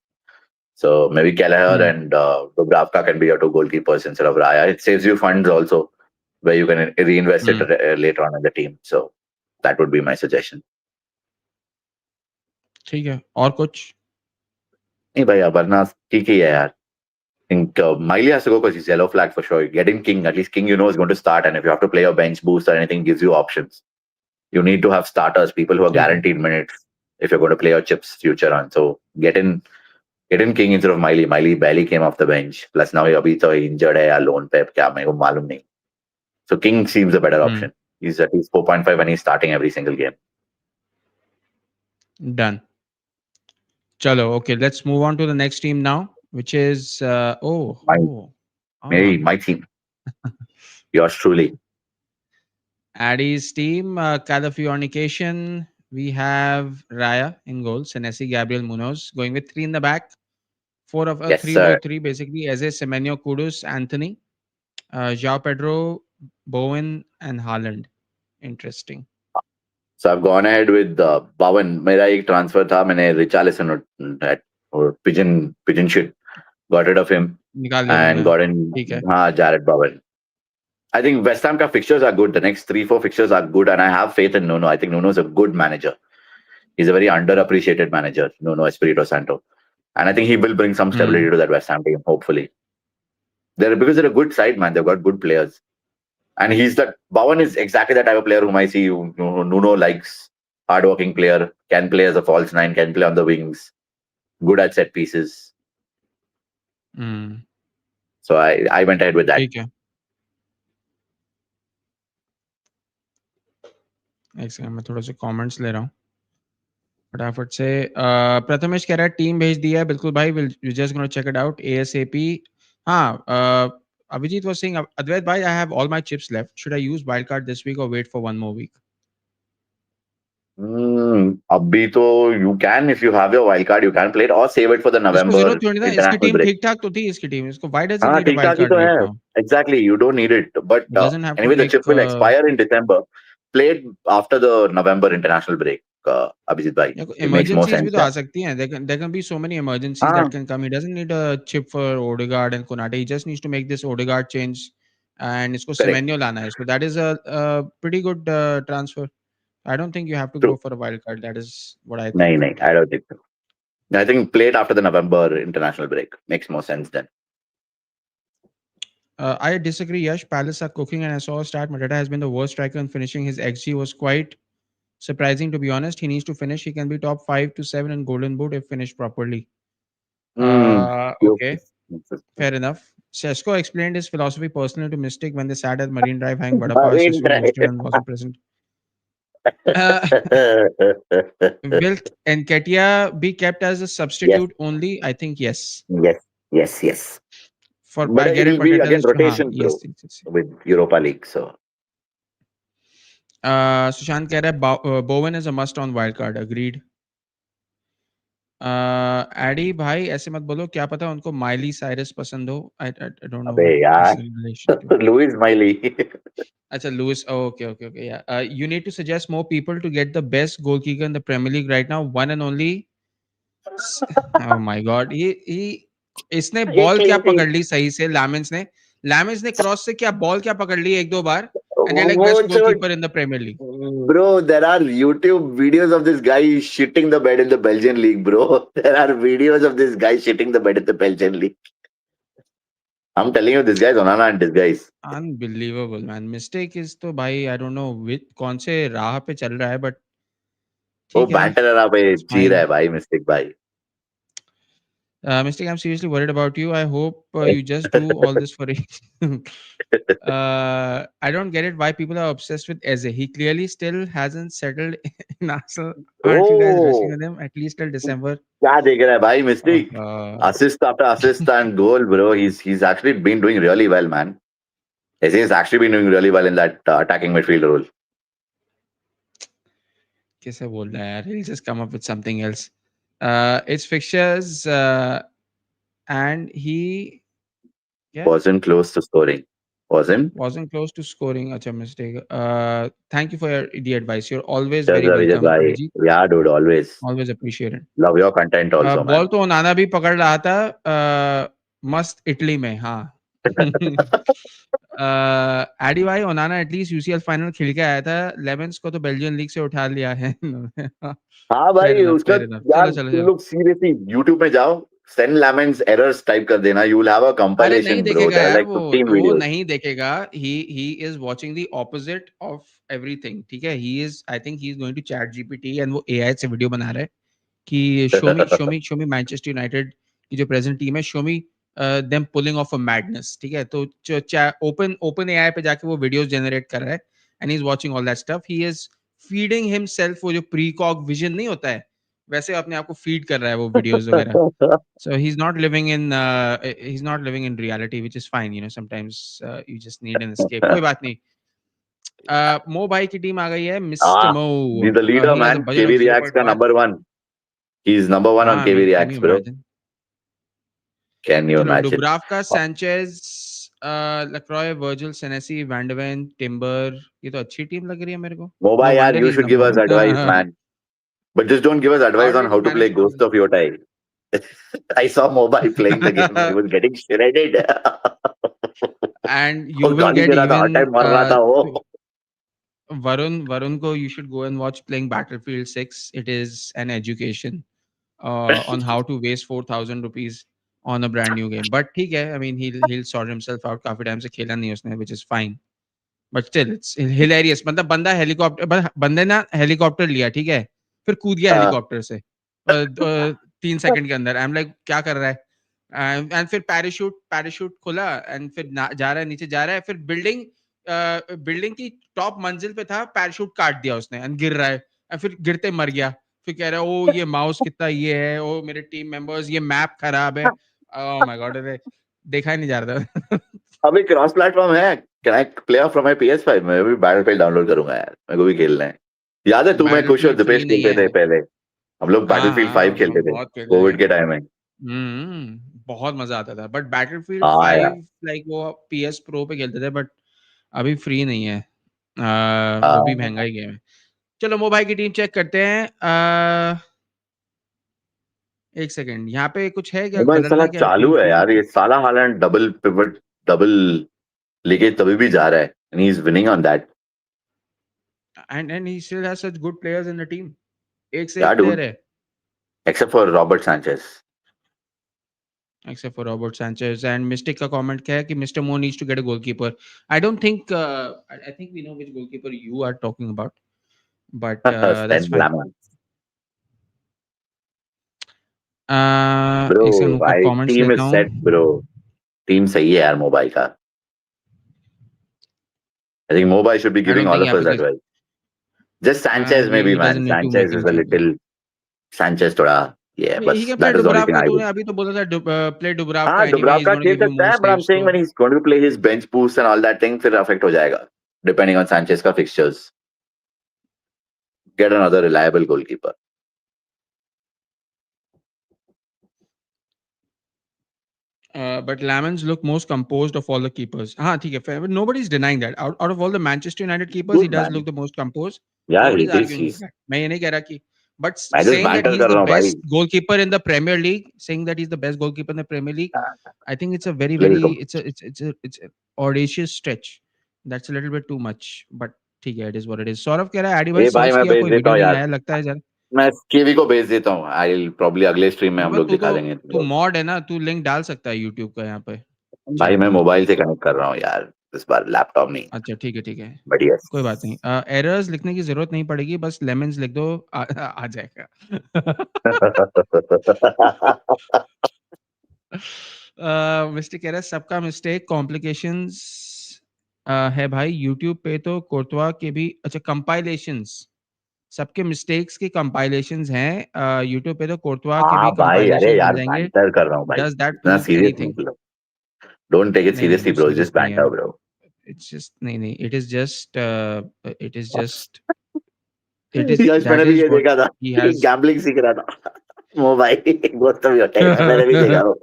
So maybe Kelleher hmm. and Dubravka can be your two goalkeepers instead of Raya. It saves you funds also, where you can reinvest it hmm. later on in the team. So that would be my suggestion. ठीक है. और कुछ? नहीं भाई, वरना ठीक ही है यार. I think Miley has to go because he's yellow flag for sure. Getting King, at least King you know is going to start, and if you have to play a bench boost or anything, gives you options. You need to have starters, people who are ठीक है. guaranteed minutes if you're going to play your chips future on. So get in King instead of Miley. Miley barely came off the bench. Plus now he अभी तो injured है या loan पे, क्या मेरे को मालूम नहीं. So King seems a better hmm. option. He's at least 4.5 and he's starting every single game. Done. Chalo, okay, let's move on to the next team now, which is My ah, maybe my team. Yours truly. Addy's team, Californication. We have Raya in goal, Senesi, Gabriel Munoz going with three in the back, four of Yes, 3-4-3 sir. basically. Eze, Semenyo, Kudus, Anthony, João Pedro, Bowen, and Haaland. Interesting. So I've gone ahead with Bowen. मेरा एक transfer था, मैंने Richarlison or pigeon shit got rid of him निकाल दिया and तुमने? got in ठीक है. Jared Bowen. I think West Ham ka fixtures are good. The next 3-4 fixtures are good, and I have faith in Nuno. I think Nuno is a good manager. He's a very underappreciated manager, Nuno Espirito Santo, and I think he will bring some Hmm. stability to that West Ham team. Hopefully, because they're a good side, man. They've got good players. And he's that Bowen is exactly the type of player whom I see Nuno likes. Hardworking player, can play as a false nine, can play on the wings, good at set pieces. Hmm. So I went ahead with that. ठीक है. एक second, मैं थोड़ा सा comments ले रहा हूँ फटाफट से. प्रथमेश कह रहा है टीम भेज दिया है. बिल्कुल भाई, will just gonna check it out ASAP. हाँ, अभिजीत वाज सेइंग, अद्वैत भाई, I have all my chips left. Should I use wild card this week और wait for one more week? अभी तो you can, if you have your wild card, you can play it or save it for the इसको November जरूरत थोड़ी ना. इसकी international team break. ठीक ठाक तो थी. इसकी टीम, इसको व्हाई डज ही हाँ, नीड अ ठीक वाइल्ड ठाक ही कार्ड तो है. Right now? Exactly, you don't need it. But he doesn't have to anyway, the chip make. will expire in December. Play it after the November international break, Abhijit bhai. It makes more emergencies भी sense तो आ then. सकती हैं. There can be so many emergencies that हाँ, can come. He doesn't need a chip for Odegaard and Konate. He just needs to make this Odegaard change and इसको correct. Semenyo लाना है. So that is a pretty good transfer. I don't think you have to go True. for a wild card. That is what I No, think. no, I don't think so. I think play it after the November international break makes more sense then. I disagree, Yash. Palace are cooking, and I saw a stat. Mateta has been the worst striker in finishing. His XG was quite surprising, to be honest. He needs to finish. He can be top 5 to 7 in Golden Boot if finished properly. Hmm. Okay, fair enough. Sesko explained his philosophy personally to Mystic when they sat at Marine Drive having Vada Pav. Marine Sesko Drive. hosted and wasn't present. Uh, will Enketia be kept as a Yes, substitute only? I think yes. yes, yes, yes. For But Gary he'll be again Paqueta's, rotation, yes, bro, yes, yes. with Europa League. So Sushant कह रहा है Bowen is a must on wild card agreed Eddie भाई ऐसे मत बोलो क्या पता उनको माइली साइरस पसंद हो आई डोंट नो अबे किस यार, रिलेशन टू लुइस माइली. अच्छा Luis okay okay okay yeah you need to suggest more people to get the best goalkeeper in the Premier League right now one and only oh my god ही इसने ये ball क्या clean पकड़ sheet. ली सही से लैमेंस ने cross से क्या बॉल क्या पकड़ ली एक दो बार एंड दे लाइक वो बेस्ट तो goalkeeper in the Premier League Bro, there are YouTube videos of this guy shitting the bed in the Belgian league, bro. There are videos of this guy shitting the bed in the Belgian league. I'm telling you, this guy is Onana in disguise. Unbelievable man mistake is तो भाई आई don't know with कौन से राह पे चल रहा है but वो ठीक है बैंटर era पे इट्स जी रहा फाइन है भाई, मिस्टेक भाई. Mistake I am seriously worried about you I hope you just do all this for I don't get it why people are obsessed with Eze. He clearly still hasn't settled in Arsenal. Aren't you guys rushing Oh, with him at least till December? क्या देख रहा है भाई, mistake. Uh, Assist after assist and goal, bro. He's actually been doing really well, man. He's actually been doing really well in that attacking midfield role. कैसे बोल रहा है यार? He'll just come up with something else. It's fixtures and he yeah Wasn't close to scoring. Wasn't? wasn't close to scoring. Acha mistake. Thank you for the advice. You're always Just very Vijay welcome, bhai. Abhijit. Yeah, dude, always. Always appreciated. Love your content also, ball man. तो ओनाना भी पकड़ रहा था मस्त Italy में हाँ AD भाई ओनाना at least UCL final खेल के आया था लेवेंस को तो बेल्जियन लीग से उठा लिया है इन्होंने हाँ फेयर भाई, इनफ उसका. फेयर इनफ यार चलो चलो तुम चलो लोग सीरियसली यूट्यूब में जाओ, सेन लैमेंस एरर्स टाइप कर देना, यू विल हैव अ अरे नहीं कंपाइलेशन, ब्रो. देखेगा देयर आर यार लाइक वो 15 वो वीडियोस. नहीं देखेगा he is watching the opposite of everything ठीक है he is I think he is going to ChatGPT and वो एआई से वीडियो बना रहा है कि शो मी मैनचेस्टर यूनाइटेड की जो प्रेजेंट टीम है show me them pulling of a madness ठीक है तो ओपन एआई पे जाके वो वीडियोस जनरेट कर रहा है and he is watching all that stuff he is feeding himself वो जो प्रीकॉग विजन नहीं होता है वैसे अपने आप को फीड कर रहा है वो वीडियोस वगैरह so he's not living in reality which is fine sometimes you just need an escape कोई बात नहीं मो भाई की टीम आ गई है मिस्टर Ah, मो he's the leader, he has a man. budget of KV Reacts ka 0.1 number one. He's number one on हाँ I KV mean can you Reacts, bro. imagine Can you चलो imagine? Dubravka Sanchez Lacroix Virgil Senesi Van de Ven Timber ये तो अच्छी टीम लग रही है मेरे को no Mobile, yaar, wonder you he is should give number us advice, one man. But just don't give us advice on how already to play manage Ghost of Yotai. I saw Mobile playing the game. He was getting shredded. And you और will गाली gate दे रहा था, her even time मर रहा था वो. Varun ko you should go and watch playing Battlefield 6. It is an education on how to waste 4,000 rupees on a brand new game. But ठीक है, I mean he'll sort himself out. काफी time से खेला नहीं उसने, which is fine. But still it's hilarious. मतलब बंदे ना हेलीकॉप्टर लिया ठीक है, फिर कूद गया हाँ. हेलीकॉप्टर से 3 सेकंड के अंदर. आई एम लाइक क्या कर रहा है? एंड फिर पैराशूट खोला एंड फिर जा रहा है नीचे जा रहा है फिर बिल्डिंग की टॉप मंजिल पे था पैराशूट काट दिया उसने एंड गिर रहा है और फिर गिरते मर गया फिर कह रहा है ओ ये माउस कितना ये है ओ मेरे टीम मेंबर्स ये मैप खराब है ओह माय गॉड अरे देखा ही नहीं जा रहा था अभी क्रॉस प्लेटफॉर्म है. Can I play of from my PS5? मैं भी बैटलफील्ड डाउनलोड करूंगा यार, मेरे को भी खेलना है. याद है तू, मैं खुश और बैटलफील्ड फ्री दीपेश नहीं खेलते है थे पहले. हम लोग हाँ बैटलफील्ड हाँ 5 खेलते हम थे बहुत खेले कोविड हैं के टाइम में. बहुत मजा आता था बट बैटलफील्ड हाँ यार. 5 लाइक वो PS प्रो पे खेलते थे बट अभी फ्री नहीं है वो भी हाँ. महंगा ही गेम है चलो मोबाइल की टीम चेक करते हैं एक सेकंड यहाँ पे कुछ है क्या मोबाइल बदलना साला है क्या टीम चालू है शीट में यार, ये कुछ साला हालैंड डबल पिवट डबल लेके तभी भी जा रहा है. And he is winning on that. And he still has such good players in the team एक से या एक प्लेयर डूड, है except for Robert Sanchez. except for Robert Sanchez. And Mystic का comment क्या है कि Mr. Mo needs to get a goalkeeper. I don't think I think we know which goalkeeper you are talking about, but that's Send fine. Lamont. एक second Bro, उनका I comments team लेता is हूँ. set, bro. Team सही है यार mobile का. I think mobile should be I giving don't all think of yeah us because advice. Just Sanchez maybe he man. doesn't need too Sanchez much is a impact. little Sanchez थोड़ा yeah, He बस can play that is the only thing Dubravka. I तूने would. अभी तो बोला था play Dubravka हाँ anyway. He's Dubravka going to खेल give you सकता more है, but I'm saves. saying So when he's going to play his bench boost and all that thing, फिर affect हो जाएगा. Depending on Sanchez का fixtures, get another reliable goalkeeper. but Lamans look most composed of all the keepers. हाँ ठीक है fair. But nobody's denying that. Out of all the Manchester United keepers, he Good does look man. the most composed. Yeah, he Nobody's is. arguing with He's. that. मैं ये नहीं कह रहा कि. But मैं just saying that banter he's कर the रहा हूँ भाई. best goalkeeper in the Premier League, saying that he's the best goalkeeper in the Premier League, I think it's a very Little very too much. it's a audacious stretch. That's a little bit too much. But ठीक है, it is what it is. Saurabh कह रहा है आडी भाई ए भाई search मैं किया भेज कोई देता वीडियो हूँ नहीं यार. आया लगता है जरा. मैं केवी को भेज देता हूँ. आई प्रॉब्ली अगले स्ट्रीम में हम बट लोग दिखा देंगे. तू मॉड है ना, तू लिंक डाल सकता है यूट्यूब का यहाँ पे भाई चैट मैं में. मोबाइल से कनेक्ट कर रहा हूँ यार. इस बार लैपटॉप नहीं. अच्छा ठीक है. But yes. कोई बात नहीं. एरर्स लिखने की ज़रूरत नहीं पड़ेगी, बस लेमन्स लिख दो आ जाएगा. मिस्टेक कह रहा है सबका मिस्टेक कॉम्प्लिकेशंस है भाई. यूट्यूब पे तो कोर्टवा के भी अच्छा कंपाइलेशंस सबके मिस्टेक्स की कंपाइलेशंस हैं. यूट्यूब पे तो कोर्टवा के भी हाँ भाई, अरे कंपाइलेशंस मिल यार जाएंगे. बैंटर कर रहा हूँ भाई. डज दैट इतना प्रूव सीरियस एनीथिंग? मत लो. डोंट टेक इट नहीं सीरियसली वो ब्रो. सीरियस जस्ट नहीं है. Banter bro. इट्स जस्ट नहीं it is just it is Yash मैंने दैट भी इज ये व्हाट देखा था. He has. गैम्बलिंग सीख रहा था. मोबाइल दोस्तों भी होते हैं. मैंने भी देखा वो.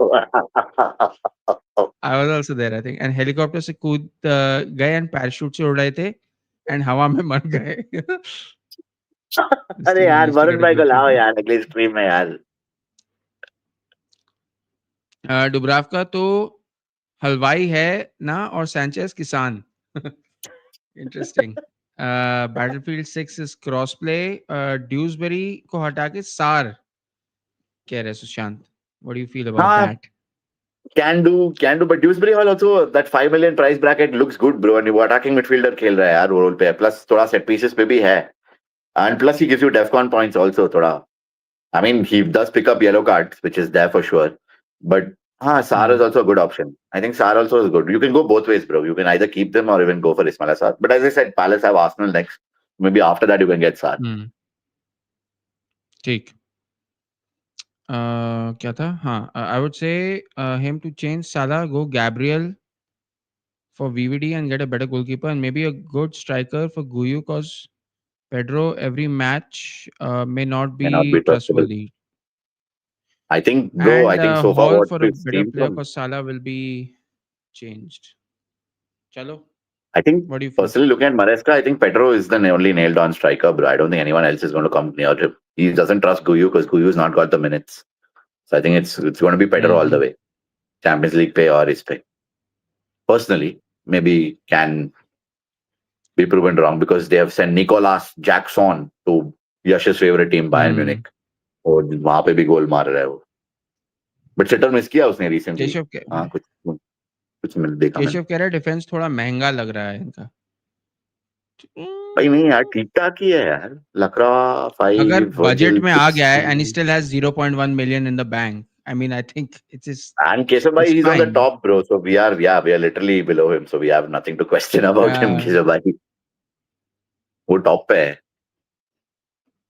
I was also there, I think. And helicopter से कूद गए and parachute से उड़ रहे थे and हवा में मर गए. अरे Still यार needs to Varun get a भाई को लाओ goalkeeper. यार अगली स्ट्रीम में यार. डुब्रावका तो हलवाई है ना और सैंचेज किसान. Interesting. Battlefield 6 is cross play. Dewsbury को हटा के सार कह रहे Sushant. What do you feel about हाँ, that? can do, but Dewsbury Hall also that 5 million price bracket looks good, bro. And वो attacking midfielder खेल रहा है यार वो रोल पे. Plus थोड़ा set pieces पे भी है. And plus he gives you defcon points also थोड़ा. I mean he does pick up yellow cards, which is there for sure. But Sar is also a good option. I think Sar also is good. You can go both ways, bro. You can either keep them or even go for Ismail Assar. But as I said, Palace have Arsenal next. Maybe after that you can get Sar. ठीक. क्या था? हाँ, I would say him to change साला, go Gabriel for VVD and get a better goalkeeper and maybe a good striker for Guyu because Pedro every match may not May be not be trustable. trustworthy. I think, bro, I And think so far Hall what for a we've better seen player from. because Salah will be changed. Chalo, I think what do you feel? personally looking at Maresca, I think Pedro is the only nailed on striker, bro. I don't think anyone else is going to come near him. He doesn't trust Guyu because Guyu's not got the minutes. So I think it's going to be Pedro all the way. Champions League pay or his pay. Personally, maybe can be proven wrong because they have sent Nicolas Jackson to Yash's favorite team, Bayern Munich. और वहां पे भी गोल मार रहा है वो. But shutter miss किया उसने रिसेंटली. हाँ कुछ मिल देखा मैंने. केशव कह रहा है डिफेंस थोड़ा महंगा लग रहा है इनका. भाई नहीं यार ठीक ठाक ही है यार. लकड़ा अगर 5 बजट वर्जिल में आ 6. गया है and he still has 0.1 million in the bank. I mean, I think And Keshav bhai, it's he's on the fine. top, bro. So we are literally below him. So we have nothing to question about him, Keshav bhai. वो top पे है.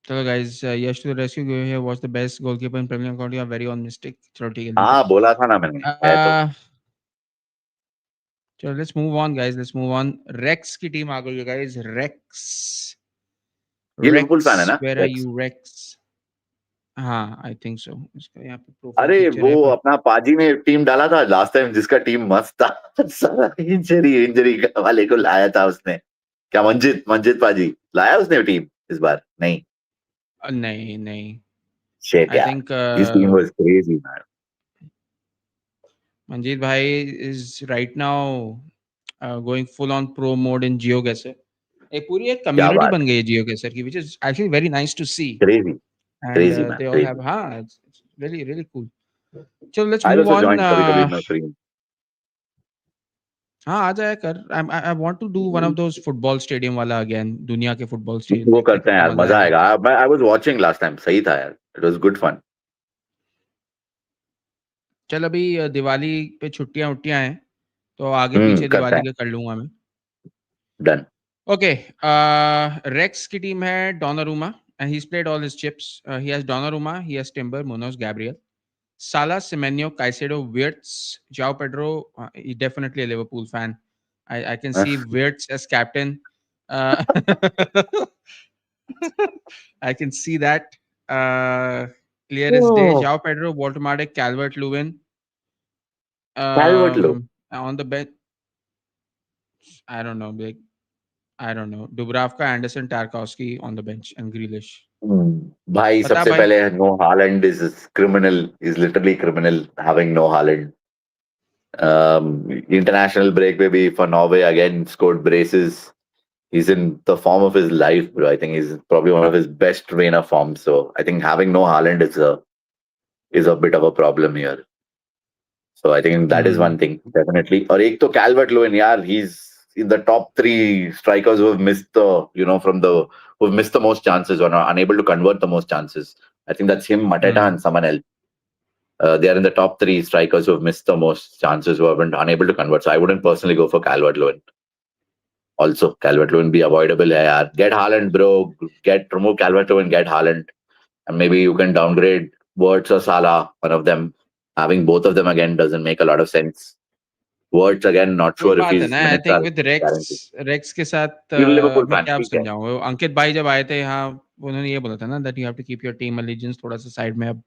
चलो guys, Yash to the rescue. Go here. Was the best goalkeeper in Premier League. You are very on mistake. चलो ठीक है. हाँ बोला था ना मैंने. है तो. चलो let's move on, guys. Let's move on. Rex की टीम आ गई है, guys. Rex. ये लिवरपूल फैन है Rex, ना. where are you, Rex? हाँ, I think so. इसका यहाँ पे प्रोफाइल अरे पिक्चर वो है पर अपना पाजी ने टीम डाला था लास्ट टाइम जिसका टीम मस्त था. सारा इंजरी वाले को लाया था उसने. क्या मंजित पाजी लाया उसने टीम इस बार. नहीं. नहीं. Shit, I yeah. think His team was crazy, man. Manjeet bhai is right now going full on pro mode in GeoGuessr. एक पूरी एक क्या community बात बन गई है GeoGuessr की, which is actually very nice to see. है. Crazy, And crazy, man. they all Crazy. have it's really really cool. चलो let's I'll move also on. join कभी कभी मैं free हूँ. हाँ आ जाया कर. I want to do one of those football stadium वाला again. दुनिया के football stadium वो देखते करते हैं कितना यार, मजा मजा आएगा. आएगा. I was watching last time, सही था यार. It was good fun. चल अभी दिवाली पे छुट्टियां उट्टियां हैं तो आगे पीछे करते दिवाली हैं. के कर लूंगा मैं. Done. ओके. रेक्स की टीम है Donnarumma and he's played all his chips. He has Donnarumma, he has Timber, Munoz, Gabriel, Salah, Semenyo, Caicedo, Wirtz, João Pedro. He's definitely a Liverpool fan. I can see Wirtz as captain. Uh, I can see that. Clear as day. Oh, João Pedro, Walter Calvert Lewin. Calvert Lewin. On the bench, I don't know. Like, I don't know. Dubravka, Anderson, Tarkowski on the bench, and Grealish. भाई बता सबसे भाई. पहले no Haaland is criminal, is literally criminal having no Haaland. International break maybe for Norway again scored braces. He's in the form of his life, bro. I think he's probably one of his best reign of form. So I think having no Haaland is a bit of a problem here. So I think that is Hmm. one thing definitely. Or ek to Calvert Lewin, yeah, he's in the top three strikers who have missed the who've missed the most chances or are unable to convert the most chances. I think that's him, Mateta, Hmm. and someone else. They are in the top three strikers who have missed the most chances, who have been unable to convert. So I wouldn't personally go for Calvert Lewin. Also, Calvert Lewin be avoidable. Hai yaar. Get Haaland, bro. Remove Calvert Lewin, get Haaland, and maybe you can downgrade Wirtz or Salah, one of them. Having both of them again doesn't make a lot of sense. Wirtz again, not वही sure if बात है his ना. I minutes are think with Rex. guaranteed. Rex के साथ You're a Liverpool मैं fan, क्या ठीक है. समझाऊं. अंकित भाई जब आए थे यहाँ उन्होंने ये बोला था ना that you have to keep your team allegiance थोड़ा सा साइड में. अब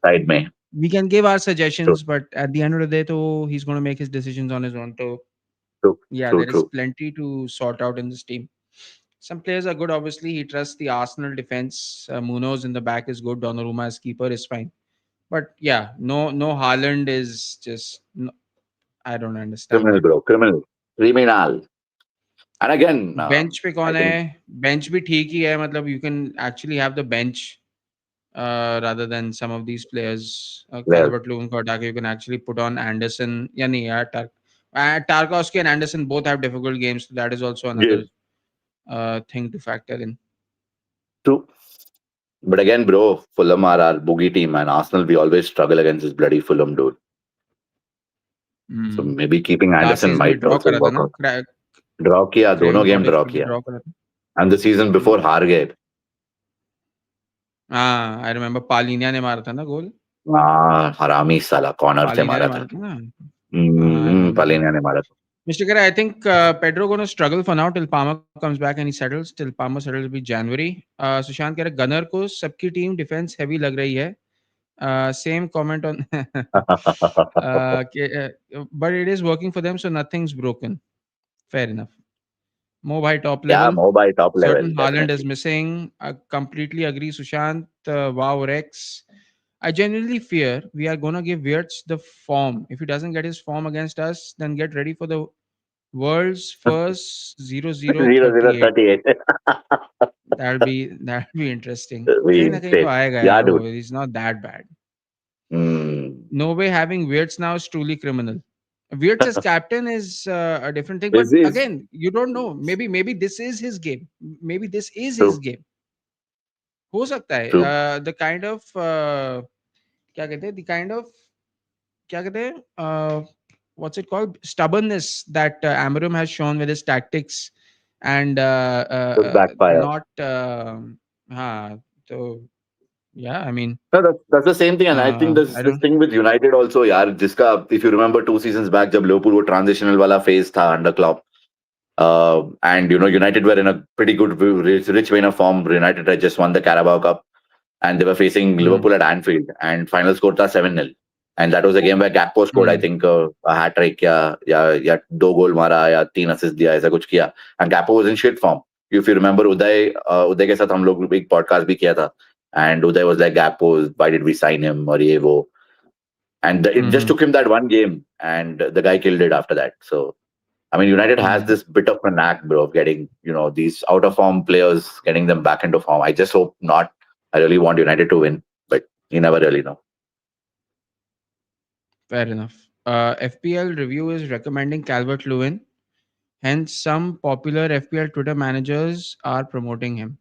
Side में. we can give our True, suggestions but at the end of the day तो he's going to make his decisions on his own. So true, yeah, true, there is true. plenty to sort out in this team. Some players are good. Obviously, he trusts the Arsenal defense. Munoz in the back is good. Donnarumma as keeper is fine. But yeah, no Haaland is just. No, I don't understand Criminal, that. bro. Criminal. Criminal. And again, bench पे I कौन है. think bench भी ठीक ही है. मतलब you can actually have the bench rather than some of these players. well, Calvert Lewin को हटा के you can actually put on Anderson. या नहीं यार. Tarkowski and Anderson both have difficult games. So that is also yes, another thing to factor in. true. But again, bro, Fulham are our boogie team, and Arsenal, we always struggle against this bloody Fulham dude. So maybe keeping last Anderson season भी might draw also करा था work ना. out. Draw किया, दोनों Kraven game cottage draw पे भी किया. Draw करा था. And the season before हार गए. हाँ आई रिमेम्बर. पालिनिया ने मारा था ना गोल. हाँ, हरामी साला कॉर्नर से पालिनिया ने मारा मारा था. था ना. I remember that. पलेनिया ने मारा था. Mr. Kara, I think Pedro going to struggle for now till Palmer comes back and he settles. Till Palmer settles will be January. Sushant कह रहा गनर को सबकी टीम डिफेंस हैवी लग रही है. Same comment on. But it is working for them, so nothing's broken. Fair enough. Mo bhai top Yeah, level. mobile top level, Certain Haaland is definitely. missing. I completely agree, Sushant. Wow, Rex. I genuinely fear we are going to give Wirtz the form. If he doesn't get his form against us, then get ready for the world's first 0-0-38. 0-0-38. That'll be interesting. We कहीं ना कहीं तो insane. आएगा Yeah, यार dude. वो. He's not that bad. Mm. No way having Wirtz now is truly criminal. Wirtz as captain is a different thing. But This is again, you don't know. Maybe this is his game. Maybe this is his true, game. हो सकता है. true. The kind of क्या कहते हैं. The kind of क्या कहते हैं. What's it called? Stubbornness that Amarim has shown with his tactics and Just backfire. not. हाँ तो yeah. I mean No, that's the same thing, and I think I this don't. thing with United also, yeah. जिसका if you remember 2 seasons back, जब Liverpool वो transitional वाला phase था under Klopp, and United were in a pretty good rich vein of form. United had just won the Carabao Cup, and they were facing Hmm. Liverpool at Anfield, and final score था 7-0. And that was a game where Gakpo scored, I Hmm. think, a hat trick या 2 goal मारा या 3 assist दिया, ऐसा कुछ किया. And Gakpo was in shit form. If you remember, उदय के साथ हम लोग एक podcast भी किया था. And Uday was like, Gakpo, why did we sign him? Or ye wo. And it just Hmm. took him that one game, and the guy killed it after that. So, I mean, United has Hmm. this bit of a knack, bro, of getting, these out of form players, getting them back into form. I just hope not. I really want United to win, but you never really know. Fair enough. FPL review is recommending Calvert Lewin. Hence, some popular FPL Twitter managers are promoting him.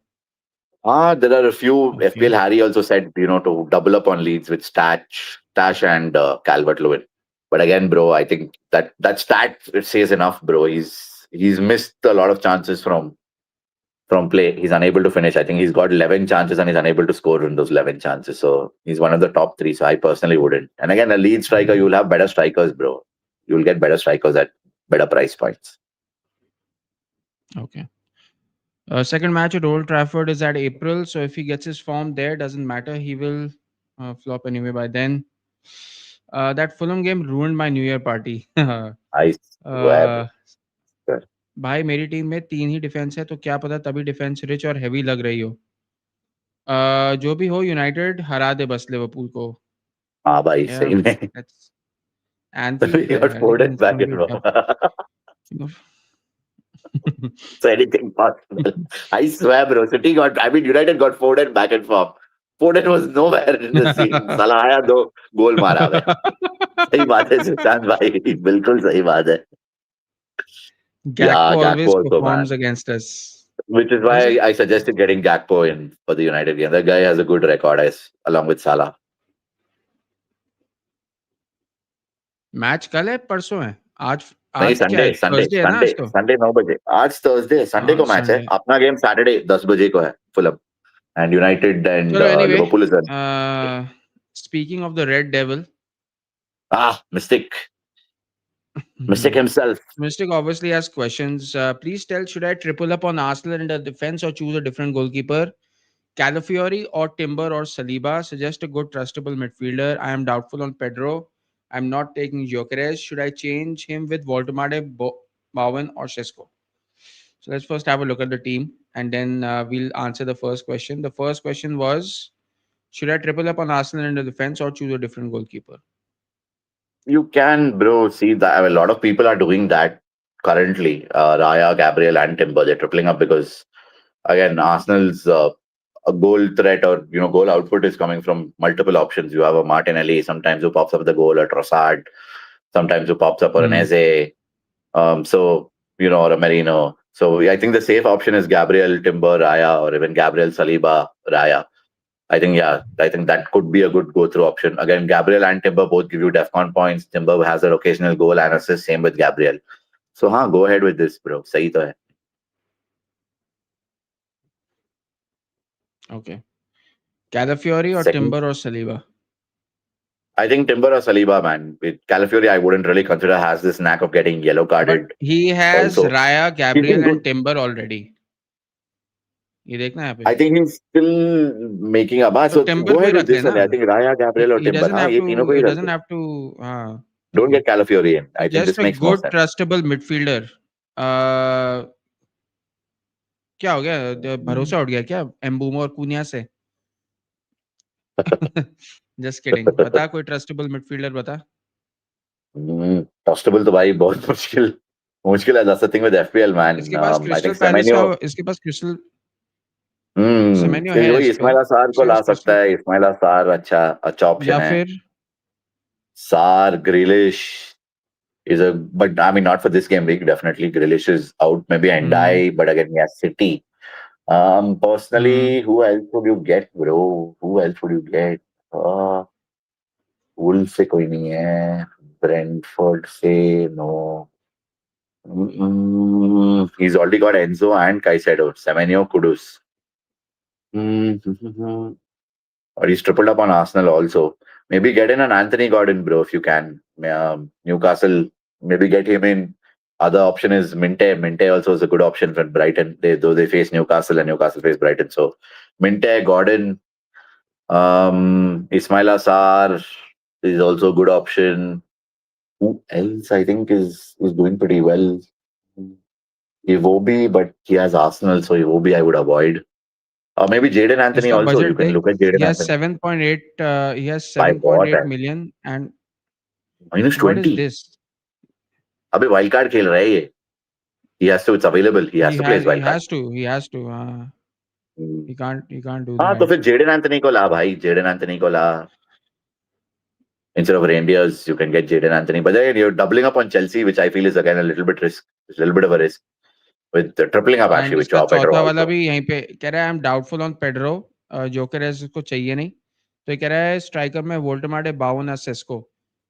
There are a few. Okay. FPL Harry also said, to double up on leads with Stash and Calvert Lewin. But again, bro, I think that stat it says enough, bro. He's missed a lot of chances from play. He's unable to finish. I think he's got 11 chances and he's unable to score in those 11 chances. So he's one of the top three. So I personally wouldn't. And again, a lead striker, you'll have better strikers, bro. You'll get better strikers at better price points. Okay. Second match at Old Trafford is at April, so if he gets his form there, doesn't matter. He will flop anyway by then. That Fulham game ruined my New Year party. I swear, bro. भाई मेरी team में 3 ही defence है तो क्या पता तभी defence rich और heavy लग रही हो. जो भी हो यूनाइटेड हरा दे बस लिवरपूल को. हाँ भाई Yeah, सही में. that's एनफील्ड He पे got है लेकिन folded it's back gonna and be forth. Tough. So anything possible. I swear, bro. United got Foden back and forth. Foden was nowhere in the scene. साला आया दो गोल मारा गया. सही बात है सुशांत भाई. बिल्कुल सही बात है. Gakpo Yeah, always Gakpo also, performs man. against us. Which is Does why he? I suggested getting Gakpo in for the United game. That guy has a good record as along with Salah. Match कल है परसों है. आज नहीं आज क्या Sunday है? Sunday Thursday है ना संडे आज तो. संडे 9 बजे. आज थर्सडे संडे हाँ को मैच है. संडे. अपना गेम सैटरडे 10 बजे को है. फुलम एंड यूनाइटेड एंड चलो anyway. Liverpool is speaking of the red devil. Mystic himself. Mystic obviously has questions. Please tell, should I triple up on Arsenal in the defense or choose a different goalkeeper? Calafiori or Timber or Saliba? Suggest a good trustable midfielder. I am doubtful on Pedro. I'm not taking Gyökeres. Should I change him with Voltemade, Bowen or Shesko? So let's first have a look at the team and then we'll answer the first question. The first question was, should I triple up on Arsenal in the defense or choose a different goalkeeper? You can, bro, see that. I mean, a lot of people are doing that currently. Raya, Gabriel, and Timber, they're tripling up because, again, Arsenal's a goal threat or goal output is coming from multiple options. You have a Martinelli sometimes who pops up the goal, a Trossard sometimes who pops up, or an Hmm. Eze, so or a Merino. So I think the safe option is Gabriel, Timber, Raya, or even Gabriel, Saliba, Raya. I think that could be a good go-through option. Again, Gabriel and Timber both give you DEFCON points. Timber has an occasional goal and assist. Same with Gabriel. So, go ahead with this, bro. सही तो है. Okay. Calafiori or Second, Timber or Saliba? I think Timber or Saliba, man. With Calafiori, I wouldn't really consider has this knack of getting yellow But carded. he has Also, Raya, he's been Gabriel good. and Timber already. ये देखना है यहाँ पे. I think he's still making up. तो So timber go को ही ahead with रख this लेना. only. I think Raya, Gabriel, or He Timber. doesn't have ये to. तीनों को He ही रख doesn't दे. have to. हाँ Don't ठीक है. get Calafiori in. I think Just this a makes more good sense. trustable midfielder. uh, क्या हो गया? भरोसा उठ गया क्या एम्बूमो और कुनिया से? Just kidding. बता कोई ट्रस्टेबल मिडफील्डर बता. Trustable तो भाई बहुत मुश्किल मुश्किल है. That's the thing with FPL, man. इसके पास I क्रिस्टल think पैलेस का. Semenyo. इसके पास क्रिस्टल हम्म. सेमेन्यो फिर है वही इस पे. इस्माइल सार को इसके ला पास सकता क्रिस्टल है. इस्माइल सार अच्छा या ऑप्शन है. फिर सार ग्रिलिश is a, but I mean not for this game week. Definitely Grealish is out. Maybe hmm, Endai, but again, yes, City. Hmm, Personally, who else would you get, bro? Who else would you get? uh Wolves से कोई नहीं है. Brentford से no. He's already got Enzo and Caicedo. Semenyo, Kudus. Mm, or he's tripled up on Arsenal also. Maybe get in an Anthony Gordon, bro, if you can. Newcastle, maybe get him in. Other option is Minte. Minte also is a good option for Brighton. Though they face Newcastle and Newcastle face Brighton. So Minte, Gordon, Ismail Assar is also a good option. Who else I think is doing pretty well? Iwobi, but he has Arsenal, so Iwobi I would avoid. Or maybe Jaden Anthony इसका also. You budget can देख. look at He Jaden has Anthony. 7.8. He has By what? 7.8 million. And Minus what is 20. this? अबे wild card खेल रहा है ये. He has to. It's available. He has He to play has. his He wild card. has to. He has to. Hmm. He can't. He can't do हाँ तो that. फिर Jadon Anthony को ला भाई. जेडन एंथनी को ला. Instead of Reindeers, you can get Jaden Anthony. But then you're doubling up on Chelsea, which I feel is again a little bit risk, a little bit of a risk with tripling up actually and with इसका Joao Pedro चौथा वाला also. भी यहीं पे कह रहा है I am doubtful on Pedro, Gyokeres को चाहिए नहीं, तो ये कह रहा है स्ट्राइकर में वोल्टमार्डे 52 सेस्को।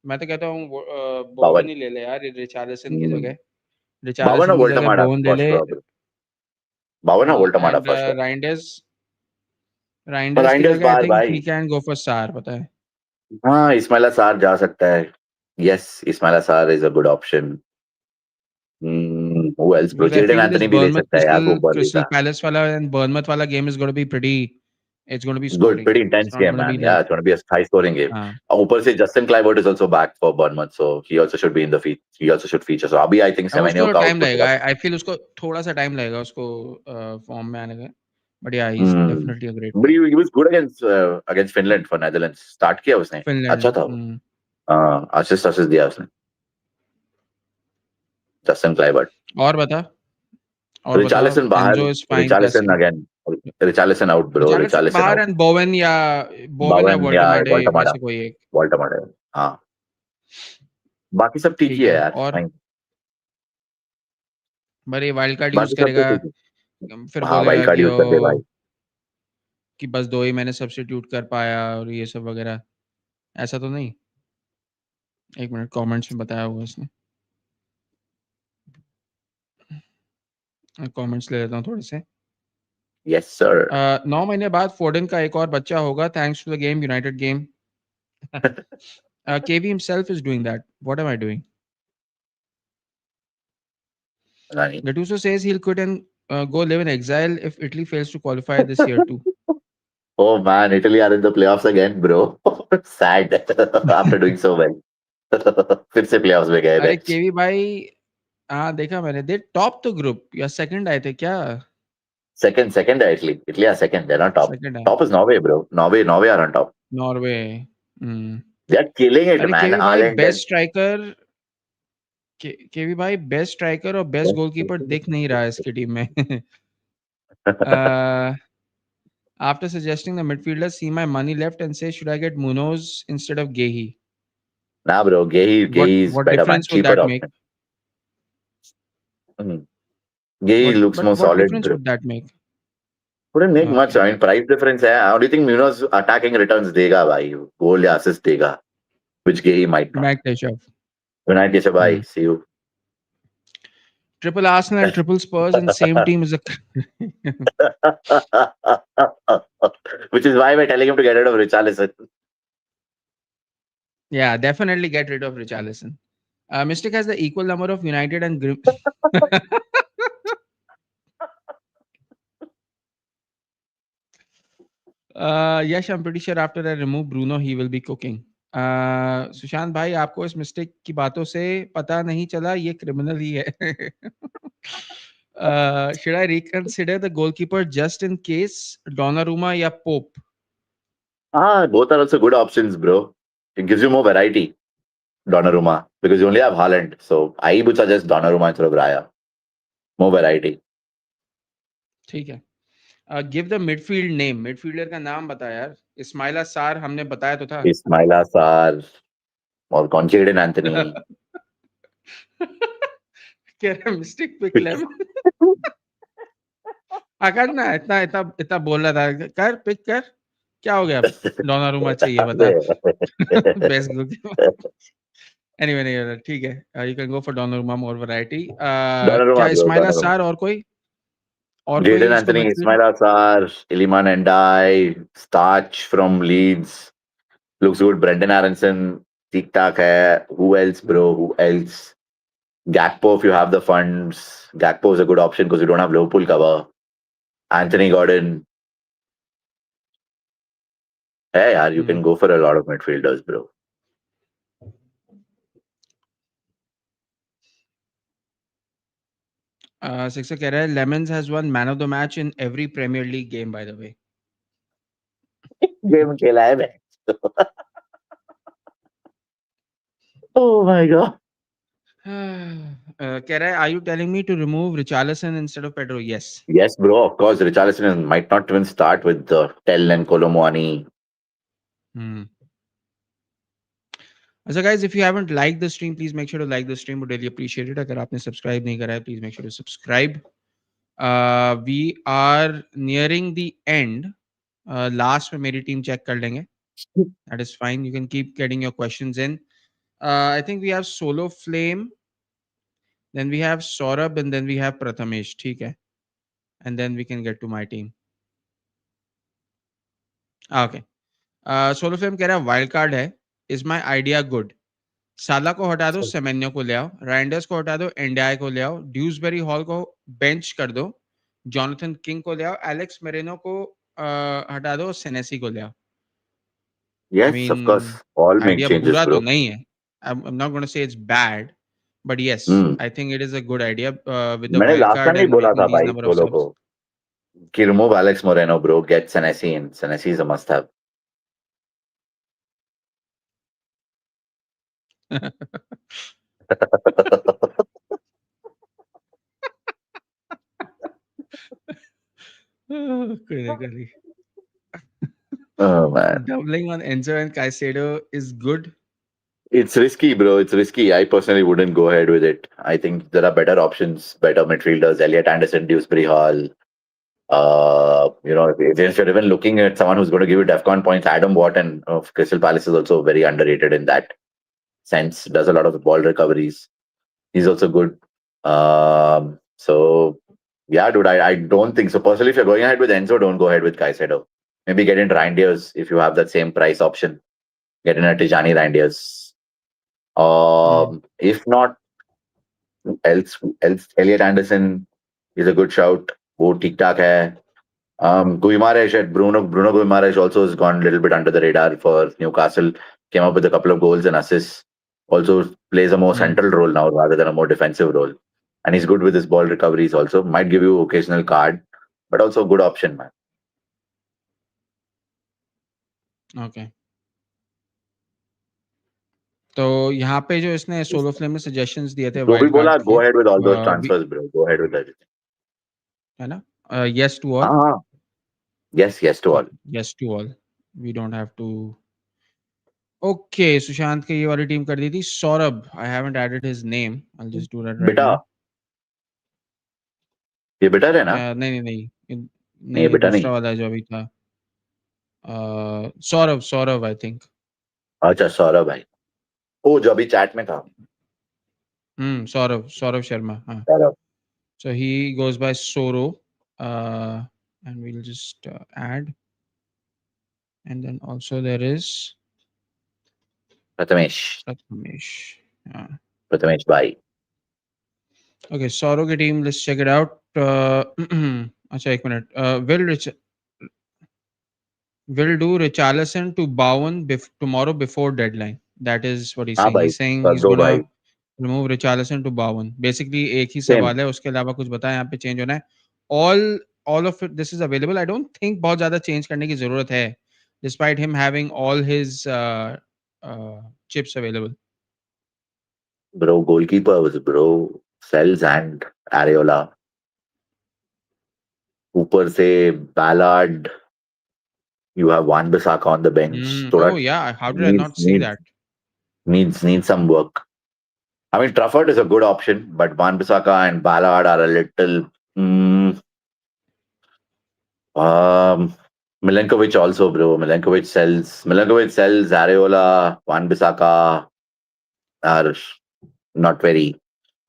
मैं तो कहता हूँ बोवन Bowen. ही ले ले यार रिचार्लिसन की Hmm. जगह, Bowen or रिचार्लिसन की जगह Voltamada, बोवन ले most ले। probably. Bowen or हाँ Voltamada एंड first one. राइंडर्स की Reinders जगह आई बाहर थिंक भाई. ही कैन गो फॉर सार, पता है। हाँ, इस्माइला सार जा सकता है. Yes, Ismaila Sarr is a good option. Who else bro? Because I Jaden feel this Anthony भी ले Bournemouth सकता है यार, वो Burnley Crystal का. Palace wala and Bournemouth wala game is going to be pretty. It's going to be Good, scoring. pretty It's intense not game, going to be man. Yeah, like it's going to be a high scoring game. हाँ. ऊपर से Justin Kluivert is also back for Bournemouth, so he also should be in the feed. He also should feature. So अभी I think अब उसको Semenyo तो का time output लगेगा, थोड़ा. आई फील उसको थोड़ा सा टाइम लगेगा उसको फॉर्म में आने का, बट या he is Hmm. Definitely a great But pick. he was good against Finland for Netherlands. Start किया उसने. अच्छा था वो. फिनलैंड। Assist दिया उसने. Justin Kluivert. और बता, और बता। Richarlison बाहर. एंजो इज फाइन Richarlison कैसे? again. Richarlison out, bro. Richarlison Richarlison बाहर out. एंड बोवन या Bowen या वर्टमाटे में Voltamada. से कोई एक। Voltamada. हाँ. बाकी सब ठीक ही ठीक है है, यार. और Fine. बड़े वाइल्ड कार्ड यूज बाकी सब तो करेगा, ठीक है. फिर हाँ, वाइल्ड बोलेगा कार्ड कि यूज ओ कर दे भाई. कि बस 2 ही मैंने सब्स्टिट्यूट कर पाया और ये सब वगैरह, ऐसा तो नहीं? 1 मिनट, कमेंट्स में बताया होगा इसने। कमेंट्स ले लेता हूँ थोड़े से। Yes, sir. 9 महीने बाद फोर्डन का एक और बच्चा होगा, thanks to the game, United game. KV himself is doing that, what am I doing? नहीं. Gattuso says he'll quit and go live in exile if Italy fails to qualify this year too. Oh man, Italy are in the playoffs again, bro. Sad after doing so well. फिर से playoffs में गए अरे bench. केवी भाई, हाँ देखा मैंने, दे top the group या सेकंड आए थे क्या? Second है Italy. Italy are second. They're not top. Second है, Top is Norway, bro. Norway are on top. Norway. They're killing it, अरे man. केवी भाई Haaland बेस्ट स्ट्राइकर, केवी भाई बेस्ट स्ट्राइकर और बेस्ट गोलकीपर दिख नहीं रहा है इसकी टीम में। After suggesting the midfielders, see my money left and say, should I get Munoz instead of Gehi? Nah, bro. Gehi is What better, man. difference would Cheaper that make? option. Hmm. Gehi looks more What solid, difference bro. would that make? Wouldn't make much. Okay. I mean, price difference है. How do you think Munoz attacking returns देगा भाई? Goal या assist देगा, which Gehi might not. Mac Teshav. United कैसे भाई? See you. Triple Arsenal and triple Spurs in same team is a Which is why we're telling him to get rid of Richarlison. yeah, definitely get rid of Richarlison. Mystic has the equal number of United and Grim. Yes, I'm pretty sure after I remove Bruno, he will be cooking. Sushant भाई, आपको इस mistake की बातों से पता नहीं चला, ये क्रिमिनल ही है। Should I reconsider the goalkeeper just in case Donnarumma या Pope? Both are also good options, bro. It gives you more variety. Donnarumma, because you only have Haaland. So I would suggest Donnarumma instead of Raya. More variety. ठीक है। Give the midfield name, midfielder का नाम बता यार। इस्माइला सार हमने बताया तो था। Ismaila Sarr or Jaden Anthony. कह रहा मिस्टेक पिक लेमन। आकाश ना इतना इतना इतना बोल रहा था, कर पिक कर, क्या हो गया? डोनारूमा चाहिए बता। Best goalkeeper. एनीवे नहीं, ठीक है, you can go for Donnarumma, more variety. क्या Donnarumma, bro. Ismaila Donnarumma. Sarr और कोई, और कोई Jaden इसको Anthony, midfield? Ismaila Sarr, Iliman Ndiaye, Starch from Leeds. Looks good. Brendan Aronson, ठीक ठाक है. Who else, bro? Who else? Gakpo, if you have the funds. Gakpo is a good option because you don't have Liverpool cover. Anthony Gordon. Hey, yaar, you can go for a lot of midfielders, bro. Sixer कह रहा है Lammens has one man of the match in every Premier League game, by the way. Game खेला है मैं. Oh my god. कह रहा है are you telling me to remove Richarlison instead of Pedro? Yes. Yes, bro. Of course, Richarlison might not even start with Tell and Colomwani. So guys, if you haven't liked the stream, please make sure to like the stream. Would really appreciate it. अगर आपने subscribe नहीं करा है, please make sure to subscribe. We are nearing the end. Last में मेरी team check कर लेंगे. That is fine. You can keep getting your questions in. I think we have Solo Flame, then we have Saurabh, and then we have Prathamesh. ठीक है. And then we can get to my team. Okay. Solo Flame कह रहा है wild card है. Is my idea good? साला को हटा दो, सेमेन्यो को ले आओ, राइंडर्स को हटा दो, एंडियाई को ले आओ, ड्यूसबेरी हॉल को बेंच कर दो, जॉनथन किंग को ले आओ, एलेक्स मेरेनो को हटा दो, सेनेसी को ले आओ. I Yes, of mean, course. All make idea changes, बुरा तो bro. नहीं है. I'm not going to say it's bad, but yes, Hmm. I think it is a good idea with the मैंने wild last time card he and बोला making था these भाई number of solo को subs. कि remove Alex Moreno, bro. Get Senesi in. Senesi is a must-have. Correctly. Oh man, Doubling on Enzo and Caicedo is good. it's risky, bro. It's risky. I personally wouldn't go ahead with it. I think there are better options, better midfielders. Elliot Anderson, Dewsbury Hall. If you're even looking at someone who's going to give you DEFCON points, Adam Wharton of Crystal Palace is also very underrated in that sense. Does a lot of ball recoveries. He's also good. So yeah, dude, I don't think so. Personally, if you're going ahead with Enzo, don't go ahead with Caicedo. Maybe get in Reindeers if you have that same price option. Get in a Tijani Reindeers. Hmm. If not, else Elliot Anderson is a good shout. वो ठीक ठाक है. Guimaraes at Bruno Guimaraes also has gone a little bit under the radar for Newcastle. Came up with a couple of goals and assists. Also plays a more Hmm. central role now rather than a more defensive role. And he's good with his ball recoveries also. Might give you occasional card, but also a good option, man. Okay. तो यहाँ पे जो इसने solo flame में suggestions दिए थे जो भी वाइल्ड बोला, कार्ड्स के, go ahead with all those we, transfers, bro. Go ahead with everything. है ना, yes to all. हाँ, yes to all. Yes to all. We don't have to. Okay, Sushant के ये वाली टीम कर दी थी. Saurabh, I haven't added his name. I'll just do that right बेटा, now. ये बेटर है ना? नहीं नहीं नहीं नहीं नहीं, ये नहीं, बेटा दूसरा नहीं. वाला जो अभी था. Saurabh I think. अच्छा, सौरभ भाई. ओ, जो अभी चैट में था. सौरभ शर्मा, हाँ. Saurabh. So he goes by Soro, and we'll just add, and then also there is Prathamesh. Prathamesh. Prathamesh भाई. Okay, Soro की team, let's check it out. अच्छा एक minute. Will do Richarlison to Bowen tomorrow before deadline. That is what he's हाँ saying. भाई, He's saying कर he's दो gonna भाई. remove Richarlison to Bowen. Basically एक ही सेम. सवाल है, उसके अलावा कुछ बताएं यहाँ पे चेंज होना है. All of it, this is available. I don't think बहुत ज़्यादा चेंज करने की ज़रूरत है, despite him having all his chips available. Bro, goalkeepers, bro. Sells and Areola. ऊपर से Ballard. You have Wan Bissaka on the bench. Oh Thoda yeah, how did I needs not see needs that? needs some work. I mean, Trafford is a good option, but Wan Bissaka and Ballard are a little. Milenkovic also, bro. Milenkovic sells. Areola, Wan Bissaka are not very.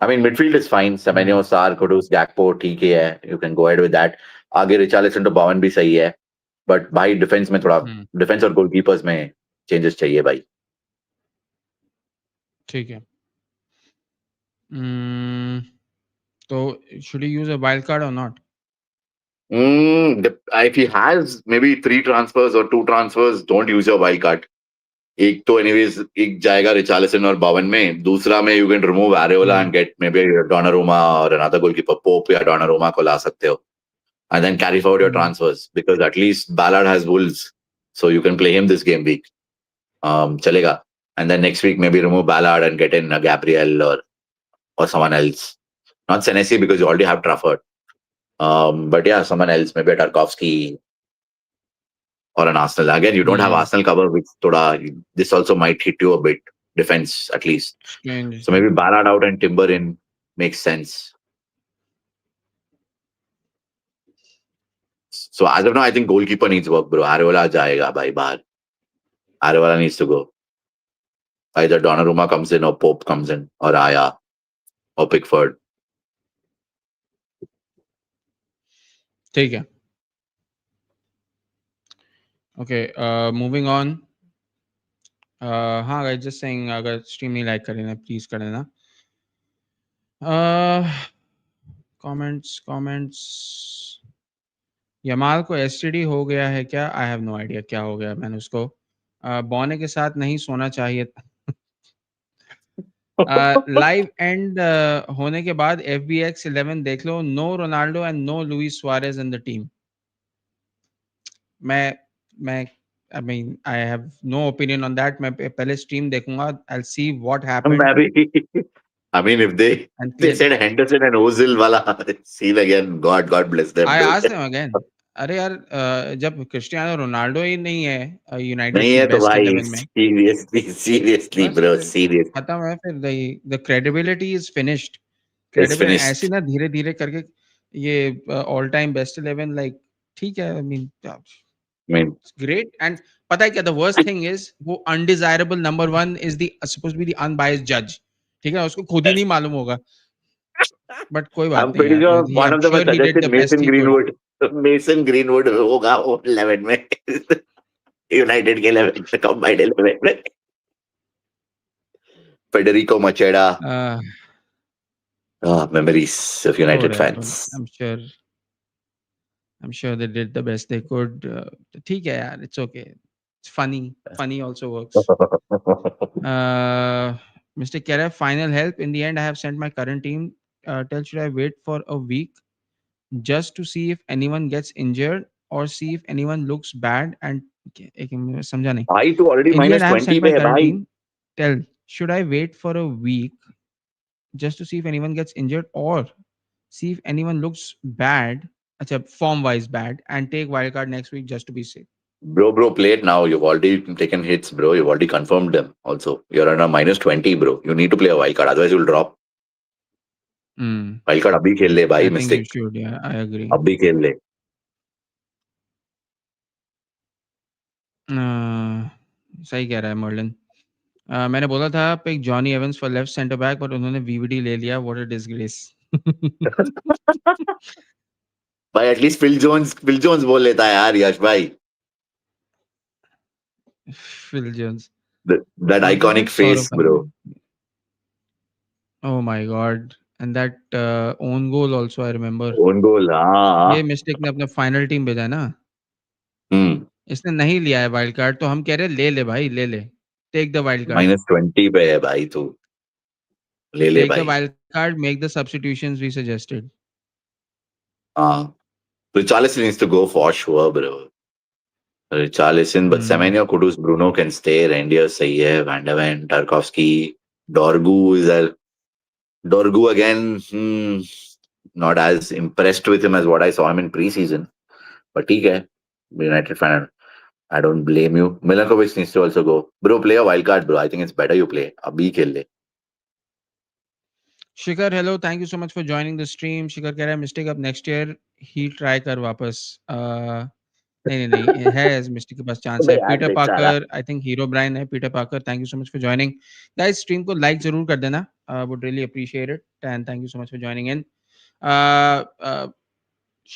I mean, midfield is fine. Semenyo, Sar, Kudus, Gakpo, ठीक ही है. You can go ahead with that. आगे Richarlison to Bowen भी सही है. But भाई defence में थोड़ा डिफेंस और गोलकीपर्स में चेंजेस चाहिए भाई. ठीक है. तो should he use a wild card or not? If he has maybe 3 transfers or 2 transfers, don't use your wild card. एक तो anyways एक जाएगा Richarlison और Bowen में. दूसरा में you can remove Areola and get maybe Donnarumma or another goalkeeper. Pope या Donnarumma को ला सकते हो. And then carry forward your transfers because at least Ballard has Wolves, so you can play him this game week. Chalega. And then next week maybe remove Ballard and get in a Gabriel or someone else. Not Senesi because you already have Trafford. But yeah, someone else, maybe a Tarkovsky or an Arsenal. Again, you don't have Arsenal cover, which this also might hit you a bit. defense at least. Strange. So maybe Ballard out and Timber in makes sense. So as of now, I think goalkeeper needs work, bro. Areola jayega bhai bahar. Areola needs to go. Either Donnarumma comes in or Pope comes in or Aya or Pickford. ठीक है. Okay, moving on. हाँ guys, just saying अगर stream नहीं like करें ना please कर देना. Comments. Yamal को एसटीडी हो गया है क्या? आई हैव नो आइडिया क्या हो गया. मैंने उसको बौने के साथ नहीं सोना चाहिए. लाइव एंड होने के बाद FBX11 देख लो. No Ronaldo and no Luis Suarez in the team. मैं I mean I have no opinion on that. मैं पहले स्ट्रीम देखूंगा. I will see what happened Maybe. I mean, if and they फिर said Henderson and Ozil, wala scene again. God bless them, I bro. Asked him again. अरे यार, जब Cristiano Ronaldo ही नहीं है United नहीं की है तो बेस्ट भाई 11 में, seriously, बस bro, फिर serious. खत्म है. फिर the credibility is finished. It's credible ऐसे finished. ना धीरे धीरे करके ये ऑल टाइम बेस्ट 11 लाइक ठीक है. I mean I mean, great. And पता है क्या द वर्स्ट थिंग इज, वो undesirable number 1 is the suppose be the unbiased जज. ठीक है, उसको खुद ही नहीं मालूम होगा. बट कोई बात I'm नहीं pretty यार. sure I one am of them has sure he did suggested the best Mason he could. Greenwood. Mason Greenwood होगा वो 11 में. United के 11 में, combined 11 में. Federico Macheda. Memories of हो United रहा है. fans. I'm sure they did the best they could. ठीक है यार, it's okay. It's funny. Funny also works. Mr. Kera, final help. In the end, I have sent my current team. Tell should I wait for a week just to see if anyone gets injured or see if anyone looks bad? And एक minute, समझा नहीं. भाई तू already In the end, minus I have 20 sent my पे है current भाई. team. Tell should I wait for a week just to see if anyone gets injured or see if anyone looks bad, अच्छा, form wise bad, and take wildcard next week just to be safe. Bro, play it now. You've already taken hits, bro. You've already confirmed them. Also, you're on a minus 20, bro. You need to play a wild card, otherwise you'll drop. Wild card अभी खेल ले भाई, I think you mistake. should. Yeah, I agree. अभी खेल ले. सही कह रहा है मर्लिन. मैंने बोला था pick Jonny Evans for left centre back, पर उन्होंने वीवीडी ले लिया. What a disgrace. भाई एटलीस्ट फिल जोन्स बोल लेता है यार यश भाई. Fill Jones. That कौन सा था? iconic face, Saurabh. bro. Oh my God. And that own goal also I remember. Own goal. ये हाँ. मिस्टेक ने अपना फाइनल टीम भेजा है ना. हम्म. इसने नहीं लिया है वाइल्ड कार्ड, तो हम कह रहे हैं ले ले भाई, ले ले. Take the wild card. minus 20 पे है भाई तू. ले ले Take the भाई. wild card, make the substitutions we suggested. हाँ. Richarlison needs to go for sure, bro. Richarlison, but Hmm. Semenyo, Kudus, Bruno can stay. Reindeer सही है. Van der Ven, Tarkovsky, Dorgu is a Dorgu again. Not as impressed with him as what I saw him in preseason. But ठीक है. United fan. I don't blame you. Milankovic needs to also go. Bro, play a wild card, bro. I think it's better you play. अभी खेल ले. Shikhar, hello, thank you so much for joining the stream. Shikhar कह रहा है mistake अब next year ही try कर वापस. नहीं है. मिस्टेक के पास चांस अबे है. यार पीटर बेचारा. Parker, I think Herobrine है. Peter Parker, thank you so much for joining. Guys, stream को लाइक जरूर कर देना. Would really appreciate it. And thank you so much for joining in.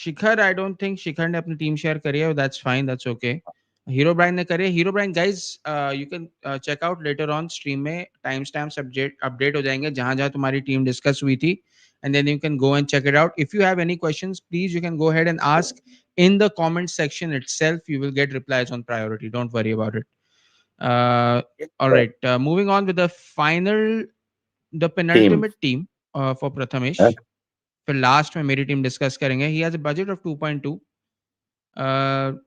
Shikhar, I don't think Shikhar ने अपनी team share करी है. That's fine, that's okay. Herobrine ने करी है. Herobrine guys, you can check out later on stream में. Time stamps update हो जाएंगे जहां जहां तुम्हारी टीम डिस्कस हुई थी. And then you can go and check it out. If you have any questions, please you can go ahead and ask in the comment section itself. You will get replies on priority. Don't worry about it. All right. Moving on with the Team. penultimate team for Prathamesh. Huh? फिर last में मेरी team discuss करेंगे. He has a budget of 2.2.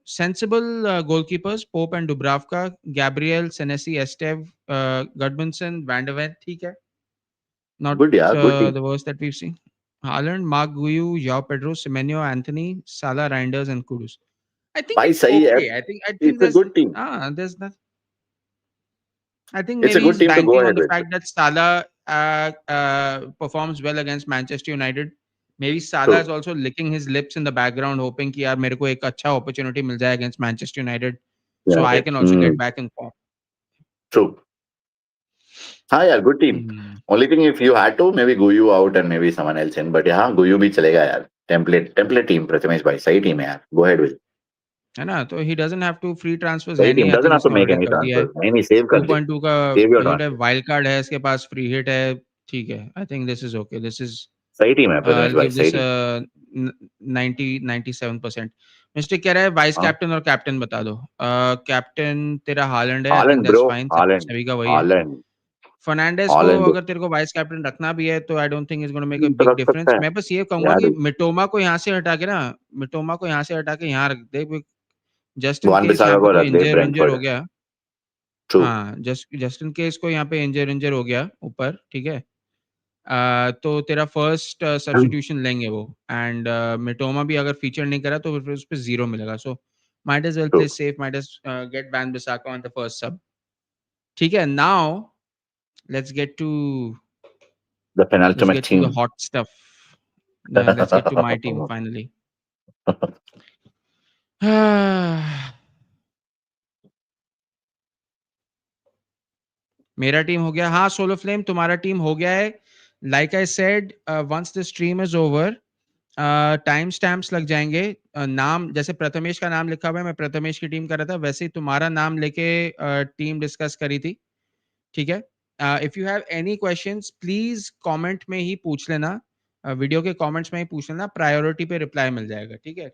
Sensible goalkeepers Pope and Dubravka, Gabriel, Senesi, Esteve, Gudmundsson, Van de Ven. ठीक है, not Good, yeah. Good team. The worst that we seen. Haaland, Marc Guiu, João Pedro, Semenyo, Anthony, Salah, Reijnders and Kudus. I think भाई it's सही है. Okay. I think It's a there's good team. there's not. I think It's a maybe good he's team to go banking on ahead the with. fact that Salah performs well against Manchester United. Maybe Salah is True, also licking his lips in the background, hoping कि यार मेरे को एक अच्छा opportunity मिल जाए against Manchester United, so yeah, I okay. can also get back in form. True. हाँ यार, good team. Hmm. Only thing, if you had to, maybe Guyu out and maybe someone else in. But yeah, Guyu भी चलेगा यार. Template team, Prathamesh भाई, सही team है यार. Go ahead with. है ना, तो he doesn't have to free transfers है सही नहीं, team I doesn't think have to इसने make already any कर दिया है. transfers. नहीं save कर दे. 2.2 का Save your free hit है, transfer. wild card है इसके पास, free hit है, ठीक है. I think this is okay. This is सही team है प्रथमेश I'll भाई, give सही this team. 97%. मिस्टेक कह रहा है वाइस हाँ. कैप्टन और कैप्टन बता दो. कैप्टन तेरा हालैंड है, I think Haaland that's bro, fine, Haaland, सभी का वही है. Haaland, फर्नांडेस को Haaland bro. अगर तेरे को वाइस कैप्टन रखना भी है तो I don't think is gonna make a तो बिग रख सकता डिफरेंस. है. मैं बस ये कहूंगा Yeah, कि dude. मिटोमा को यहाँ से हटा के ना, मिटोमा को यहाँ से हटा के यहाँ रख दे, जस्ट इन वन केस यहाँ बिसाका पे को कोई रख दे, इंजर विंजर हो ब्रेंटफोर्ड. गया. ट्रू. हाँ, जस्ट इन केस को यहाँ पे इंजर हो गया ऊपर, ठीक है. तो तेरा फर्स्ट सब्स्टिट्यूशन लेंगे वो, एंड मिटोमा भी अगर फीचर नहीं करा तो फिर उस पे 0 मिलेगा. So might as well true. Play safe, might as get Wan Bissaka on the first sub. ठीक है, now let's get to the let's penultimate get to the team. hot stuff. Let's get to my team finally. मेरा team हो गया. हाँ, solo flame तुम्हारा team हो गया है. Like I said, once the stream is over, time stamps लग जाएंगे. नाम जैसे प्रथमेश का नाम लिखा हुआ है, मैं प्रथमेश की टीम कर रहा था, वैसे ही तुम्हारा नाम लेके टीम डिस्कस करी थी. ठीक है. If you have any questions please comment में ही पूछ लेना, वीडियो के कमेंट्स में ही पूछ लेना, प्रायोरिटी पे रिप्लाई मिल जाएगा. ठीक है,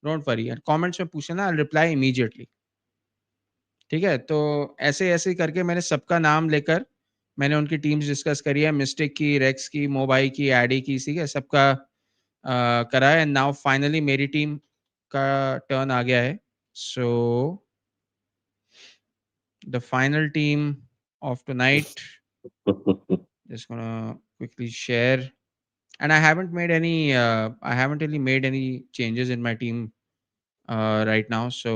डोंट वरी यार, कमेंट्स में पूछ लेना, रिप्लाई इमीडिएटली. ठीक है, तो ऐसे ऐसे करके मैंने सबका नाम लेकर मैंने उनकी टीम्स डिस्कस करी है, मिस्टेक की, रेक्स की, मोबाइल की, एडी की, ठीक है, सबका करा है. नाउ फाइनली मेरी टीम का टर्न आ गया है. So the final team of tonight, just gonna quickly share. And I haven't made any I haven't really made any changes in my team right now, so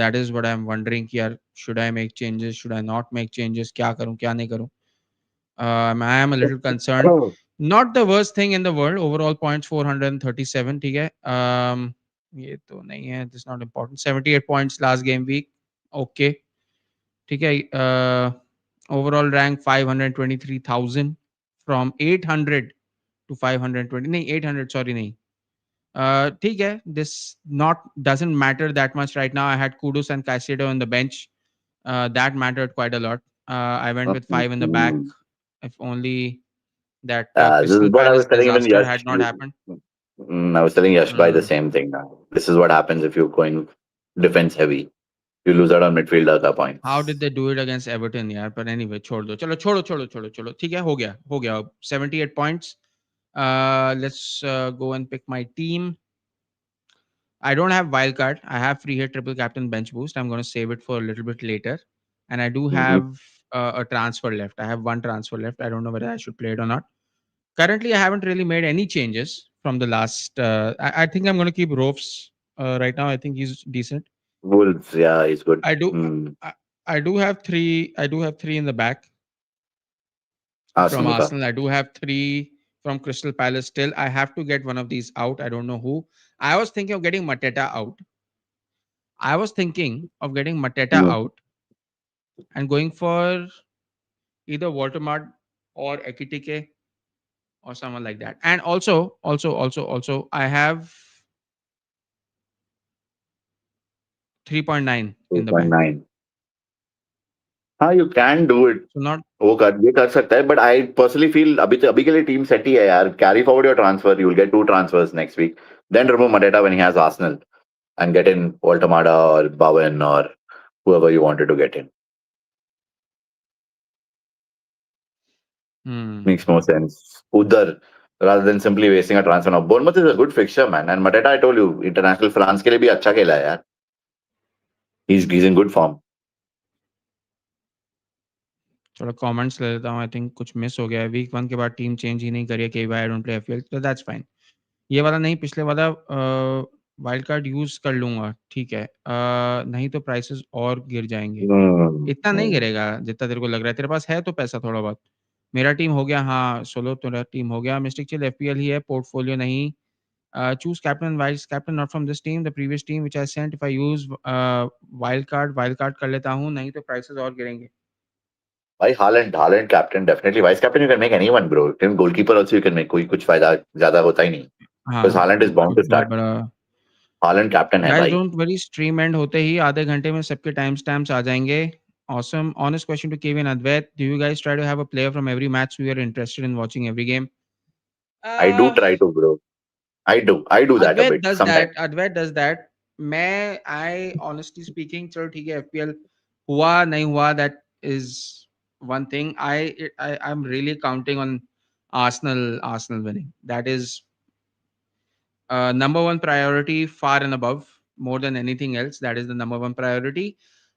that is what I'm wondering कि यार, should I make changes, should I not make changes, क्या करूं क्या नहीं करूं. I am a little concerned. Not the worst thing in the world. Overall points 437. ठीक है. ये तो नहीं है. This is not important. 78 points last game week. Okay. ठीक है. Overall rank 523,000 from 800 to 520. नहीं, 800. Sorry, नहीं. ठीक है. This not doesn't matter that much right now. I had Kudus and Caicedo on the bench. That mattered quite a lot. I went with 5 in the back. If only that This is Crystal what I Palace was telling even disaster Yash. had not happened. I was telling Yash by the Hmm. same thing now. This is what happens if you're going defense heavy. You lose out on midfielder का How did points. they do it against Everton यार? But anyway, छोड़ दो. चलो छोड़ो छोड़ो छोड़ो छोड़ो. ठीक है, हो गया. 78 points. Let's go and pick my team. I don't have wildcard. I have free hit, triple captain, bench boost. I'm going to save it for a little bit later. And I do Mm-hmm. have a transfer left. I have one transfer left. I don't know whether I should play it or not. Currently, I haven't really made any changes from the last. I think I'm going to keep Ropes right now. I think he's decent. Wolves, yeah, he's good. I do. Hmm. I, I do have three. I do have three in the back from Arsenal का. Arsenal. I do have three from Crystal Palace. Still, I have to get one of these out. I don't know who. I was thinking of getting Mateta out. I was thinking of getting Mateta Hmm. out and going for either Waltermart or Ekitike or someone like that. And also, I have 3.9 in the bank. 2.9. हाँ, you can do it. So not. वो कर सकता है, but I personally feel अभी के लिए team set ही है यार. Carry forward your transfer. You will get 2 transfers next week. Then remove Mateta when he has Arsenal and get in Waltamada or Bowen or whoever you wanted to get in. Makes more sense. Udhar, rather than simply wasting a transfer. Now, Bournemouth is a good fixture, man. And Mateta, I told you, international France के लिए भी अच्छा खेला है यार. He's in good form. थोड़ा comments ले लेता हूँ. आई थिंक कुछ मिस हो गया है. वीक 1 के बाद टीम चेंज ही नहीं करी है. के आई डोंट प्ले एफपीएल, तो दैट्स फाइन. ये वाला नहीं, पिछले वाला वाइल्ड कार्ड यूज कर लूंगा, ठीक है। नहीं तो प्राइसेस और गिर जाएंगे। इतना नहीं हम्म। गिरेगा जितना तेरे को लग रहा है, तेरे पास है तो पैसा थोड़ा बहुत। मेरा टीम हो गया, हाँ सोलो तेरा टीम हो गया। मिस्टिक चिल एफपीएल ही है, पोर्टफोलियो नहीं। Choose captain vice captain not from this team, the previous team which I sent. If I use wild card कर लेता हूँ, नहीं तो प्राइसेस और गिरेंगे। भाई Holland captain, definitely vice captain you can make anyone bro, even goalkeeper also you can make, कोई कुछ फायदा ज्यादा होता ही नहीं, बिकॉज़ हाँ, हालैंड इज बाउंड कोई टू बहुत स्टार्ट। बड़ा। हालैंड कैप्टन है गाइस भाई। डोंट वरी, स्ट्रीम एंड होते ही आधे घंटे में सबके टाइम स्टैम्प्स आ जाएंगे। Awesome. Honest question to Kevin Advait. Do you guys try to have a player from every match we are interested in watching every game? I do Uh, try to bro, I do that a Advait bit does sometimes. that. Advait does that. मैं I honestly speaking, चलो ठीक है, FPL हुआ नहीं हुआ, that is one thing. I'm really counting on Arsenal winning. That is number one priority, far and above, more than anything else. That is the number one priority.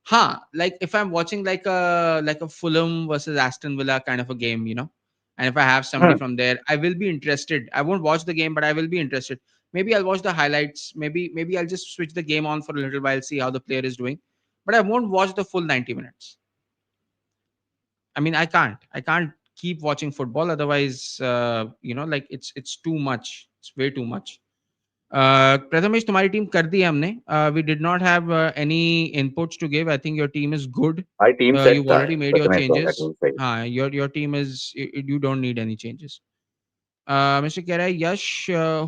Huh, like if I'm watching like a Fulham versus Aston Villa kind of a game, and if I have somebody from there, I will be interested. I won't watch the game, but I will be interested. Maybe I'll watch the highlights. Maybe I'll just switch the game on for a little while, see how the player is doing. But I won't watch the full 90 minutes. I mean, I can't keep watching football. Otherwise, like it's too much. It's way too much. Prathamesh, तुम्हारी team कर दी है हमने. We did not have any inputs to give. I think your team is good. भाई team set You've था, already made your Prathamesh का changes. Team सही। हाँ, your team is, you don't need any changes. Mr. कह रहा है यश,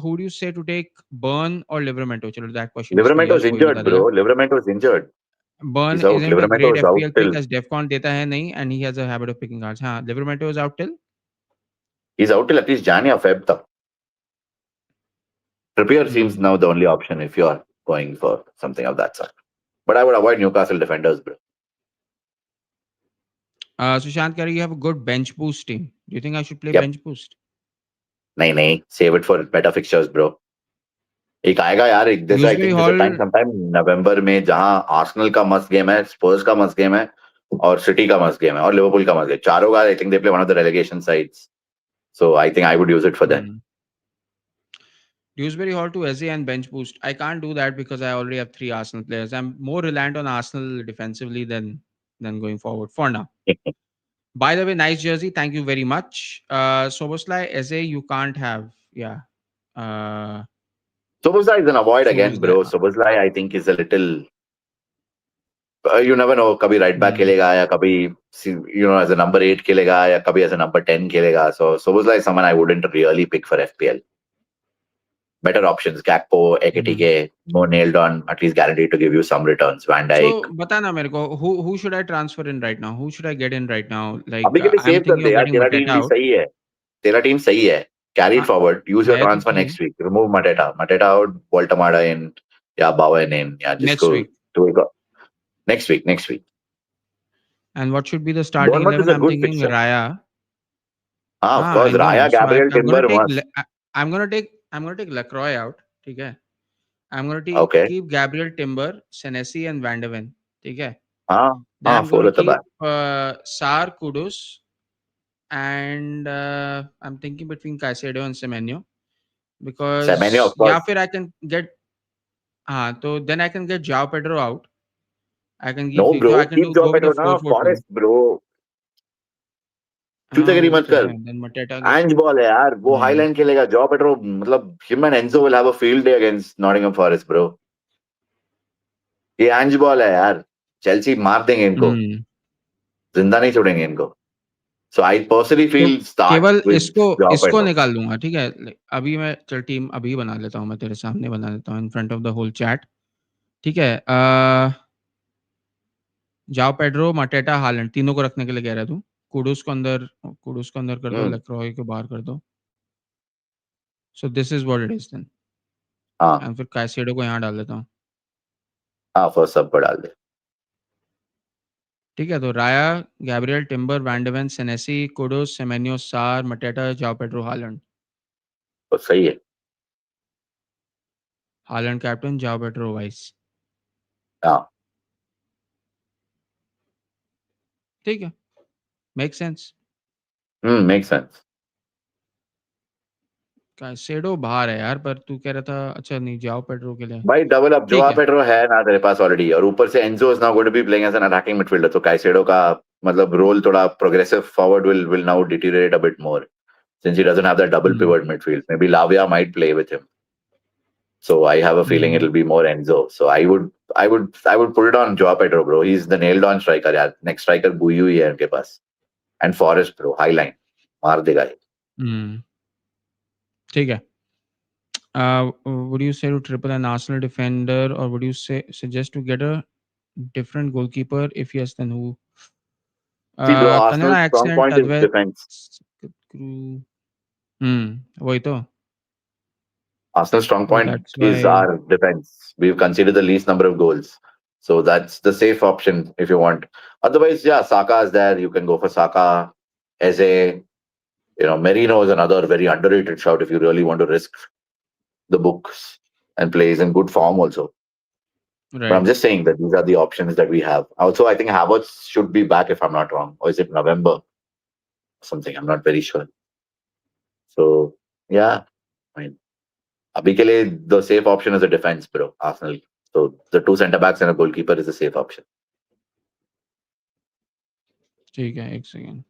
who do you say to take, Burn or Livramento? चलो, that question is to Livramento is Yash, वही injured बता ब्रो, देगा. Livramento is injured, Burn is out, isn't a Livramento great is out FPL pick till, as Defcon देता है नहीं, and he has a habit of picking cards. हाँ, Livramento is out till. Is out till at least Jain या Feb तक। Trippier seems Hmm. now the only option if you are going for something of that sort. But I would avoid Newcastle defenders, bro. Sushant कह रहा है you have a good bench boost team. Do you think I should play Yep. bench boost? नहीं नहीं, save it for better fixtures, bro. एक आएगा यार, एक जैसे आई Dewsbury थिंक जैसे Hall. टाइम समटाइम नवंबर में, जहां आर्सेनल का मस्त गेम है, स्पर्स का मस्त गेम है, और सिटी का मस्त गेम है, और लिवरपूल का मस्त गेम, चारों का I think they play one of the relegation sides, so I think I would use it for them. Hmm. Dewsbury Hall to Eze and bench boost. I can't do that because I already have three Arsenal players. I'm more reliant on Arsenal defensively than going forward for now. By the way, nice jersey. Thank you very much. Soboslai, Eze, you can't have. Yeah. Uh, Sobozlai is an avoid again, Soboslai. bro. Sobozlai I think is a little, you never know, कभी right back Hmm. खेलेगा या कभी as a number 8 खेलेगा या कभी as a number 10 खेलेगा, सो Sobozlai is someone I wouldn't really pick for FPL. Better options, Gakpo, Hmm. Ekitike, more nailed on, at least guaranteed to give you some returns. Van Dijk. So, बताना मेरे को, who should I transfer in right now? Who should I get in right now? Like, अभी के लिए I'm save कर thinking दे of यार, getting तेरा टीम Mateta भी out. सही है, तेरा टीम सही है, कैरी इट हाँ, फॉरवर्ड, यूज योर है तो ट्रांसफर सही. Next week, remove Mateta out, Woltemade in, या बावन इन, या Next जिसको week. तो next week. And what should be the starting Bournemouth 11? Is a I'm good thinking fixture. Raya. हाँ of I course, know. Raya, So Gabriel, I'm gonna timber take मस्त। I'm gonna take Lacroix out. ठीक है. I'm gonna take, okay, keep Gabriel Timber, Senesi, and Van de Ven. ठीक है. हाँ Then हाँ, I'm four gonna at the back, keep Sar, Kudus, and I'm thinking between Caicedo and Semenyo, Semenyo because of या course. फिर I can get, तो then I can get Joao Pedro out. I can no keep, bro, so I can keep do जॉ go with the Pedro ना, 4-4-2. Forest bro, हाँ, चूतियागिरी वो भी मत तो कर। है. Then Mateta gets. एंज बॉल है यार, वो Hmm. हाईलाइन खेलेगा, जॉ पेड्रो मतलब him and Enzo will have a field day against Nottingham forest bro. ये एंज बॉल है यार, चेल्सी मार देंगे इनको, Hmm. जिंदा नहीं छोड़ेंगे इनको, सो आई पर्सनली तो फील स्टार्ट केवल विद इसको जॉ इसको पेड्रो। निकाल दूंगा, ठीक है. अभी मैं, चल टीम अभी बना लेता हूँ, मैं तेरे सामने बना लेता हूँ, in front of the whole chat. ठीक है. जाओ पेड्रो, मटेटा, हालैंड, तीनों को रखने के लिए कह रहा है तू. कुडूस को अंदर कर दो, लेक्रोय को बाहर कर दो. So this is what it is then. हाँ एंड फिर कैसेडो को यहाँ डाल देता हूँ. हाँ, फर्स्ट सब पर डाल दे, ठीक है. तो राया, गैब्रियल, टिम्बर, वैंडवेन, सेनेसी, कुडूस, सेमेन्यो, सार, मटेटा, जाओ पेड्रो, हालैंड. तो सही है। हालैंड कैप्टन, जाओ पेड्रो वाइस. हाँ, ठीक है. Make sense. Make sense. Caicedo बाहर है यार, पर तू कह रहा था अच्छा नहीं जाओ पेड्रो के लिए। भाई डबल अप ठीक जोआ है। पेड्रो है ना तेरे पास ऑलरेडी, और ऊपर से Enzo is now going to be playing as an attacking midfielder, तो काइसेडो का मतलब रोल थोड़ा progressive forward will now deteriorate a bit more since he doesn't have that double hmm. pivot midfield. Maybe Lavia might play with him. So I have a feeling hmm. it'll be more Enzo. So I would put it on Joao Pedro, bro. He's the nailed on striker. Yeah. Next striker Buyu ही है उनके पास. And Forest, bro. High line. मार देगा ये. हम्म। ठीक है। Would you say to triple an Arsenal defender, or would you say suggest to get a different goalkeeper? If yes, then who? See, bro, Kannada Arsenal's strong accent, point is Advait. defense. वही तो। Arsenal's strong So point that's is why. our defense. We've conceded the least number of goals. So that's the safe option if you want. Otherwise, yeah, Saka is there. You can go for Saka. Eze, Merino is another very underrated shout if you really want to risk the books and plays in good form also. But I'm Right. just saying that these are the options that we have. Also, I think Havertz should be back if I'm not wrong. Or is it November? Something. I'm not very sure. So, yeah. I mean, अभी के लिए the safe option is a defense, bro. Arsenal. So the two centre backs and a goalkeeper is a safe option. ठीक है, एक second.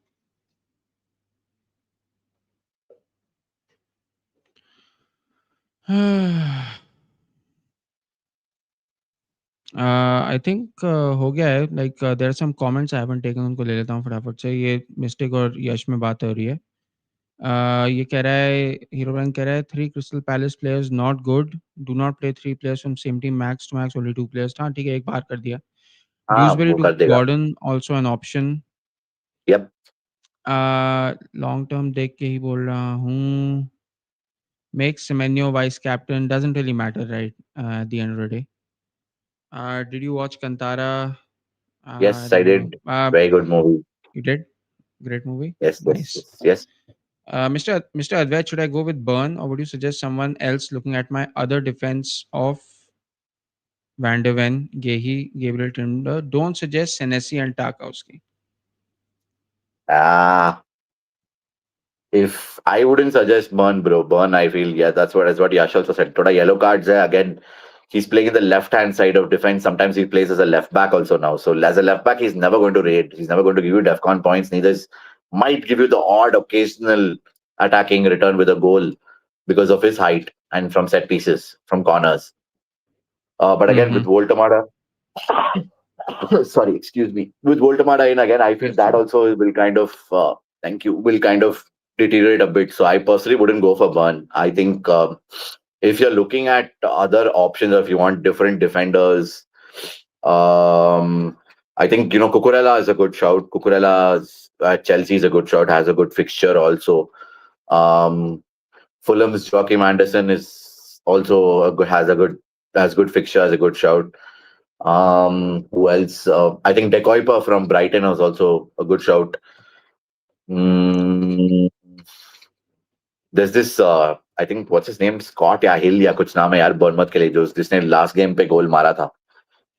I think हो गया है। Like there are some comments I haven't taken, उनको ले लेता हूँ फटाफट से। ये मिस्टेक और यश में बात हो रही है। ये कह रहा है, हीरो बैंक कह रहा है, 3 Crystal Palace players not good, do not play 3 players from same team, max to max only 2 players. हाँ ठीक है, एक बार कर दिया। हाँ ड्यूसबरी वो टू कर देगा. Gordon also an option. Yep. Long term देख के ही बोल रहा हूँ। Make Semenyo vice captain, doesn't really matter right at the end of the day. Did you watch Kantara? I Yes, I don't know. did. Very good movie. You did? Great movie. Yes, yes, Nice. yes, yes. Mr. Advait, should I go with Burn, or would you suggest someone else looking at my other defense of Van de Ven, Gehi, Gabriel Tinder? Don't suggest Senesi and Tarkowski. Ah, if I wouldn't suggest Burn, bro. Burn, I feel, yeah, that's what Yash also said. Thoda yellow cards hai. Again, he's playing in the left hand side of defense. Sometimes he plays as a left back also now. So as a left back, he's never going to raid. He's never going to give you DEFCON points. Neither might give you the odd occasional attacking return with a goal because of his height and from set pieces, from corners. But again, with Mm-hmm. Voltamada, sorry, excuse me. With Voltamada in again, I feel Yes, that sir. also will kind of, thank you, will kind of deteriorate a bit. So I personally wouldn't go for Burn. I think if you're looking at other options, or if you want different defenders, um, I think, Cucurella is a good shout. Cucurella's at Chelsea is a good shout, has a good fixture also. Um, Fulham's Joachim Anderson is also has good fixture, has a good shout. Who else? I think De Kuiper from Brighton was also a good shout. Mm, there's this I think what's his name, Scott या Hill या कुछ नाम है यार बर्नमथ के लिए, जो जिसने लास्ट गेम पे गोल मारा था.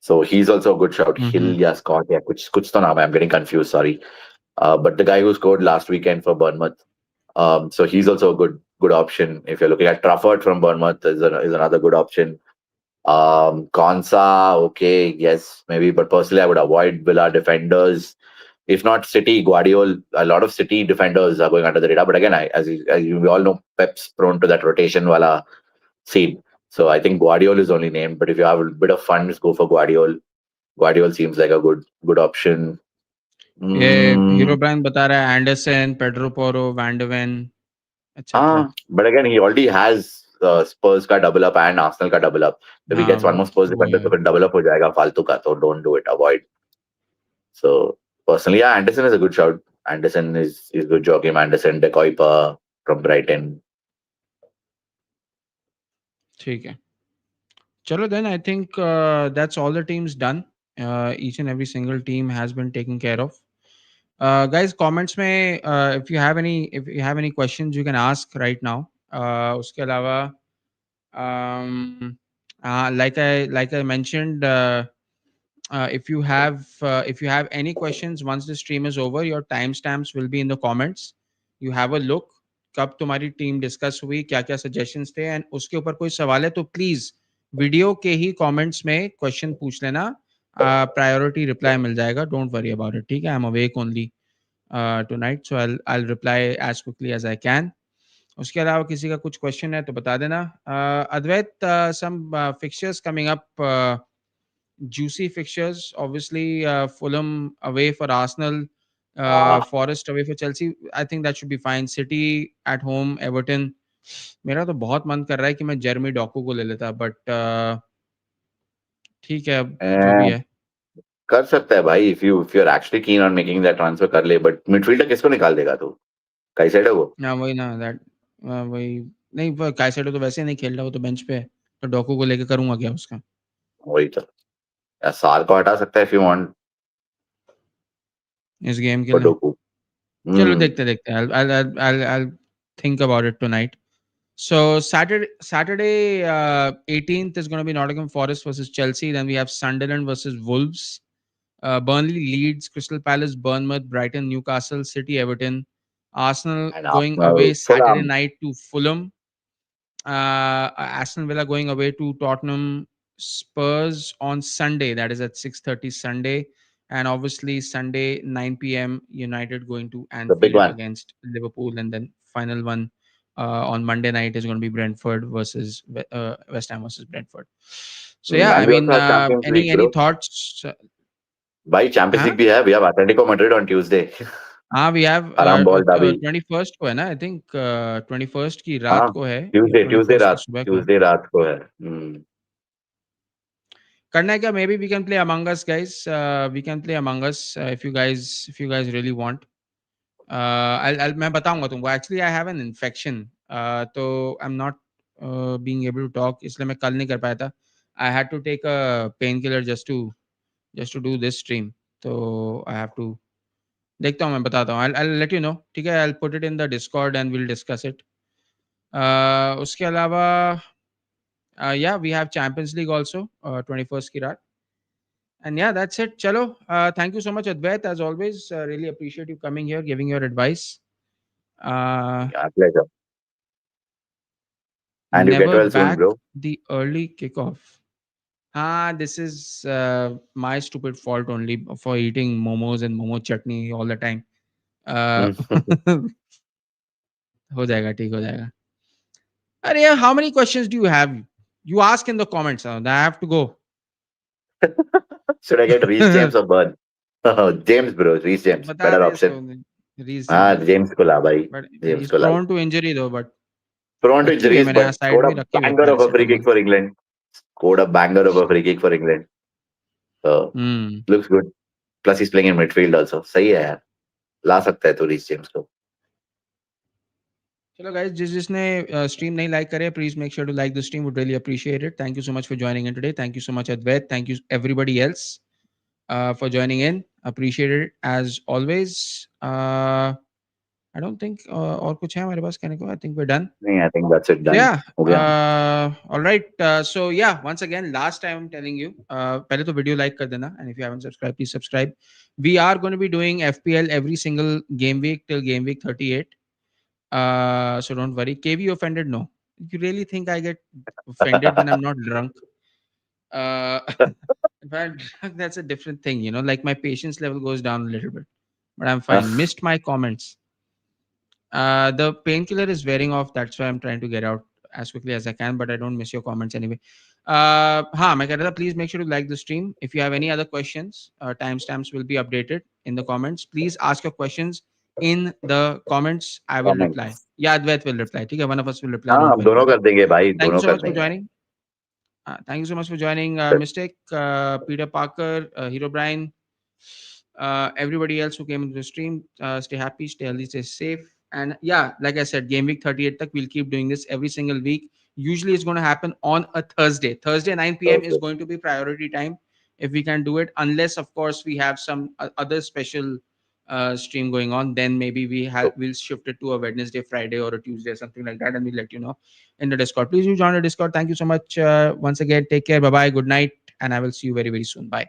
So he's also a good shout. Hill Mm-hmm. या Scott या कुछ तो नाम है. I'm getting confused. Sorry. But the guy who scored last weekend for Bournemouth. So he's also a good option. If you're looking at Trafford from Bournemouth, is another good option. Konsa, okay, yes, maybe, but personally, I would avoid Villa defenders. If not City, Guardiola, a lot of City defenders are going under the radar. But again, we all know, Pep's prone to that rotation wala scene. So I think Guardiola is only named. But if you have a bit of funds, go for Guardiola. Guardiola seems like a good option. ये hero Mm, brand बता रहा है Anderson, Pedro Porro, van de Ven etc. but again, he already has Spurs का double up and Arsenal का double up. If he हाँ gets one more Spurs वो defender, है। तो फिर double up हो जाएगा फालतू का. So don't do it. Avoid. So personally, yeah, Anderson is a good shout. Anderson is good. Joachim Anderson, De Kuiper from Brighton. ठीक है, चलो then I think that's all the teams done. Each and every single team has been taken care of. Guys, comments में if you have any questions you can ask right now. उसके अलावा like I mentioned, if you have any questions once the stream is over, your timestamps will be in the comments. You have a look, कब तुम्हारी team discuss हुई, क्या क्या suggestions थे, and उसके ऊपर कोई सवाल है तो प्लीज वीडियो के ही कमेंट्स में क्वेश्चन पूछ लेना, प्रायोरिटी रिप्लाई मिल जाएगा, डोंट वरी अबाउट इट, ठीक है? I am awake only tonight, so I reply as quickly as I can. उसके अलावा किसी का कुछ क्वेश्चन है तो बता देना। Advait, some fixtures coming up, juicy fixtures. Obviously, Fulham away for Arsenal, हाँ Forest away for Chelsea. I think that should be fine. City at home, Everton. मेरा तो बहुत मन कर रहा है कि मैं जेरमी डॉकू को ले लेता, बट ठीक है, अब जो भी ए, है। कर सकता है भाई, if you are actually keen on making that transfer कर ले, बट मिडफील्डर किसको निकाल देगा तू? कई साइड है वो? ना वही ना, दैट वही नहीं, वो काइसेडो तो वैसे ही नहीं खेल रहा, वो तो बेंच पे है, तो डॉकू को लेके करूंगा क्या उसका? वही तो यार, साल को हटा सकता है इफ यू वांट इस गेम के फॉर लिए डोकू। चलो हम्म। देखते देखते, I'll think about it tonight. So Saturday 18th is going to be Nottingham Forest versus Chelsea. Then we have Sunderland versus Wolves, Burnley, Leeds, Crystal Palace, Bournemouth, Brighton, Newcastle, City, Everton, Arsenal and going away थोड़ा Saturday night to Fulham, Aston Villa going away to Tottenham, Spurs on Sunday, that is at 6:30 Sunday, and obviously Sunday 9 p.m. United going to the big Anfield one. against Liverpool, and then final one on Monday night is going to be Brentford versus West Ham versus Brentford. So yeah, I and we mean, also have Champions League any bro. thoughts? भाई Champions Huh? League भी है, we have Atletico Madrid on Tuesday. We have आराम बॉल डाबी। 21st को है ना, I think 21st की हाँ, रात को है या ट्यूसडे ट्यूसडे 21st की रात, सुबह को है। ट्यूसडे रात को है। करना है क्या? Maybe we can play Among Us guys, we can play Among Us if you guys really want. मैं बताऊंगा तुमको, actually I have an infection, तो I am not being able to talk, इसलिए मैं कल नहीं कर पाया था। I had to take a pain killer just to do this stream, तो आई हैव टू, देखता हूँ, मैं बताता हूँ, आई लेट यू नो, ठीक है? I put it in the Discord and will discuss it. उसके अलावा या we have Champions League also 21st की रात। And yeah, that's it. Chalo. Thank you so much, Advait. As always, really appreciate you coming here, giving your advice. Uh, pleasure. And you get Never well soon back bro. the early kickoff. This is my stupid fault only for eating momos and momo chutney all the time. Uh, हो जाएगा, ठीक हो जाएगा. अरे यार, how many questions do you have? You ask in the comments. I have to go. Should I get Reece James और Burn? James bro, Reece James बता better दे ऑप्शन। इसको, Reece हाँ, James. जेम्स को ला भाई। But जेम्स he's को ला। prone to injury though. But prone to रखी हुई है injuries, मैंने यहाँ but साइड scored a में, रखी हुई है banger of a free paracetamol. kick for England. Scored a banger of a free kick for England. So hmm. looks good. Plus he's playing in midfield also. सही है यार, ला सकता है तो रीस जेम्स को। चलो गाइस, जिसने स्ट्रीम नहीं लाइक करे, please make sure to like the stream, would really appreciate it. Thank you so much for joining in today, thank you so much Advait, thank you everybody else for joining in, appreciate it as always. I don't think और कुछ है हमारे पास कहने को, I think we done. नहीं, I think that's it, So done yeah, हो गया। all right. So yeah, once again, last time I'm telling you, पहले तो video like कर देना, and if you haven't subscribed, please subscribe. We are going to be doing FPL every single game week till game week 38. So don't worry. KV offended? No. You really think I get offended when I'm not drunk? Uh, if I'm drunk, that's a different thing. Like my patience level goes down a little bit, but I'm fine. Missed my comments. The painkiller is wearing off. That's why I'm trying to get out as quickly as I can, but I don't miss your comments anyway. मैं कह रहा था, please make sure to like the stream. If you have any other questions, timestamps will be updated in the comments. Please ask your questions in the comments. I will reply. Comments. Yeah, Advait will reply. Okay, one of us will reply. हाँ, Don't हम worry दोनों about it. कर देंगे भाई, Thank you दोनों so कर much for देंगे। joining. Thank you so much for joining. Mistake, Peter Parker, Hero Brian, everybody else who came into the stream. Stay happy, stay healthy, stay safe. And yeah, like I said, game week 38 tak, we'll keep doing this every single week. Usually it's going to happen on a Thursday. Thursday 9 p.m. is Okay. going to be priority time if we can do it. Unless, of course, we have some other special stream going on, then maybe we'll shift it to a Wednesday, Friday, or a Tuesday, something like that, and we'll let you know in the Discord. Please do join the Discord. Thank you so much once again. Take care. Bye bye. Good night, and I will see you very very soon. Bye.